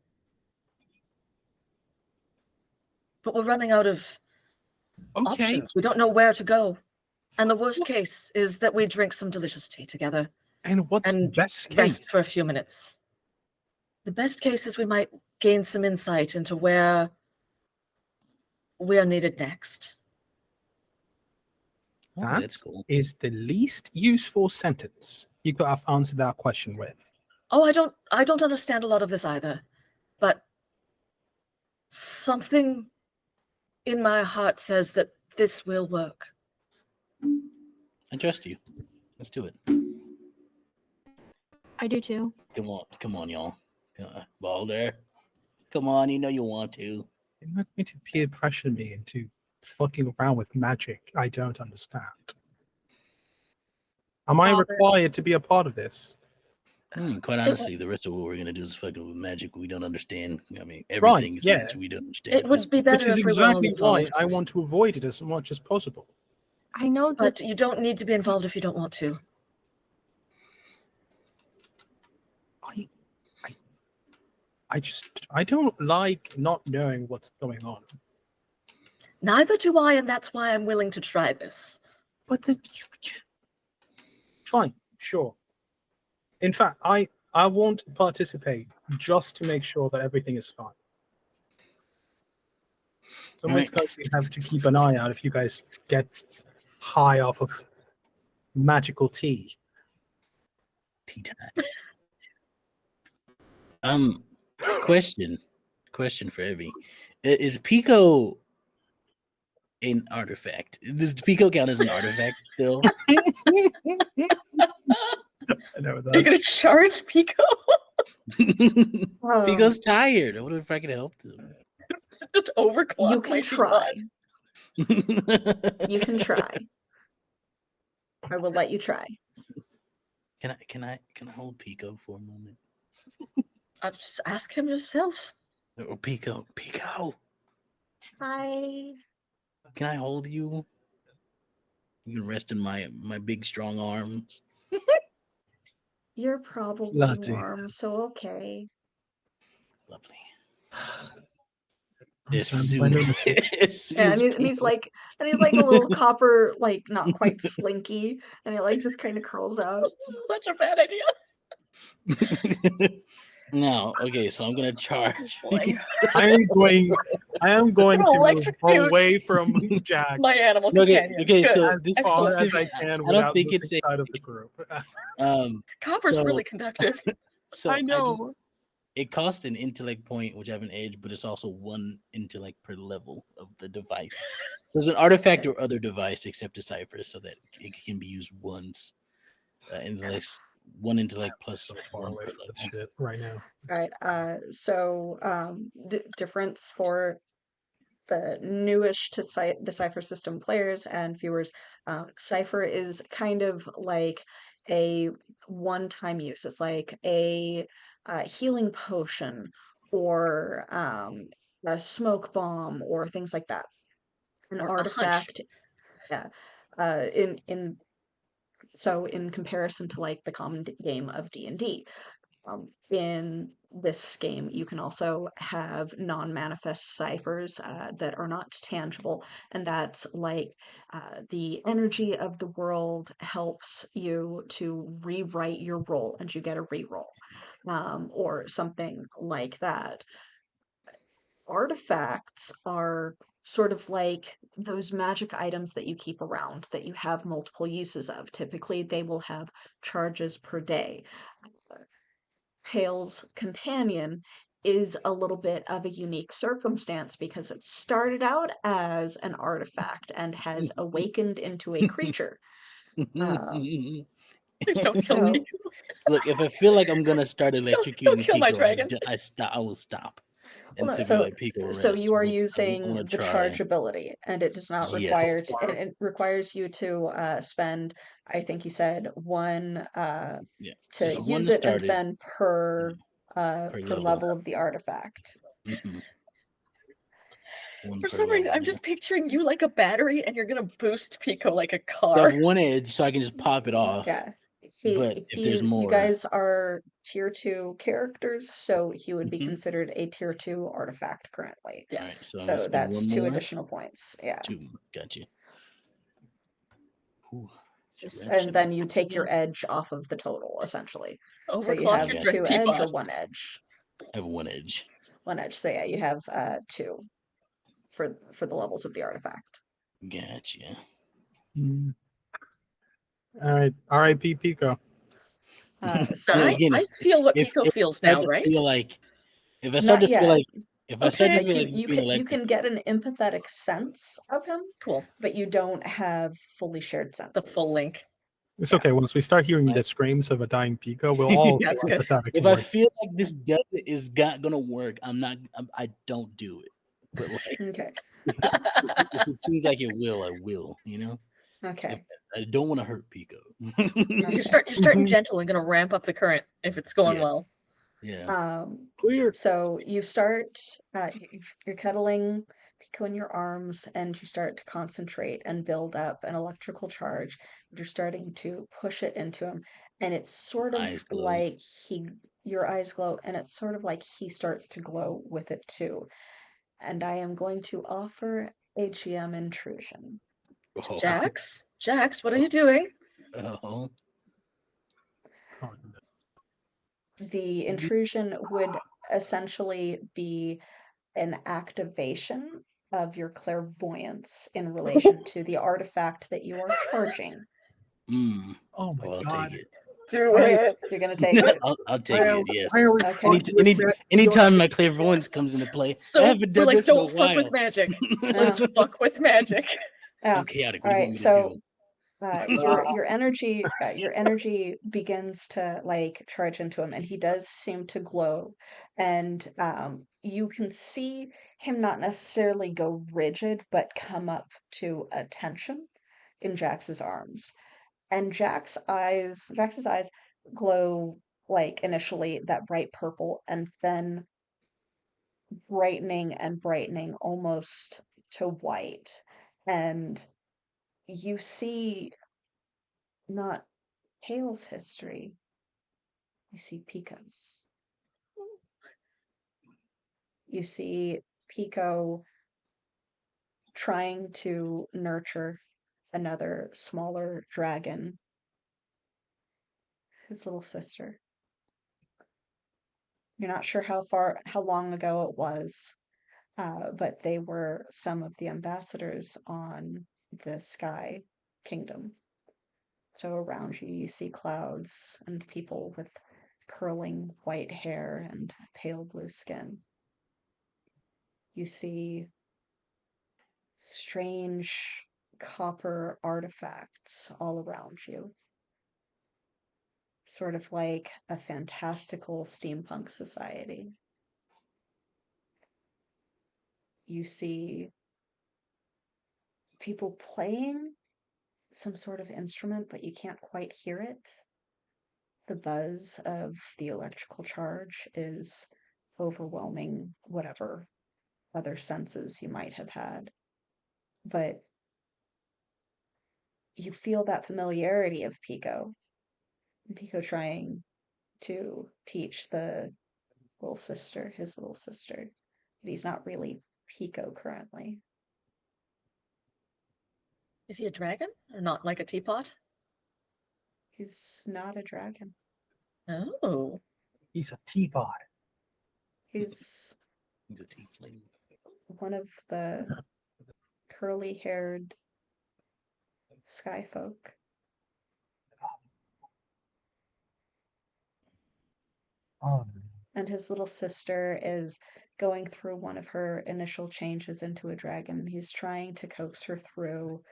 But we're running out of Okay, options. We don't know where to go. And the worst case is that we drink some delicious tea together and what's the and best case? rest for a few minutes. The best case is we might gain some insight into where we are needed next. Oh, That that's cool. is the least useful sentence you could have answered that question with. Oh, I don't understand a lot of this either. But something in my heart says that this will work. I trust you. Let's do it. I do too. Come on, y'all. Balder. Come on, you know you want to. You're not going to peer pressure me into fucking around with magic. I don't understand. Am I Balder. required to be a part of this? Quite honestly, the rest of what we're gonna do is fucking with magic we don't understand. I mean, everything is yeah. magic we don't understand. It would be Which better is if we were all exactly why involved. I want to avoid it as much as possible. I know that But you don't need to be involved if you don't want to. I don't like not knowing what's going on. Neither do I, and that's why I'm willing to try this. But then, fine, sure. In fact, I won't participate just to make sure that everything is fine. Somebody's going to have to keep an eye out if you guys get high off of magical tea. Tea time. Question for Evie: Is Pico an artifact? Does Pico count as an artifact still? I know Are you that's gonna charge Pico? Pico's tired. I wonder if I can help them. Overclock. You can try. You can try. I will let you try. Can I hold Pico for a moment? Just ask him yourself. Oh, Pico. Hi. Can I hold you? You can rest in my big strong arms. You're probably Bloody. warm, so okay. Lovely. I'm As sorry, soon, as soon as And he's Pico- like a little copper, like not quite slinky, and it like just kind of curls out. This is such a bad idea. No, okay, so I'm gonna charge. Boy. I am going to move Electrocute away from Jack My animal Okay, companion. okay, Good. so as this far as specific- I can I don't without think losing it's a- sight of the group. um Copper's so- really conductive. so I know. It costs an intellect point, which I have an edge, but it's also 1 intellect per level of the device. So it's an artifact or other device except decipher, so that it can be used once. Intellect, 1 intellect I'm plus so far 1 away per from this level. shit right now. Right. So difference for the newish to Decipher system players and viewers, Cypher is kind of like a one-time use. It's like a healing potion or a smoke bomb or things like that. An Or a hunch. artifact, yeah. In comparison to like the common game of D&D, in this game, you can also have non-manifest ciphers that are not tangible, and that's like the energy of the world helps you to rewrite your role, and you get a reroll, or something like that. Artifacts are sort of like those magic items that you keep around that you have multiple uses of. Typically, they will have charges per day. Hale's companion is a little bit of a unique circumstance because it started out as an artifact and has awakened into a creature. Um, Please don't kill so, me. Look, if I feel like I'm gonna start Don't electrocuting kill my Pico, dragon. I will stop well, and no, simply so let Pico so rest. you are But I using want to the try. charge ability, and it does not require Yes. it requires you to spend. I think you said one Yeah. to Just 1 use to it, and start it then per per per level. level of the artifact. hmm 1 For per some reason, level. I'm just picturing you like a battery and you're gonna boost Pico like a So I have car. 1 edge, so I can just pop it off. Yeah. But if there's You more, guys are tier 2 characters, so he would be Mhm. considered a tier 2 artifact currently. all right. Yes. So I'm gonna So spend that's 1 2 more. additional points. Yeah. 2. Got you. Ooh, It's just And then you take yeah. your edge off of the total, essentially. So you Overclock have your Yeah. 2 edge or teapot. 1 edge. I have 1 edge. 1 edge. So yeah, you have 2 for the levels of the artifact. Gotcha. Mm. All right, R.I.P. Pico. So Now again, I feel what if Pico if feels I start now, to right? feel like if I start not to feel yet. like if I start to Okay. feel Like like he's you being you can electrocuted, get an empathetic sense of him, Cool. but you don't have fully shared The full senses. link. It's Yeah. okay. Once we start hearing I- the screams of a dying Pico, we'll all That's feel good. empathetic if I towards. feel like this is not gonna work, I don't do it. But like Okay. if it seems like it will, I will. Okay. If I don't want to hurt Pico. You're starting gentle and gonna ramp up the current if it's going Yeah. well. Yeah. Clear. So you start, you're cuddling Pico in your arms, and you start to concentrate and build up an electrical charge. You're starting to push it into him, and it's sort of Eyes glow. like your eyes glow, and it's sort of like he starts to glow with it too. And I am going to offer a GM intrusion. Oh. Jax, what are you doing? Oh. Oh, no. The intrusion would essentially be an activation of your clairvoyance in relation to the artifact that you are charging. Mm. Oh my I'll god. take it. Do Why- it. You're gonna take it. I'll take Why are, it. Yes. why are we Okay. fucking with that? Anytime my clairvoyance comes into play, I So haven't we're done like, this in a don't fuck with while. magic. Oh, Let's fuck with magic. yeah. I'm chaotic. All What do you right. want me to So do? your energy begins to like charge into him, and he does seem to glow, and you can see him not necessarily go rigid, but come up to attention in Jax's arms. And Jax's eyes glow like initially that bright purple, and then brightening and brightening almost to white. And you see not Hale's history, you see Pico's. You see Pico trying to nurture another smaller dragon, his little sister. You're not sure how long ago it was, but they were some of the ambassadors on the Sky Kingdom. So around you, you see clouds and people with curling white hair and pale blue skin. You see strange copper artifacts all around you, sort of like a fantastical steampunk society. You see people playing some sort of instrument, but you can't quite hear it. The buzz of the electrical charge is overwhelming whatever other senses you might have had. But you feel that familiarity of Pico. Pico trying to teach the little sister, his little sister, that he's not really Pico currently. Is he a dragon or not like a teapot? He's not a dragon. Oh. He's a teapot. He's He's a tiefling. one of the curly-haired sky folk. Oh, And his little sister is going through one of her initial changes into a dragon, and he's trying to coax her through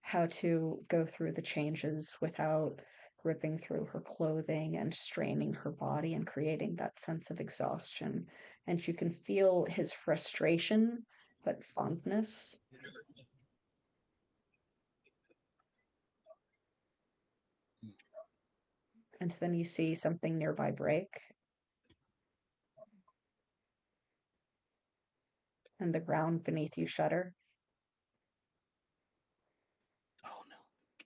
how to go through the changes without ripping through her clothing and straining her body and creating that sense of exhaustion. And you can feel his frustration, but fondness. And then you see something nearby break, and the ground beneath you shudder. Oh no,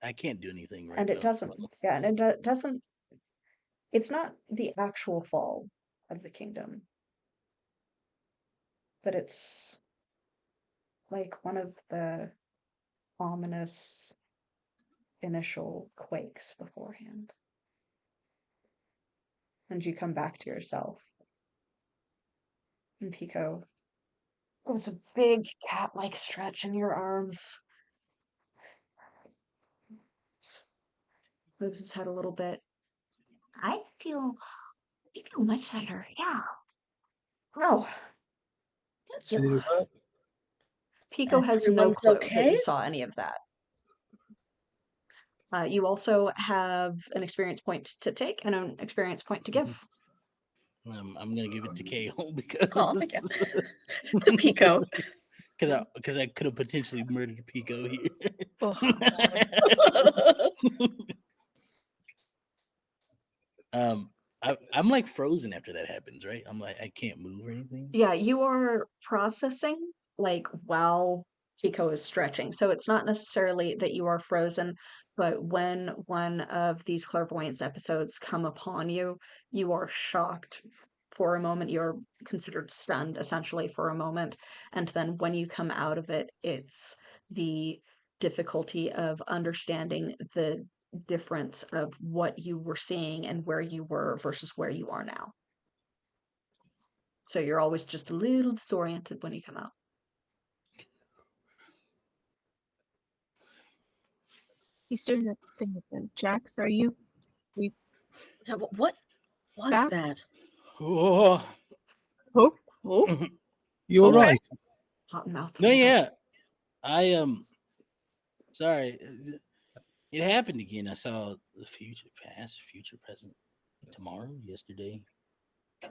I can't do anything right And it now. doesn't, yeah, and it doesn't, it's not the actual fall of the kingdom, but it's like one of the ominous initial quakes beforehand. And you come back to yourself. And Pico gives a big cat-like stretch in your arms. Moves his head a little bit. I feel much better, yeah. Oh, thank Ready you. to what? Pico has no Everyone's clue that okay? you saw any of that. You also have an experience point to take and an experience point to give. I'm gonna give it to KO because Oh, thank you. Pico. because I could have potentially murdered Pico here. Oh, I'm like frozen after that happens, right? I'm like I can't move or anything. Yeah, you are processing like while Pico is stretching. So it's not necessarily that you are frozen, but when one of these clairvoyance episodes come upon you, you are shocked for a moment. You're considered stunned essentially for a moment. And then when you come out of it, it's the difficulty of understanding the difference of what you were seeing and where you were versus where you are now. So you're always just a little disoriented when you come out. He's doing that thing again. Jax, are you? Yeah, what was Back? that? Oh, Oh, oh. You're Okay. right. Hot mouth. no, yeah, I sorry, it happened again. I saw the future past, future present, tomorrow, yesterday.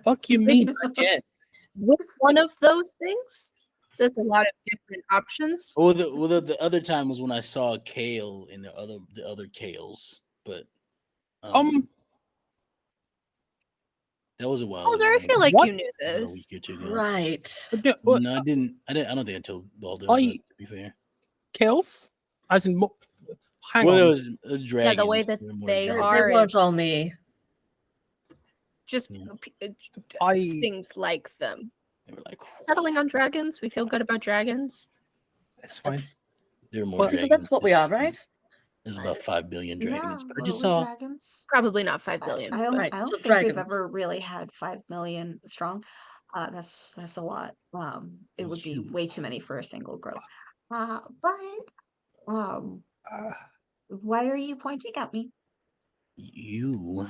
Fuck you mean again? Which one of those things? There's a lot of different options. Well, the other time was when I saw Kale and the other Kales, but that was a while Balder, I ago. feel like What? you knew About a this. week or two ago. Right. No, I didn't. I don't think I told Balder. Oh, But, you- to be fair, Kills? As in, hang well, on. there was dragons. Yeah, the way that There were more they They dragons. weren't all me. Just Yeah. I things like them. They were like, Settling on dragons. We feel good about dragons. That's fine. That's, there were more Well, dragons. that's what we It's are, just- right? There's about 5 billion dragons, Yeah, but I just little saw. dragons. Probably not 5 billion. I don't, Right, I don't so think we've dragons. ever really had 5 million strong. That's a lot. It would be Huge. way too many for a single grove. But Uh, why are you pointing at me? You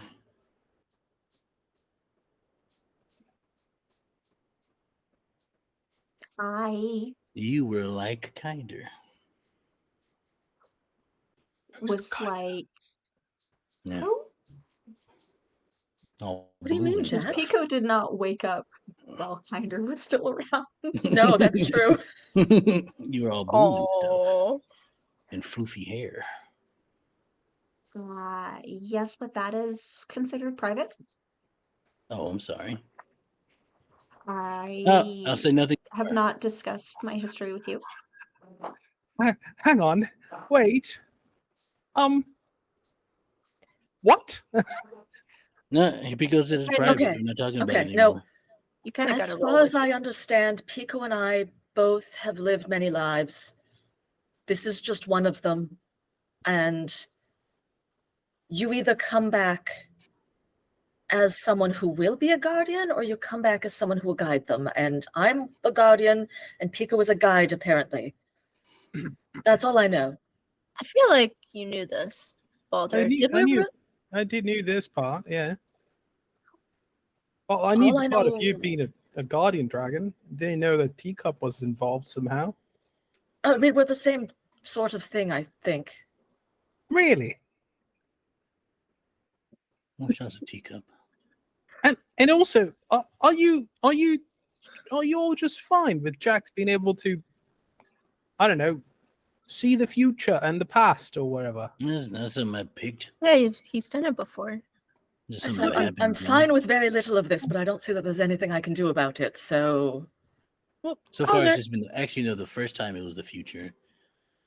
I You were like kinder. Who's the was guy? like, Yeah. who? All What do you blue mean, and Because Jack? stuff. Pico did not wake up while Kinder was still around. No, that's true. You were all blue and stuff. Oh, And floofy hair. Yes, but that is considered private. Oh, I'm sorry. I I'll say nothing have more. not discussed my history with you. Hang on. Wait. What? No, because it is Right, private. okay, We're not talking about okay, it no. anymore. you kind of got As to far roll as with I it. understand, Pico and I both have lived many lives. This is just one of them. And you either come back as someone who will be a guardian, or you come back as someone who will guide them. And I'm a guardian, and Pico is a guide, apparently. That's all I know. I feel like you knew this, Balder. Did we? I did knew this part, yeah. Well, I knew All the I part of know- you being a guardian dragon. Didn't know that Teacup was involved somehow. I mean, we're the same sort of thing, I think. Really? Watch out, a teacup. And also, are you all just fine with Jax being able to, I don't know, see the future and the past or whatever? That's not something I picked. Yeah, he's done it before. Just I something said that I'm happened. fine with very little of this, but I don't see that there's anything I can do about it. So Well, so far Balder. it's just been actually no. The first time it was the future.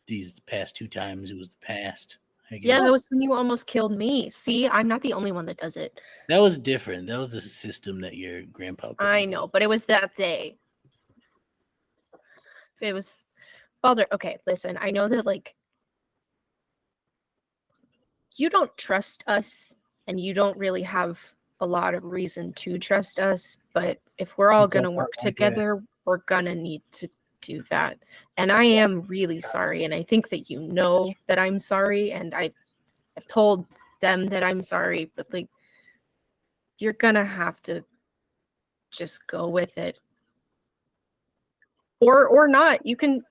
These past 2 times it was the past. I guess. Yeah, that was when you almost killed me. See, I'm not the only one that does it. That was different. That was the system that your grandpa. put I in know, place. but it was that day. It was Balder. Okay, listen. I know that like you don't trust us, and you don't really have a lot of reason to trust us. But if we're all You got gonna that work right, yeah. together, we're gonna need to do that. And I am really sorry, and I think that you know that I'm sorry, and I've told them that I'm sorry, but like you're gonna have to just go with it. Or not. You can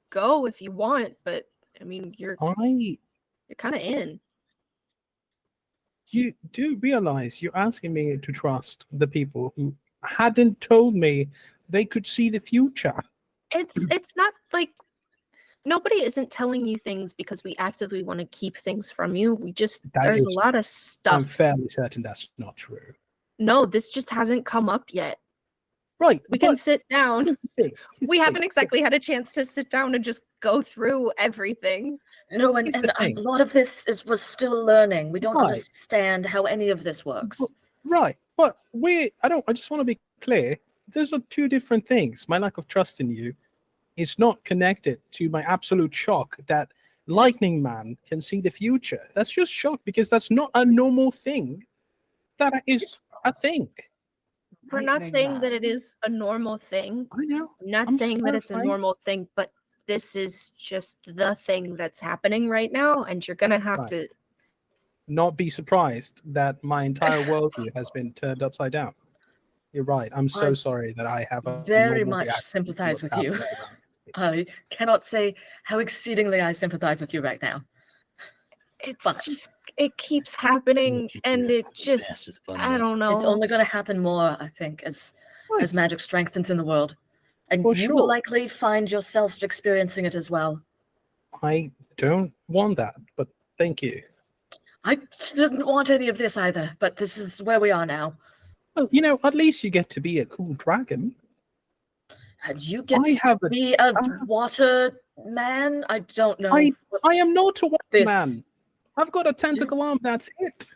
go if you want, but I mean you're kind of in. You do realize you're asking me to trust the people who hadn't told me they could see the future. It's not like nobody isn't telling you things because we actively want to keep things from you. We just there's a lot of I'm stuff. fairly certain that's not true. No, this just hasn't come up yet. Right. We can sit down. Here's the thing. We haven't exactly had a chance to sit down and just go through everything. no, Here's the and thing. a lot of this was still learning. We don't Right. understand how any of this works. Right. But I just want to be clear. Those are 2 different things. My lack of trust in you is not connected to my absolute shock that Lightning Man can see the future. That's just shock because that's not a normal thing. That is a thing. We're not saying that it is a normal thing. I know. I'm not I'm saying that it's a terrified. normal thing, but this is just the thing that's happening right now, and you're gonna have Right. to. Not be surprised that my entire worldview has been turned upside down. You're right. I'm so I sorry that I have a very normal much reaction to sympathize what's with you. happening around me. I cannot say how exceedingly I sympathize with you right now. It's But just it keeps happening, and it just I don't know. it's only going to happen more, I think, as Right. magic strengthens in the world, and For you will sure. likely find yourself experiencing it as well. I don't want that, but thank you. I didn't want any of this either, but this is where we are now. Well, at least you get to be a cool dragon. And you get I have to a- be a water man? I don't know. I am not a water this? man. I've got a tentacle arm. That's it.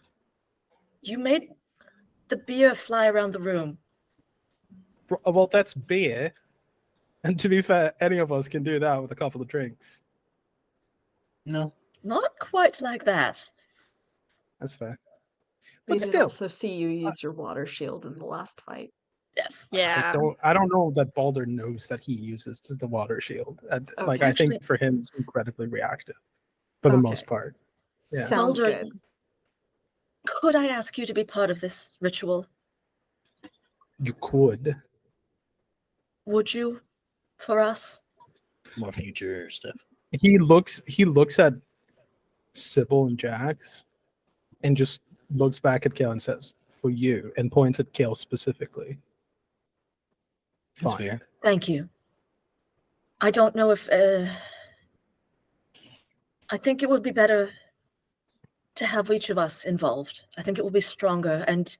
You made the beer fly around the room. Well, that's beer. And to be fair, any of us can do that with a couple of drinks. No. Not quite like that. That's fair. We But did still, also see you use your water shield in the last fight. Yes. Yeah. I don't know that Balder knows that he uses the water shield. Like, Okay. I think for him, it's incredibly reactive for the most Okay. part. Yeah. Sounds Balder, good. could I ask you to be part of this ritual? You could. Would you? for us? More future stuff. He looks at Sybil and Jax and just looks back at Kale and says, "For you," and points at Kale specifically. That's Fine. fair. Thank you. I don't know if... I think it would be better to have each of us involved. I think it will be stronger, and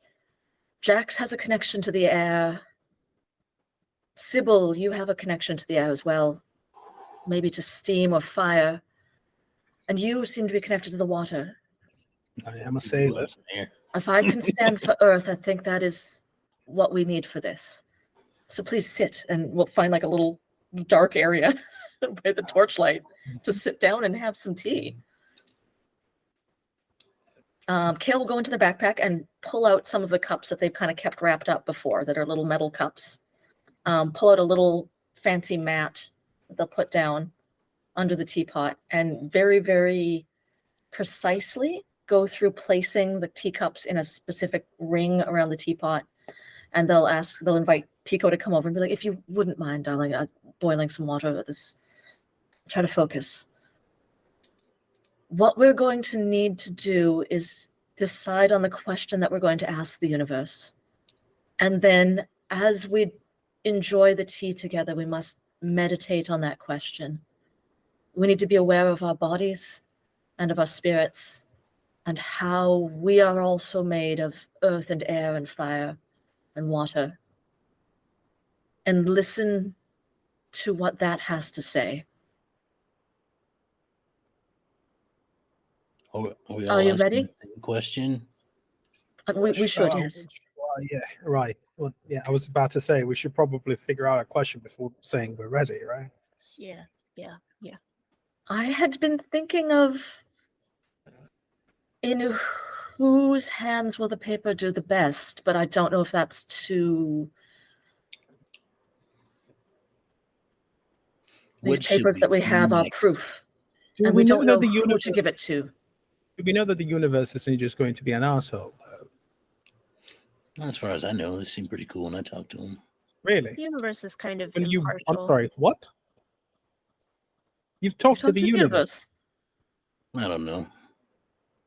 Jax has a connection to the air. Sybil, you have a connection to the air as well. Maybe to steam or fire. And you seem to be connected to the water. I am a sailor. If I can stand for Earth, I think that is what we need for this. So please sit, and we'll find like a little dark area by the torchlight to sit down and have some tea. Kale will go into the backpack and pull out some of the cups that they've kind of kept wrapped up before, that are little metal cups. Pull out a little fancy mat that they'll put down under the teapot, and very, very precisely go through placing the teacups in a specific ring around the teapot. And they'll invite Pico to come over and be like, "If you wouldn't mind, darling, boiling some water. Try to focus." What we're going to need to do is decide on the question that we're going to ask the universe. And then as we enjoy the tea together, we must meditate on that question. We need to be aware of our bodies and of our spirits and how we are also made of earth and air and fire and water. And listen to what that has to say. Are you ready? The same question? We should, yes. Yeah, right. Well, yeah, I was about to say we should probably figure out a question before saying we're ready, right? Yeah. I had been thinking of in whose hands will the paper do the best, but I don't know if that's too... These papers that we have are proof, and we don't know who to give it to. Do we know that the universe isn't just going to be an asshole, though? As far as I know, they seem pretty cool when I talk to them. Really? The universe is kind of I'm impartial. sorry, what? You've talked to the universe? I don't know.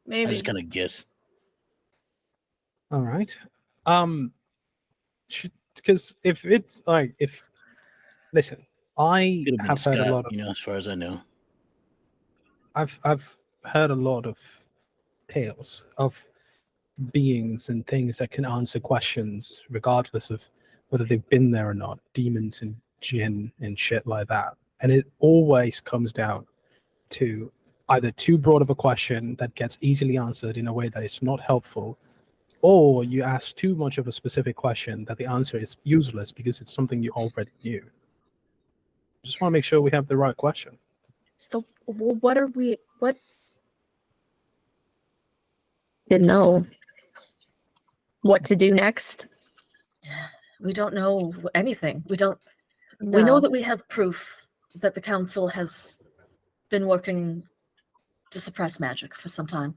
Maybe. I just kind of guess. All right. Because listen, I Could have been have Scott, heard a lot of, as far as I know. I've heard a lot of tales of beings and things that can answer questions regardless of whether they've been there or not, demons and jinn and shit like that. And it always comes down to either too broad of a question that gets easily answered in a way that is not helpful, or you ask too much of a specific question that the answer is useless because it's something you already knew. Just want to make sure we have the right question. So what didn't know what to do next. We don't know anything. We know that we have proof that the council has been working to suppress magic for some time.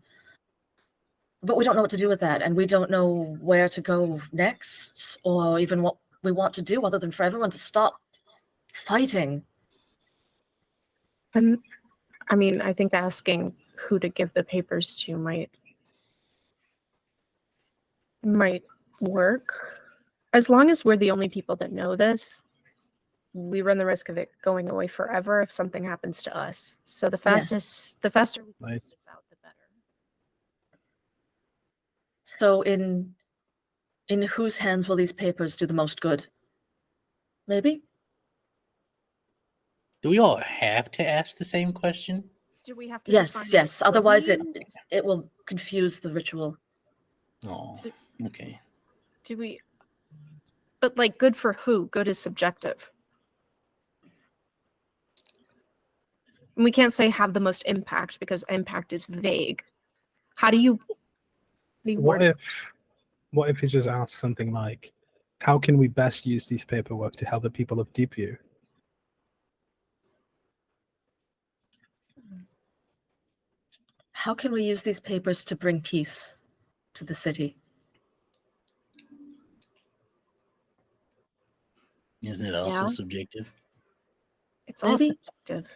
But we don't know what to do with that, and we don't know where to go next, or even what we want to do other than for everyone to stop fighting. I mean, I think asking who to give the papers to might work. As long as we're the only people that know this, we run the risk of it going away forever if something happens to us. So the faster we can get this out, the better. So in whose hands will these papers do the most good? Maybe? Do we all have to ask the same question? Do we have to? Yes. Otherwise, it will confuse the ritual. Oh, okay. Do we? But like, good for who? Good is subjective. And we can't say have the most impact because impact is vague. How do you? What if he just asks something like, "How can we best use these paperwork to help the people of Deepview?" How can we use these papers to bring peace to the city? Isn't it also subjective? It's all Maybe. subjective.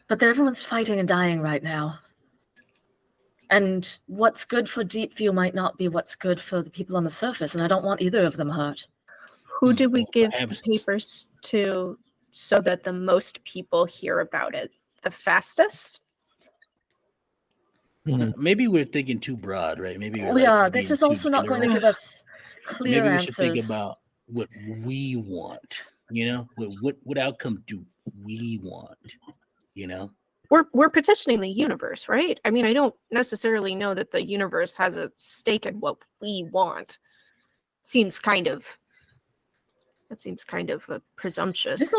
But everyone's fighting and dying right now. And what's good for Deepview might not be what's good for the people on the surface, and I don't want either of them hurt. Who did we Well, give the perhaps- papers to so that the most people hear about it? The fastest? Maybe we're thinking too broad, right? Maybe we're We are. like This being is too also not going to general. give us clear Maybe we should think answers. about what we want. You know, what outcome do we want? You know, We're petitioning the universe, right? I mean, I don't necessarily know that the universe has a stake in what we want. Seems kind of presumptuous.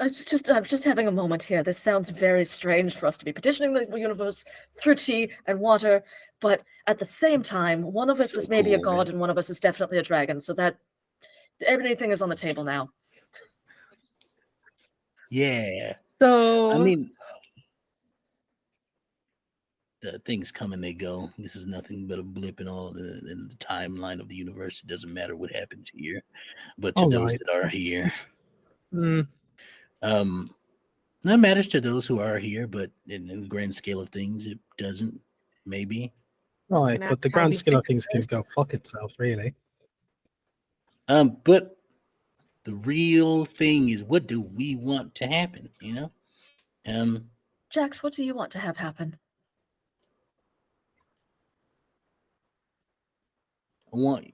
I'm just having a moment here. This sounds very strange for us to be petitioning the universe through tea and water, but at the same time, one of us So is maybe a cool, god man. and one of us is definitely a dragon. So that everything is on the table now. Yeah. So I mean, the things come and they go. This is nothing but a blip in the timeline of the universe. It doesn't matter what happens here, but to All those right. that are Let's here, just- that matters to those who are here. But in the grand scale of things, it doesn't. Maybe. All right, And but the that's how grand we scale of fix things can this. go fuck itself, really. But the real thing is, what do we want to happen? You know. Jax, what do you want to have happen? I want.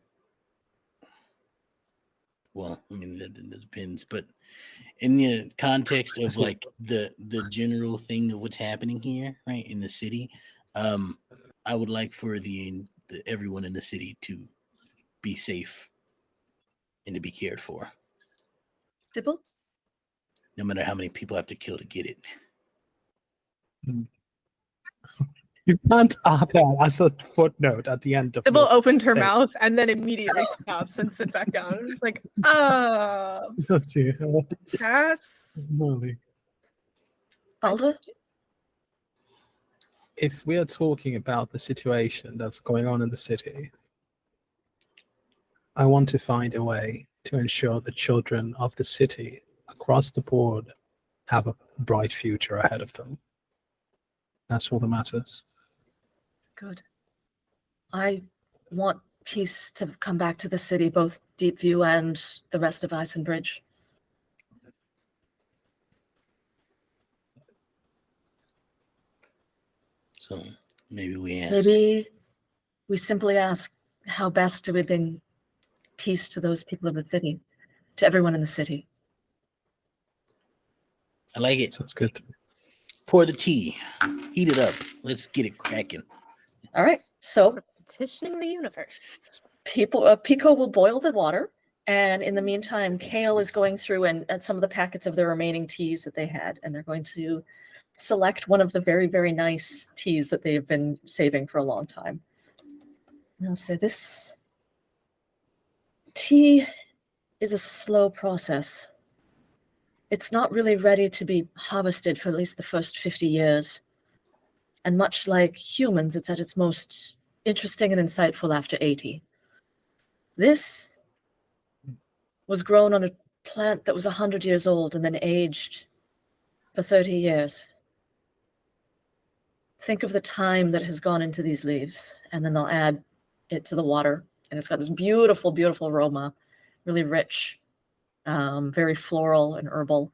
Well, I mean, that depends, but in the context of like the general thing of what's happening here, right, in the city, I would like for the everyone in the city to be safe and to be cared for, Sybil? no matter how many people I have to kill to get it. You can't add that as a footnote at the end of Sybil your opened her statement. mouth and then immediately stops and sits back down. It's like, that's Holy. Balder? If we are talking about the situation that's going on in the city, I want to find a way to ensure the children of the city across the board have a bright future ahead of them. That's all that matters. Good. I want peace to come back to the city, both Deepview and the rest of Isenbridge. So maybe we ask. Maybe we simply ask, how best do we bring peace to those people of the city, to everyone in the city? I like it. Sounds good. Pour the tea, heat it up. Let's get it cracking. All right. So petitioning the universe. Pico will boil the water, and in the meantime, Kale is going through and some of the packets of the remaining teas that they had, and they're going to select one of the very, very nice teas that they've been saving for a long time. And I'll say this tea is a slow process. It's not really ready to be harvested for at least the first 50 years. And much like humans, it's at its most interesting and insightful after 80. This was grown on a plant that was 100 years old and then aged for 30 years. Think of the time that has gone into these leaves, and then they'll add it to the water. And it's got this beautiful, beautiful aroma, really rich, very floral and herbal.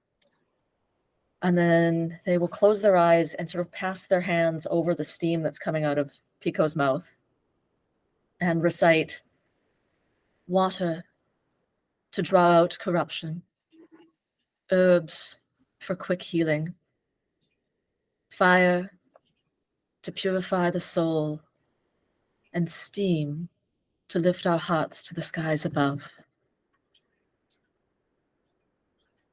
And then they will close their eyes and sort of pass their hands over the steam that's coming out of Pico's mouth and recite, water to draw out corruption, herbs for quick healing, fire to purify the soul, and steam to lift our hearts to the skies above.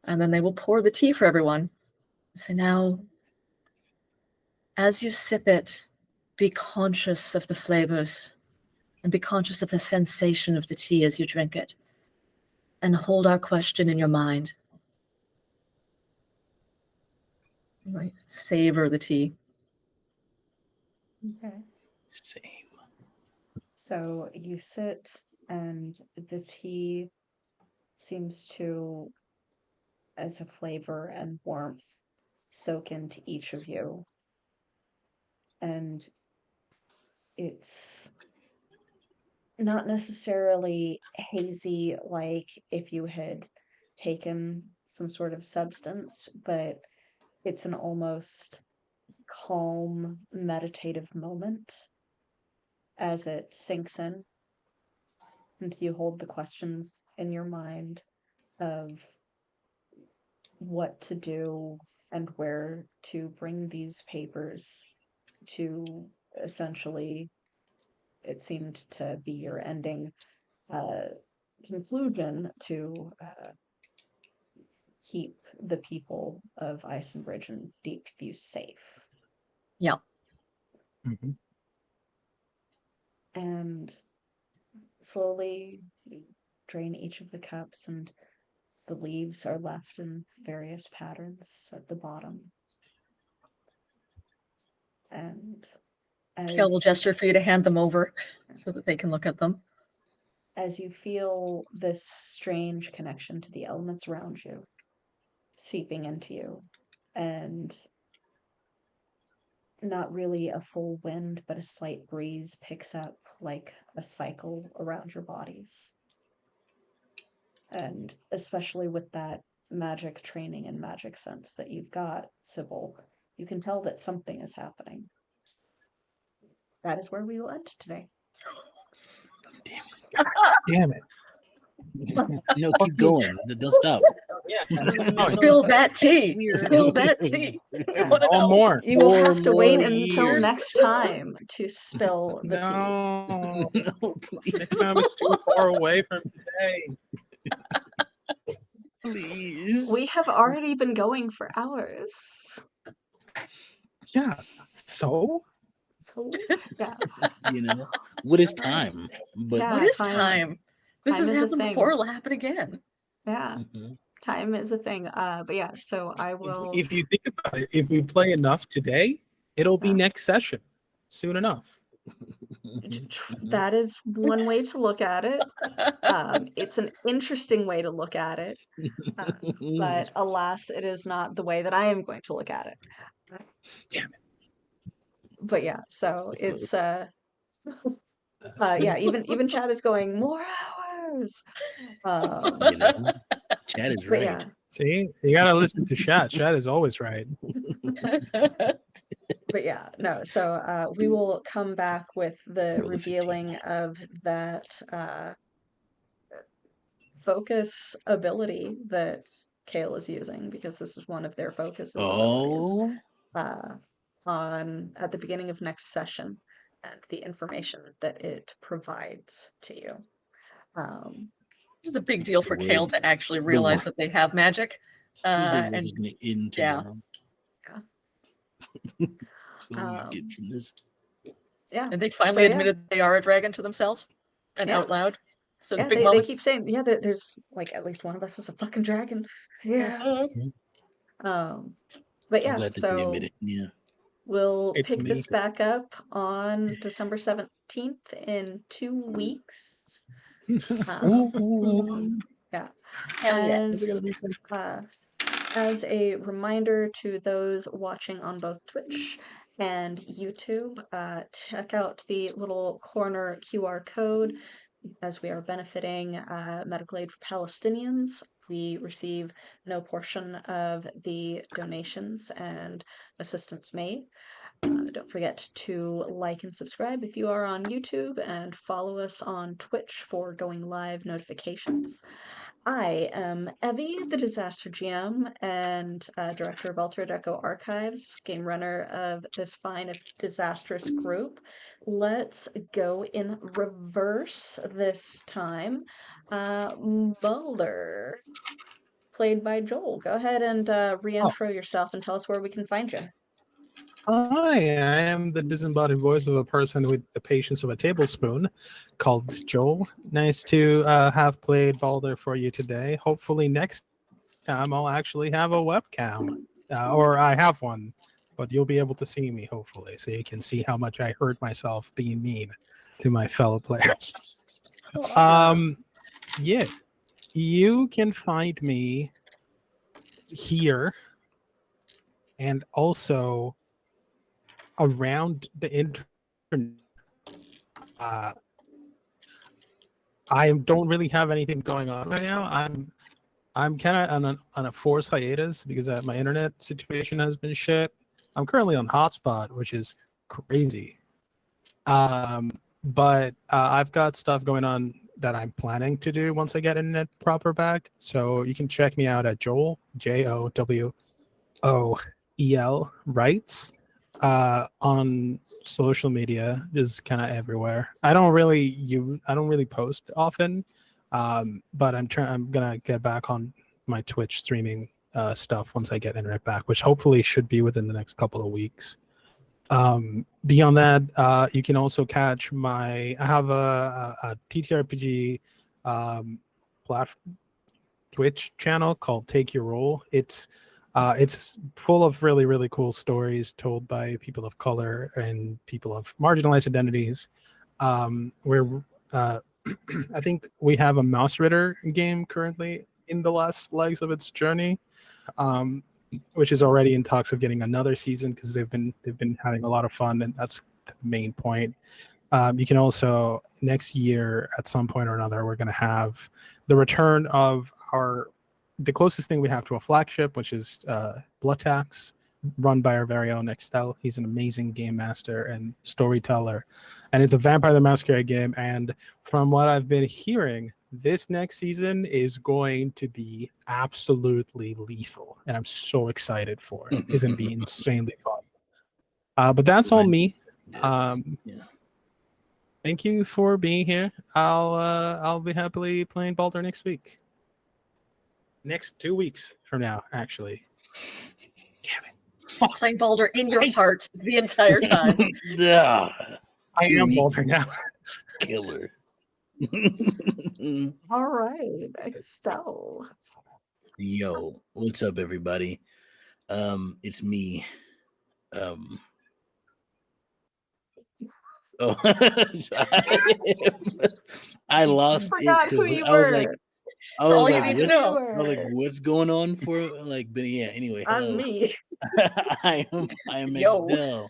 And then they will pour the tea for everyone. So now, as you sip it, be conscious of the flavors and be conscious of the sensation of the tea as you drink it. And hold our question in your mind. Like, savor the tea. Okay. Same. So you sit, and the tea seems to, as a flavor and warmth, soak into each of you. And it's not necessarily hazy like if you had taken some sort of substance, but it's an almost calm, meditative moment as it sinks in, and you hold the questions in your mind of what to do and where to bring these papers to. Essentially, it seemed to be your ending conclusion to keep the people of Icenbridge and Deepview safe. Yeah. Mhm. And slowly you drain each of the cups, and the leaves are left in various patterns at the bottom. And Kale will as gesture for you to hand them over so that they can look at them. as you feel this strange connection to the elements around you seeping into you, and not really a full wind, but a slight breeze picks up like a cycle around your bodies. And especially with that magic training and magic sense that you've got, Sybil, you can tell that something is happening. That is where we will end today. Damn it. No, keep going. Don't stop. Spill that tea. Weird. Spill that tea. We want to Or know. more. You will Four have to wait more until years. next time to spill the tea. No. No, please. Next time is too far away from today. Please. We have already been going for hours. Yeah. So? So, yeah. You know, what is time? But Yeah. What is time- time? This time has is a happened thing. before. It'll happen again. Yeah. Mhm. Time is a thing. But yeah, so I will. If you think about it, if we play enough today, it'll be Yeah. next session soon enough. That is one way to look at it. It's an interesting way to look at it. But alas, it is not the way that I am going to look at it. Damn it. But yeah, so it's Close. yeah, even Chad is going more hours. You know, Chad is But right. yeah, See, you gotta listen to Shat. Shat is always right. but yeah, no. So we will come back with the Roll a 15. revealing of that focus ability that Kale is using, because this is one of their focus abilities. Oh, On at the beginning of next session, and the information that it provides to you. It's a big deal for The Kale word- to actually the realize word- that they have magic. the world And is gonna end yeah. tomorrow. Yeah. So you get from this. Yeah. and they finally So, yeah. admitted they are a dragon to themselves and Yeah. out loud. So the Yeah, big they moment. keep saying, yeah, there's like at least one of us is a fucking dragon. Yeah. Mhm. But I'm yeah, glad that they so admit it. Yeah. we'll It's pick me. this back up on December 17th in 2 weeks. Yeah. Hell yeah. As a reminder to those watching on both Twitch and YouTube, check out the little corner QR code, as we are benefiting medical aid for Palestinians. We receive no portion of the donations and assistance made. Don't forget to like and subscribe if you are on YouTube, and follow us on Twitch for going live notifications. I am Evie, the Disaster GM and director of Altered Echo Archives, game runner of this fine if disastrous group. Let's go in reverse this time. Mulder, played by Joel. Go ahead and re-intro yourself and tell us where we can find you. Hi, I am the disembodied voice of a person with the patience of a tablespoon called Joel. Nice to have played Balder for you today. Hopefully next time I'll actually have a webcam, or I have one, but you'll be able to see me hopefully, so you can see how much I hurt myself being mean to my fellow players. Yeah, you can find me here and also around the internet. I don't really have anything going on right now. I'm kind of on a forced hiatus because my internet situation has been shit. I'm currently on hotspot, which is crazy. But I've got stuff going on that I'm planning to do once I get internet proper back. So you can check me out at Joel, JOWOEL, Writes, on social media, just kind of everywhere. I don't really post often, but I'm gonna get back on my Twitch streaming stuff once I get internet back, which hopefully should be within the next couple of weeks. Beyond that, you can also catch I have a TTRPG Twitch channel called Take Your Role. It's full of really, really cool stories told by people of color and people of marginalized identities. Where I think we have a Mouse Ritter game currently in the last legs of its journey, which is already in talks of getting another season because they've been having a lot of fun, and that's the main point. You can also next year at some point or another we're going to have the return of the closest thing we have to a flagship, which is Blood Tax, run by our very own Excel. He's an amazing game master and storyteller, and it's a Vampire the Masquerade game. And from what I've been hearing, this next season is going to be absolutely lethal, and I'm so excited for it. It's going to be insanely fun. But that's all me. Yeah. Thank you for being here. I'll be happily playing Baldur next week. Next 2 weeks from now, actually. Damn it. Playing Baldur in your heart the entire time. Yeah. I am Baldur now. Killer. All right, Estelle. Yo, what's up, everybody? It's me. Oh, I lost Forgot it. who you I was like, were. all you need to know. I was like, what's going on for but yeah, anyway, hello. On me. I am Yo. Excel.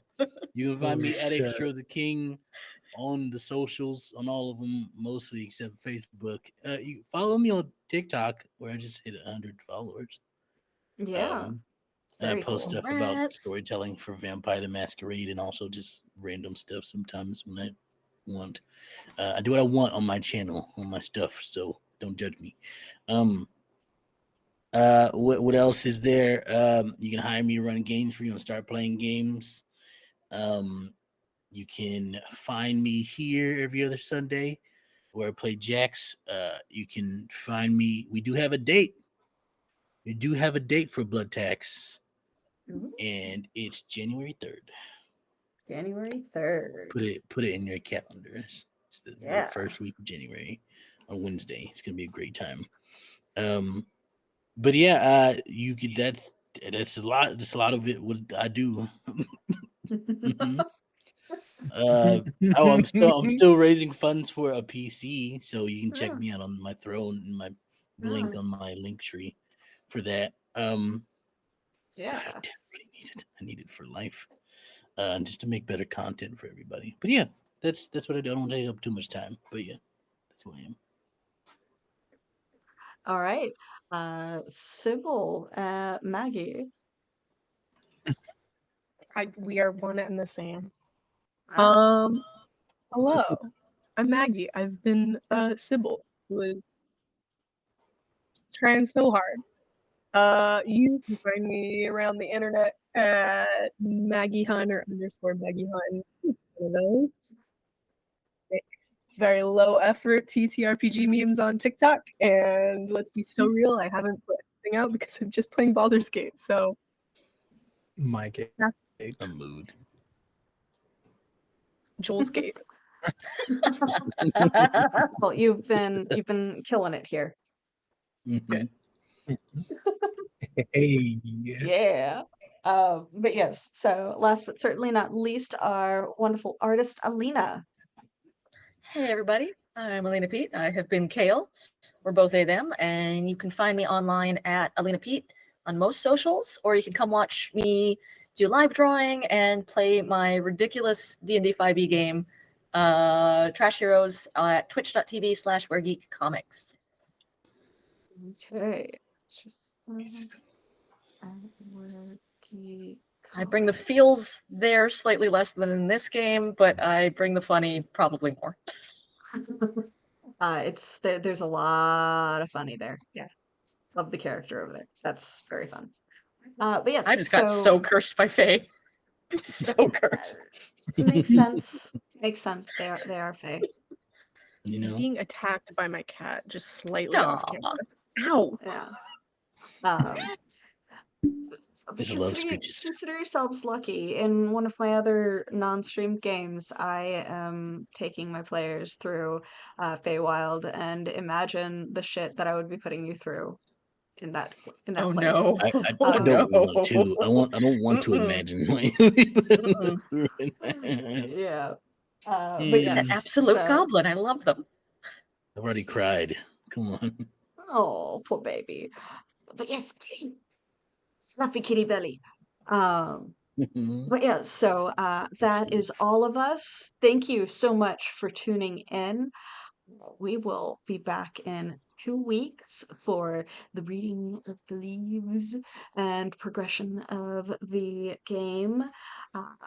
You can find Holy me at shit. Extra the King on the socials, on all of them, mostly except Facebook. You follow me on TikTok, where I just hit 100 followers. Yeah. It's And I very post cool. stuff about Congrats. storytelling for Vampire the Masquerade, and also just random stuff sometimes when I want. I do what I want on my channel, on my stuff, so don't judge me. What else is there? You can hire me to run games for you and start playing games. You can find me here every other Sunday where I play Jax. You can find me. We do have a date. We do have a date for Blood Tax, and it's January 3rd. January 3rd. Put it in your calendars. It's the first week of January on Wednesday. It's gonna be a great time. But yeah, you could. That's a lot. That's a lot of it. What I do. I'm still raising funds for a PC, so you can check me out on my throne and my link on my link tree for that. Yeah. I desperately need it. I need it for life, just to make better content for everybody. But yeah, that's what I do. I don't take up too much time, but yeah, that's who I am. All right. Sybil, Maggie. We are one and the same. Ah. Hello, I'm Maggie. I've been Sybil, who is trying so hard. You can find me around the internet at Maggie Hunt or _Maggie Hunt. One of those. Very low effort TTRPG memes on TikTok, and let's be so real, I haven't put anything out because I'm just playing Baldur's Gate. So My Gate. A mood. Joel's Gate. Well, you've been killing it here. Mm-hmm. Hey. Yeah. But yes, so last but certainly not least, our wonderful artist, Alina. Hey everybody, I'm Alina Pete. I have been Kale. We're both they, them, and you can find me online at Alina Pete on most socials, or you can come watch me do live drawing and play my ridiculous D&D 5e game, Trash Heroes, at twitch.tv/wheregeekcomics. Okay. I bring the feels there slightly less than in this game, but I bring the funny probably more. There's a lot of funny there. Yeah. Love the character over there. That's very fun. But yes, I just got so cursed by Faye. So cursed. Makes sense. Makes sense. They are Fae. You know, Being attacked by my cat just slightly off Aw. camera. Ow! Yeah. But It's love screeches. consider yourselves lucky. In one of my other non-streamed games, I am taking my players through Feywild, and imagine the shit that I would be putting you through in that Oh place. no. I Oh, don't no. want to. I don't want to Mm-mm. imagine. Yeah. But yes, Absolute so goblin. I love them. I've already cried. Come on. oh, poor baby. But yes, Snuffy kitty belly. But yeah, so that is all of us. Thank you so much for tuning in. We will be back in 2 weeks for the reading of the leaves and progression of the game.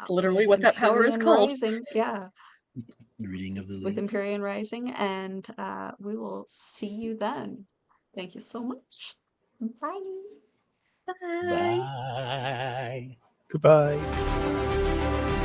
Literally With what that power is Empyrean called. Rising. Yeah, Reading of the with leaves. Empyrean Rising, and we will see you then. Thank you so much. Bye. Bye. Bye. Goodbye.